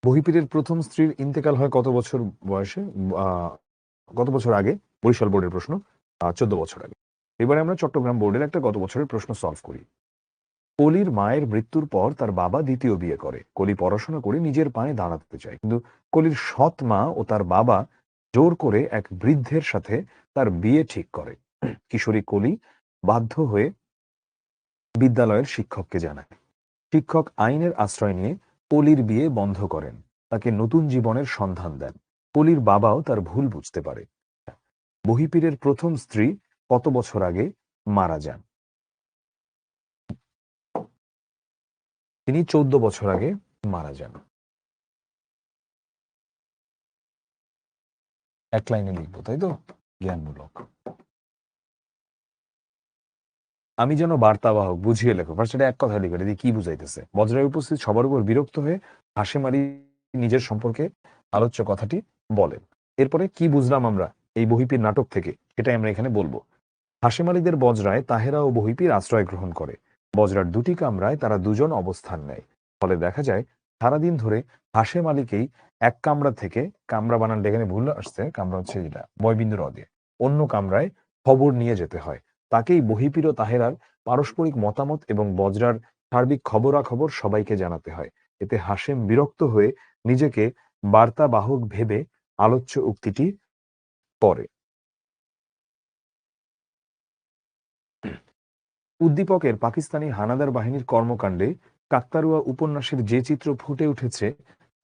বহিপীরের প্রথম স্ত্রীর ইন্তেকাল হয় কত বছর বয়সে? কত বছর আগে? বরিশাল বোর্ডের প্রশ্ন। 14 বছর আগে। এবারে আমরা চট্টগ্রাম বোর্ডের একটা গত বছরের প্রশ্ন সলভ করি। কলির মায়ের মৃত্যুর পর তার বাবা দ্বিতীয় বিয়ে করে। কলি পড়াশোনা করে নিজের পায়ে দাঁড়াতে চায়, কিন্তু কলির সৎ মা ও তার বাবা জোর করে এক বৃদ্ধের সাথে তার বিয়ে ঠিক করে। কিশোরী কলি বাধ্য হয়ে বিদ্যালয়ের শিক্ষককে জানায়। শিক্ষক আইনের আশ্রয় নিয়ে কলির বিয়ে বন্ধ করেন, তাকে নতুন জীবনের সন্ধান দেন। কলির বাবাও তার ভুল বুঝতে পারে। বহিপীরের প্রথম স্ত্রী কত বছর আগে মারা যান? তিনি 14 বছর আগে মারা যান। এক লাইনে লিখবো, তাই তো? জ্ঞানমূলক। আমি যেন বার্তাবাহক, বুঝিয়ে লেখো। ফার্স্ট এটা এক কথায় লিখো, এটা দিয়ে কি বুঝাইতেছে? বজ্রের উপস্থিত সবার উপর বিরক্ত হয়ে হাসিম আলী নিজের সম্পর্কে আলোচ্য কথাটি বলেন। এরপরে কি বুঝলাম আমরা এই বহিপীর নাটক থেকে, সেটাই আমরা এখানে বলবো। হাসিম আলীদের বজরায় তাহেরা ও বহিপীর আশ্রয় গ্রহণ করে। বজরার দুটি কামরায় তারা দুজন অবস্থান নেয়। ফলে দেখা যায় সারাদিন ধরে হাসেম আলীকেই এক কামরা থেকে, কামরা বানানটা এখানে ভুল আসছে, কামরা হচ্ছে যেটা বয়বিন্দু হ্রদে, অন্য কামরায় খবর নিয়ে যেতে হয়। তাকেই বহিপীর ও তাহেরার পারস্পরিক মতামত এবং বজরার সার্বিক খবরাখবর সবাইকে জানাতে হয়। এতে হাসেম বিরক্ত হয়ে নিজেকে বার্তাবাহক ভেবে আলোচ্য উক্তিটি পড়ে। উদ্দীপকের পাকিস্তানি হানাদার বাহিনীর কর্মকাণ্ডে কাকতারুয়া উপন্যাসের যে চিত্র ফুটে উঠেছে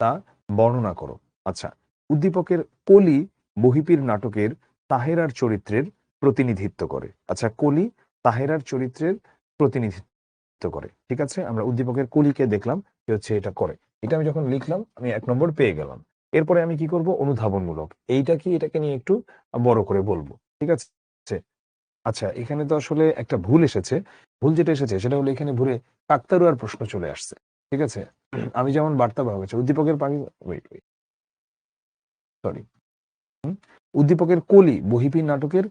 তা বর্ণনা করো। আচ্ছা, উদ্দীপকের কলি বহিপীর নাটকের তাহেরার চরিত্রের প্রতিনিধিত্ব করে। আচ্ছা, কলি তাহেরার চরিত্রের প্রতিনিধিত্ব করে, ঠিক আছে। আমরা উদ্দীপকের কলিকে দেখলাম কি হচ্ছে এটা করে। এটা আমি যখন লিখলাম আমি 1 নম্বর পেয়ে গেলাম। এরপরে আমি কি করব? অনুধাবনমূলক এইটা কি, এটাকে নিয়ে একটু বড় করে বলবো, ঠিক আছে। আচ্ছা, এখানে তো আসলে একটা ভুল এসেছে। ভুল যেটা এসেছে সেটা হলো এখানে ভুলে কাকতারুয়ার প্রশ্ন চলে আসছে। ঠিক আছে? আমি যেমন বার্তাবাহক আছে, উদ্দীপকের ওয়েট, সরি। উদ্দীপকের কলি বহিপীর নাটকের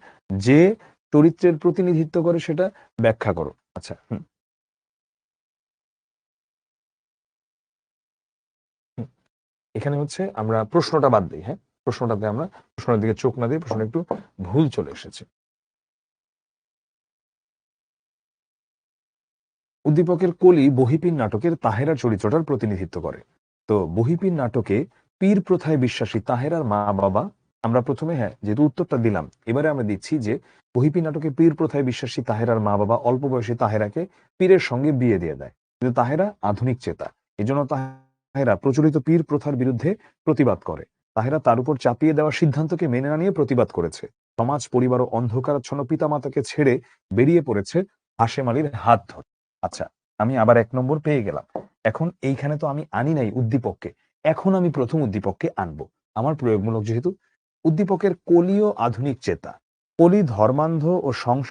যে চরিত্রের প্রতিনিধিত্ব করে সেটা ব্যাখ্যা করো। আচ্ছা, হুম। এখানে হচ্ছে আমরা প্রশ্নটা বাদ দিই, হ্যাঁ? প্রশ্নটাতে আমরা প্রশ্নের দিকে চোখ না দিয়ে, প্রশ্ন একটু ভুল চলে এসেছে। উদ্দীপকের কলি বহিপীর নাটকের তাহেরার চরিত্রটার প্রতিনিধিত্ব করে। তো বহিপীর নাটকে পীর প্রথায় বিশ্বাসী তাহেরার মা বাবা, আমরা প্রথমে হ্যাঁ যেহেতু উত্তরটা দিলাম, এবারে আমরা দিচ্ছি যে বহিপীর নাটকে পীর প্রথায় বিশ্বাসী তাহেরার মা বাবা অল্প বয়সী তাহেরাকে পীরের সঙ্গে বিয়ে দিয়ে দেয়, কিন্তু তাহেরা আধুনিক চেতা। এই জন্য তাহেরা প্রচলিত পীর প্রথার বিরুদ্ধে প্রতিবাদ করে। তাহেরা তার উপর চাপিয়ে দেওয়া সিদ্ধান্তকে মেনে না নিয়ে প্রতিবাদ করেছে। সমাজ, পরিবার ও অন্ধকারাচ্ছন্ন পিতামাতাকে ছেড়ে বেরিয়ে পড়েছে হাশেম আলীর হাত ধরে। আচ্ছা, আমি আবার 1 নম্বর পেয়ে গেলাম। এখন এইখানে তো আমি আনি নাই উদ্দীপককে, এখন আমি প্রথম উদ্দীপককে আনবো। আমার প্রয়োগমূলক যেহেতু। উদ্দীপকের কলীয় আধুনিক চেতা। কলি ধর্মান্ধ ও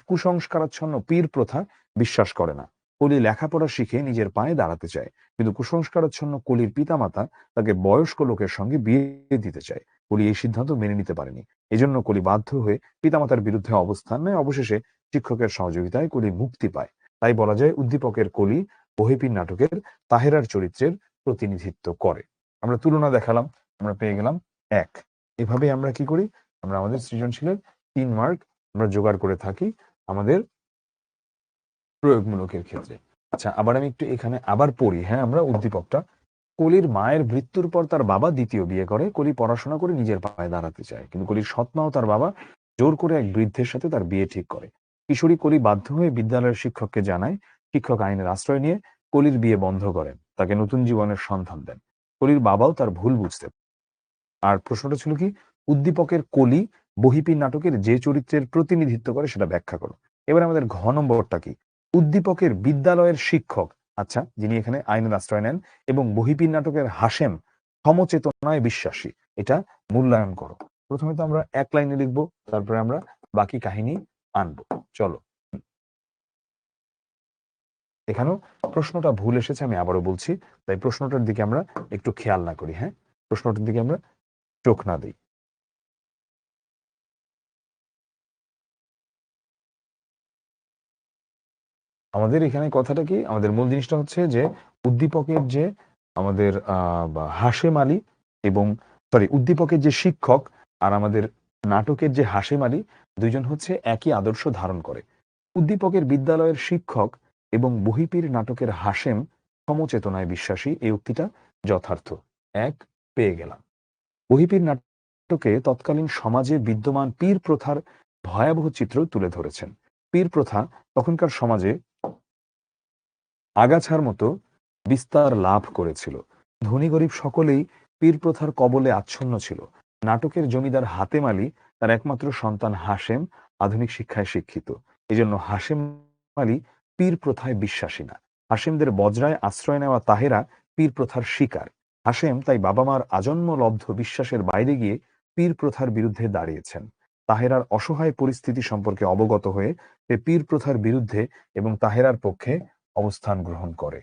কুসংস্কারাচ্ছন্ন পীর প্রথা বিশ্বাস করে না। কলি লেখাপড়া শিখে নিজের পায়ে দাঁড়াতে চায়, কিন্তু কুসংস্কারাচ্ছন্ন কলির পিতামাতা তাকে বয়স্ক লোকের সঙ্গে বিয়ে দিতে চায়। কলি এই সিদ্ধান্ত মেনে নিতে পারেনি। এজন্য কলি বাধ্য হয়ে পিতামাতার বিরুদ্ধে অবস্থান নেয়। অবশেষে শিক্ষকের সহযোগিতায় কলি মুক্তি পায়। তাই বলা যায় উদ্দীপকের কলি বহিপীর নাটকের তাহেরার চরিত্রের প্রতিনিধিত্ব করে। আমরা তুলনা দেখালাম, আমরা পেয়ে গেলাম 1। এভাবে আমরা কি করি? আমরা আমাদের সৃজনশীলের 3 মার্ক আমরা জোগাড় করে থাকি আমাদের প্রয়োগমূলকের ক্ষেত্রে। আচ্ছা, আবার আমি একটু এখানে আবার পড়ি, হ্যাঁ, আমরা উদ্দীপকটা। কলির মায়ের মৃত্যুর পর তার বাবা দ্বিতীয় বিয়ে করে। কলি পড়াশোনা করে নিজের পায়ে দাঁড়াতে চায়, কিন্তু কলির সৎ মা ও তার বাবা জোর করে এক বৃদ্ধের সাথে তার বিয়ে ঠিক করে। কিশোরী কলি বাধ্য হয়ে বিদ্যালয়ের শিক্ষককে জানায়। শিক্ষক আইনের আশ্রয় নিয়ে কলির বিয়ে বন্ধ করেন, তাকে নতুন জীবনের সন্ধান দেন। কলির বাবাও তার ভুল বুঝতে। আর প্রশ্নটা ছিল কি, উদ্দীপকের কলি বহিপীর নাটকের যে চরিত্রের প্রতিনিধিত্ব করে সেটা ব্যাখ্যা করো। এবার আমাদের ঘ নম্বরটা কি, উদ্দীপকের বিদ্যালয়ের শিক্ষক, আচ্ছা, যিনি এখানে আইনের আশ্রয় নেন, এবং বহিপীর নাটকের হাসেম সমচেতনায় বিশ্বাসী, এটা মূল্যায়ন করো। প্রথমে তো আমরা এক লাইনে লিখবো, তারপরে আমরা বাকি কাহিনী আনবো। চলো, এখানেও প্রশ্নটা ভুল এসেছে, আমি আবারও বলছি, তাই প্রশ্নটার দিকে আমরা একটু খেয়াল না করি। হ্যাঁ, প্রশ্নটার দিকে আমরা চোখ না দিই। আমাদের এখানে কথাটা কি, আমাদের মূল জিনিসটা হচ্ছে যে উদ্দীপকের যে আমাদের হাশেম আলী এবং উদ্দীপকের যে শিক্ষক আর আমাদের নাটকের যে হাশেম আলী, দুইজন হচ্ছে একই আদর্শ ধারণ করে। উদ্দীপকের বিদ্যালয়ের শিক্ষক এবং বহিপীর নাটকের হাশেম সমচেতনায় বিশ্বাসী, এই উক্তিটা যথার্থ। এক পেয়ে গেলাম। বহিপীর নাটকে তৎকালীন সমাজে বিদ্যমান পীর প্রথার ভয়াবহ চিত্র তুলে ধরেছেন। পীর প্রথা তখনকার সমাজে আগাছার মতো বিস্তার লাভ করেছিল। ধনী গরিব সকলেই পীর প্রথার কবলে আচ্ছন্ন ছিল। নাটকের জমিদার হাতেম আলী তার একমাত্র সন্তান হাশেম আধুনিক শিক্ষায় শিক্ষিত। এজন্য হাশেম আলী পীর প্রথায় বিশ্বাসী না। হাশেমদের বজরায় আশ্রয় নেওয়া তাহেরা পীর প্রথার শিকার। হাশেম তাই বাবা মার আজন্ম লব্ধ বিশ্বাসের বাইরে গিয়ে পীর প্রথার বিরুদ্ধে দাঁড়িয়েছেন। তাহেরার অসহায় পরিস্থিতি সম্পর্কে অবগত হয়ে সে পীর প্রথার বিরুদ্ধে এবং তাহেরার পক্ষে অবস্থান গ্রহণ করে।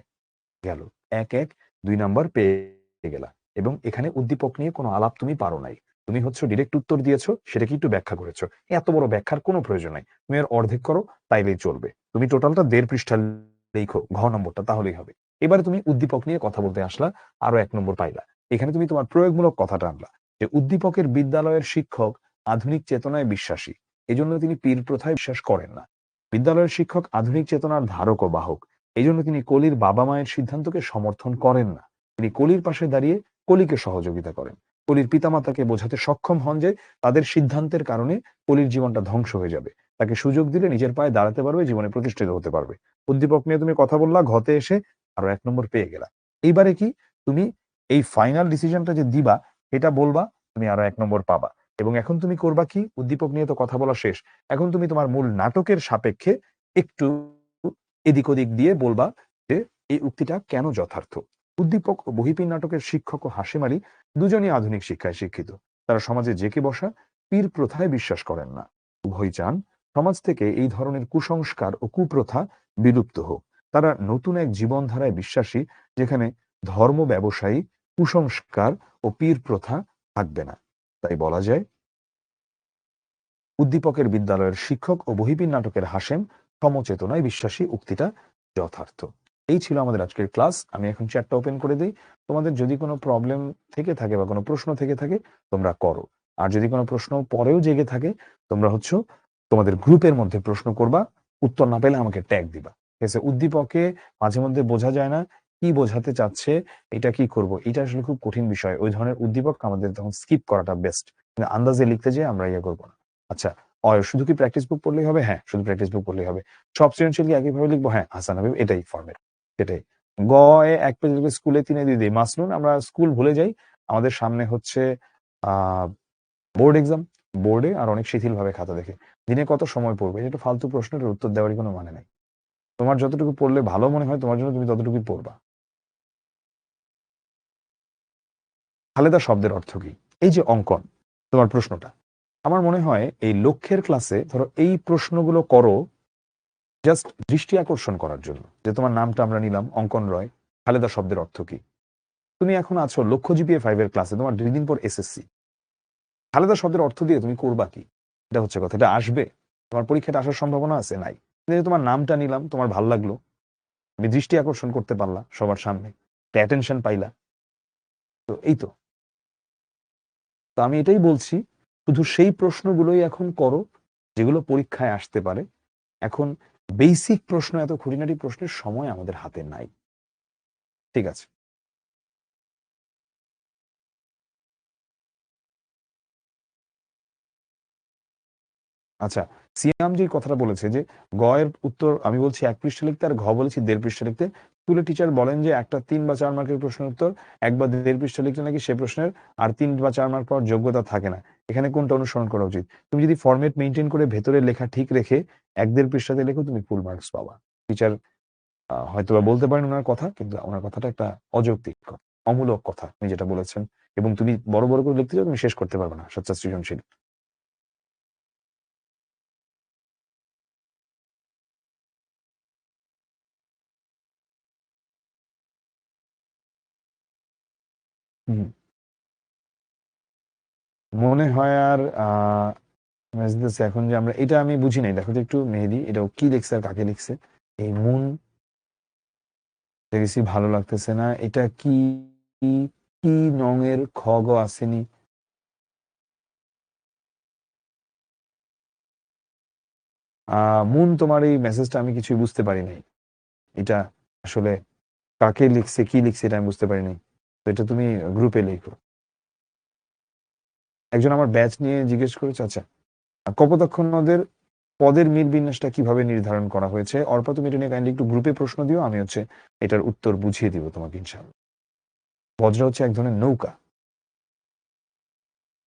গেল এক এক, 2 নাম্বার পেয়ে গেলা। এবং এখানে উদ্দীপক নিয়ে কোনো আলাপ তুমি পারো নাই, তুমি হচ্ছে ডিরেক্ট উত্তর দিয়েছো, সেটাকে একটু ব্যাখ্যা করেছো। এত বড় ব্যাখ্যার কোনো প্রয়োজন নাই, তুমি এর অর্ধেক করো তাইলেই চলবে। তুমি টোটালটা 1.5 পৃষ্ঠা লিখো, ঘ নম্বরটা, তাহলেই হবে। এবারে তুমি উদ্দীপক নিয়ে কথা বলতে আসলা, আরো 1 নম্বর পাইলা। এখানে তুমি তোমার প্রয়োগমূলক কথাটা আনলা যে উদ্দীপকের বিদ্যালয়ের শিক্ষক আধুনিক চেতনায় বিশ্বাসী, এজন্য তিনি পীর প্রথায় বিশ্বাস করেন না। বিদ্যালয়ের শিক্ষক আধুনিক চেতনার ধারক ও বাহক, এই জন্য তিনি কলির বাবা মায়ের সিদ্ধান্তকে সমর্থন করেন না। তিনি কলির পাশে দাঁড়িয়ে কলিকে সহযোগিতা করেন। কলির পিতামাতাকে বোঝাতে সক্ষম হন যে তাদের সিদ্ধান্তের কারণে কলির জীবনটা ধ্বংস হয়ে যাবে। তাকে সুযোগ দিলে নিজের পায়ে দাঁড়াতে পারবে, জীবনে প্রতিষ্ঠিত হতে পারবে। উদ্দীপক নিয়ে তুমি কথা বললা, ঘতে এসে আরো 1 নম্বর পেয়ে গেলা। এইবারে কি, তুমি এই ফাইনাল ডিসিশনটা যে দিবা এটা বলবা, তুমি আরো 1 নম্বর পাবা। এবং এখন তুমি করবা কি, উদ্দীপক নিয়ে তো কথা বলা শেষ, এখন তুমি তোমার মূল নাটকের সাপেক্ষে একটু এদিক ওদিক দিয়ে বলবা যে এই উক্তিটা কেন যথার্থ। উদ্দীপক ও বহিপীর নাটকের শিক্ষক ও হাশেম আলী দুজনই আধুনিক শিক্ষায় শিক্ষিত। তারা সমাজে জেকে বসা পীর প্রথায় বিশ্বাস করেন না। উভয় চান সমাজ থেকে এই ধরনের কুসংস্কার ও কুপ্রথা বিলুপ্ত হোক। তারা নতুন এক জীবনধারায় বিশ্বাসী, যেখানে ধর্ম ব্যবসায়ী, কুসংস্কার ও পীর প্রথা থাকবে না। তাই বলা যায় উদ্দীপকের বিদ্যালয়ের শিক্ষক ও বহিপীর নাটকের হাসেম সমচেতনায় বিশ্বাসী, উক্তিটা যথার্থ। এই ছিল আমাদের আজকের ক্লাস। আমি এখন চ্যাটটা ওপেন করে দিই। তোমাদের যদি কোনো প্রবলেম থেকে থাকে বা কোনো প্রশ্ন থেকে থাকে তোমরা করো। আর যদি কোনো প্রশ্ন পরেও জেগে থাকে তোমরা হচ্ছে তোমাদের গ্রুপের মধ্যে প্রশ্ন করবা, উত্তর না পেলে আমাকে ট্যাগ দিবা। ঠিক আছে? উদ্দীপকে মাঝে মধ্যে বোঝা যায় না কি বোঝাতে চাচ্ছে, এটা কি করব, এটা আসলে খুব কঠিন বিষয়। ওই ধরনের উদ্দীপক আমাদের তখন স্কিপ করাটা বেস্ট। আন্দাজে লিখতে যেয়ে আমরা ইয়ে করবো না। আচ্ছা, শুধু কি প্র্যাকটিস বুক পড়লেই হবে? হ্যাঁ, শুধু প্র্যাকটিস বুক পড়লেই হবে। সব সৃজনশীল কি একইভাবে লিখবো? হ্যাঁ, হাসান হাবিব এটাই ফরম্যাট, সেটাই। গ এ 1 পেজ লিখে স্কুলে 3 দিয়ে দিই। মাসনুন আমরা স্কুল ভুলে যাই। আমাদের সামনে হচ্ছে আ বোর্ড এক্সাম। বোর্ডে আর অনেক শিথিলভাবে খাতা দেখে। দিনে কত সময় পড়বে? এটা ফালতু প্রশ্নের উত্তর দেওয়ারই কোনো মানে নাই। তোমার যতটুকু পড়লে ভালো মনে হয় তোমার জন্য, তুমি ততটুকুই পড়বা। খালেদা শব্দের অর্থ কি? এই যে অঙ্কন, তোমার প্রশ্নটা। আমার মনে হয় এই লক্ষ্যের ক্লাসে ধরো এই প্রশ্নগুলো করো জাস্ট দৃষ্টি আকর্ষণ করার জন্য, যে তোমার নামটা আমরা নিলাম অঙ্কন রয়, খালেদা শব্দের অর্থ কি। তুমি এখন আছো লক্ষ্য জিপিএ 5 এর ক্লাসে, তোমার 2 দিন পর এসএসসি। খালেদা শব্দের অর্থ দিয়ে তুমি করবা কি? এটা হচ্ছে কথা। এটা আসবে? তোমার পরীক্ষাটা আসার সম্ভাবনা আছে? নাই। কিন্তু তোমার নামটা নিলাম, তোমার ভাল লাগলো, তুমি দৃষ্টি আকর্ষণ করতে পারলা সবার সামনে, অ্যাটেনশন পাইলা। তো এই তো। তো আমি এটাই বলছি, শুধু সেই প্রশ্নগুলোই এখন করো যেগুলো পরীক্ষায় আসতে পারে। এখন বেসিক প্রশ্ন, এত খুঁটিনাটি প্রশ্নের সময় আমাদের হাতে নাই। ঠিক আছে? আচ্ছা, সিয়াম যে কথাটা বলেছে যে গ এর উত্তর আমি বলছি ১ পৃষ্ঠা লিখতে আর ঘ বলেছি ১.৫ পৃষ্ঠা লিখতে। স্কুলের টিচার বলেন যে একটা ৩ বা ৪ মার্কের প্রশ্নের উত্তর ১ বা ১.৫ পৃষ্ঠা লিখলে নাকি সে প্রশ্নের আর ৩ বা ৪ মার্ক পাওয়ার যোগ্যতা থাকে না। এখানে কোনটা অনুসরণ করা উচিত? তুমি যদি ফরমেট মেইনটেইন করে ভেতরে লেখা ঠিক রেখে ১.৫ পৃষ্ঠাতে লেখো তুমি ফুল মার্কস পাবা। টিচার হয়তোবা বলতে পারেন উনার কথা, কিন্তু উনার কথাটা একটা অযৌক্তিক কথা, অমূলক কথা উনি যেটা বলেছেন এবং তুমি বড়, বড় করে লিখতে চাও তুমি শেষ করতে পারবে না। সচ্চা সৃজনশীল। হুম। মনে হয় আর মেসেজেস এখন যে আমরা এটা আমি বুঝি নাই। দেখো তো একটু মেহেদী এটা ও কি লিখছে আর কাকে লিখছে? এই মুন দেখেছি ভালো লাগতেছে না। এটা কি, কি, কি নং এর খ, গ আসেনি? মুন তোমার এই মেসেজটা আমি কিছুই বুঝতে পারি নাই। এটা আসলে কাকে লিখছে, কি লিখছে এটা আমি বুঝতে পারি নাই। তো এটা তুমি গ্রুপে লিখো। একজন আমার ব্যাচ নিয়ে জিজ্ঞেস করেছে আচ্ছা, কপোতাক্ষ নদের পদের মিল বিন্যাসটা কিভাবে নির্ধারণ করা হয়েছে? অর্পা তুমি এটা নিয়ে কাইন্ডলি একটু গ্রুপে প্রশ্ন দিও। আমি হচ্ছে এটার উত্তর বুঝিয়ে দিব তোমাকে ইনশাআল্লাহ। বজ্রা হচ্ছে এক ধরনের নৌকা।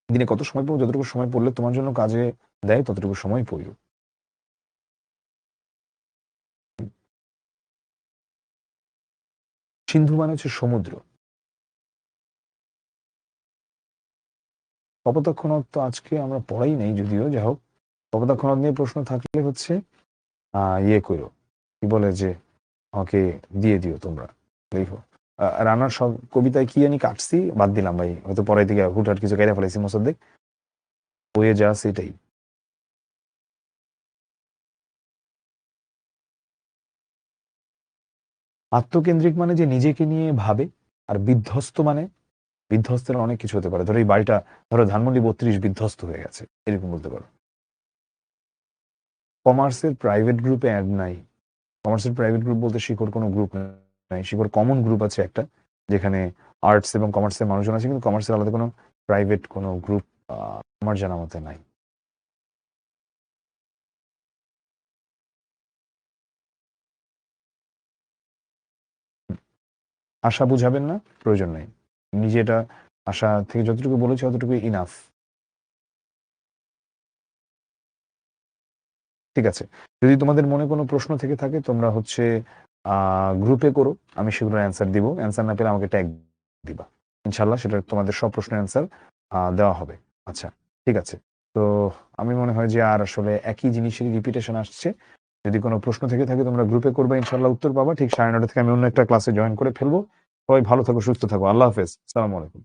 দিনে কত সময় পড়বো? যতটুকু সময় পড়লে তোমার জন্য কাজে দেয় ততটুকু সময় পড়িও। সিন্ধু মানে হচ্ছে সমুদ্র। কপোতাক্ষ নদ তো আজকে আমরা পড়াই নাই যদিও, যাই হোক। কপোতাক্ষ নদ নিয়ে প্রশ্ন থাকলে হচ্ছে ইয়ে করো, কি বলে যে আমাকে দিয়ে দিও তোমরা, লিখো। রানার সব কবিতায় কি জানি কাটছি, বাদ দিলাম ভাই, হয়তো পরে থেকে হুটহাট কিছু কেটে ফেলাইছি মোসাদ্দেক। বইয়ে যা আছে এটাই। আত্মকেন্দ্রিক মানে যে নিজেকে নিয়ে ভাবে, আর বিধ্বস্ত মানে বিধ্বস্তের অনেক কিছু হতে পারে। ধরো এই বাড়িটা, ধরো ধানমন্ডি ৩২ বিধ্বস্ত হয়ে গেছে, এরকম বলতে পারো। কমার্সের প্রাইভেট গ্রুপে অ্যাড নাই। কমার্সের প্রাইভেট গ্রুপ বলতে শিখর কোনো গ্রুপ নাই। শিখর কমন গ্রুপ আছে একটা, যেখানে আর্টস এবং কমার্সের মানুষজন আছে, কিন্তু কমার্সের আলাদা কোনো প্রাইভেট কোনো গ্রুপ আমার জানা মতে নাই। আশা বুঝাবেন না, প্রয়োজন নাই। নিজে এটা আশা থেকে যতটুকু বলেছি অতটুকু ইনাফ। ঠিক আছে। যদি তোমাদের মনে কোনো প্রশ্ন থেকে থাকে তোমরা হচ্ছে গ্রুপে করো, আমি সেগুলোর অ্যান্সার দিব। অ্যান্সার না পেলে আমাকে ট্যাগ দিবা। ইনশাল্লাহ সেটা তোমাদের সব প্রশ্নের অ্যান্সার দেওয়া হবে। আচ্ছা, ঠিক আছে। তো আমি মনে হয় যে আর আসলে একই জিনিসেরই রিপিটেশন আসছে। যদি কোনো প্রশ্ন থেকে থাকে তোমরা গ্রুপে করবে, ইনশাল্লাহ উত্তর পাবা। ঠিক 9:30 থেকে আমি অন্য একটা ক্লাসে জয়েন করে ফেলবো। সবাই ভালো থাকো, সুস্থ থাকো। আল্লাহ হাফেজ। আসসালামু আলাইকুম।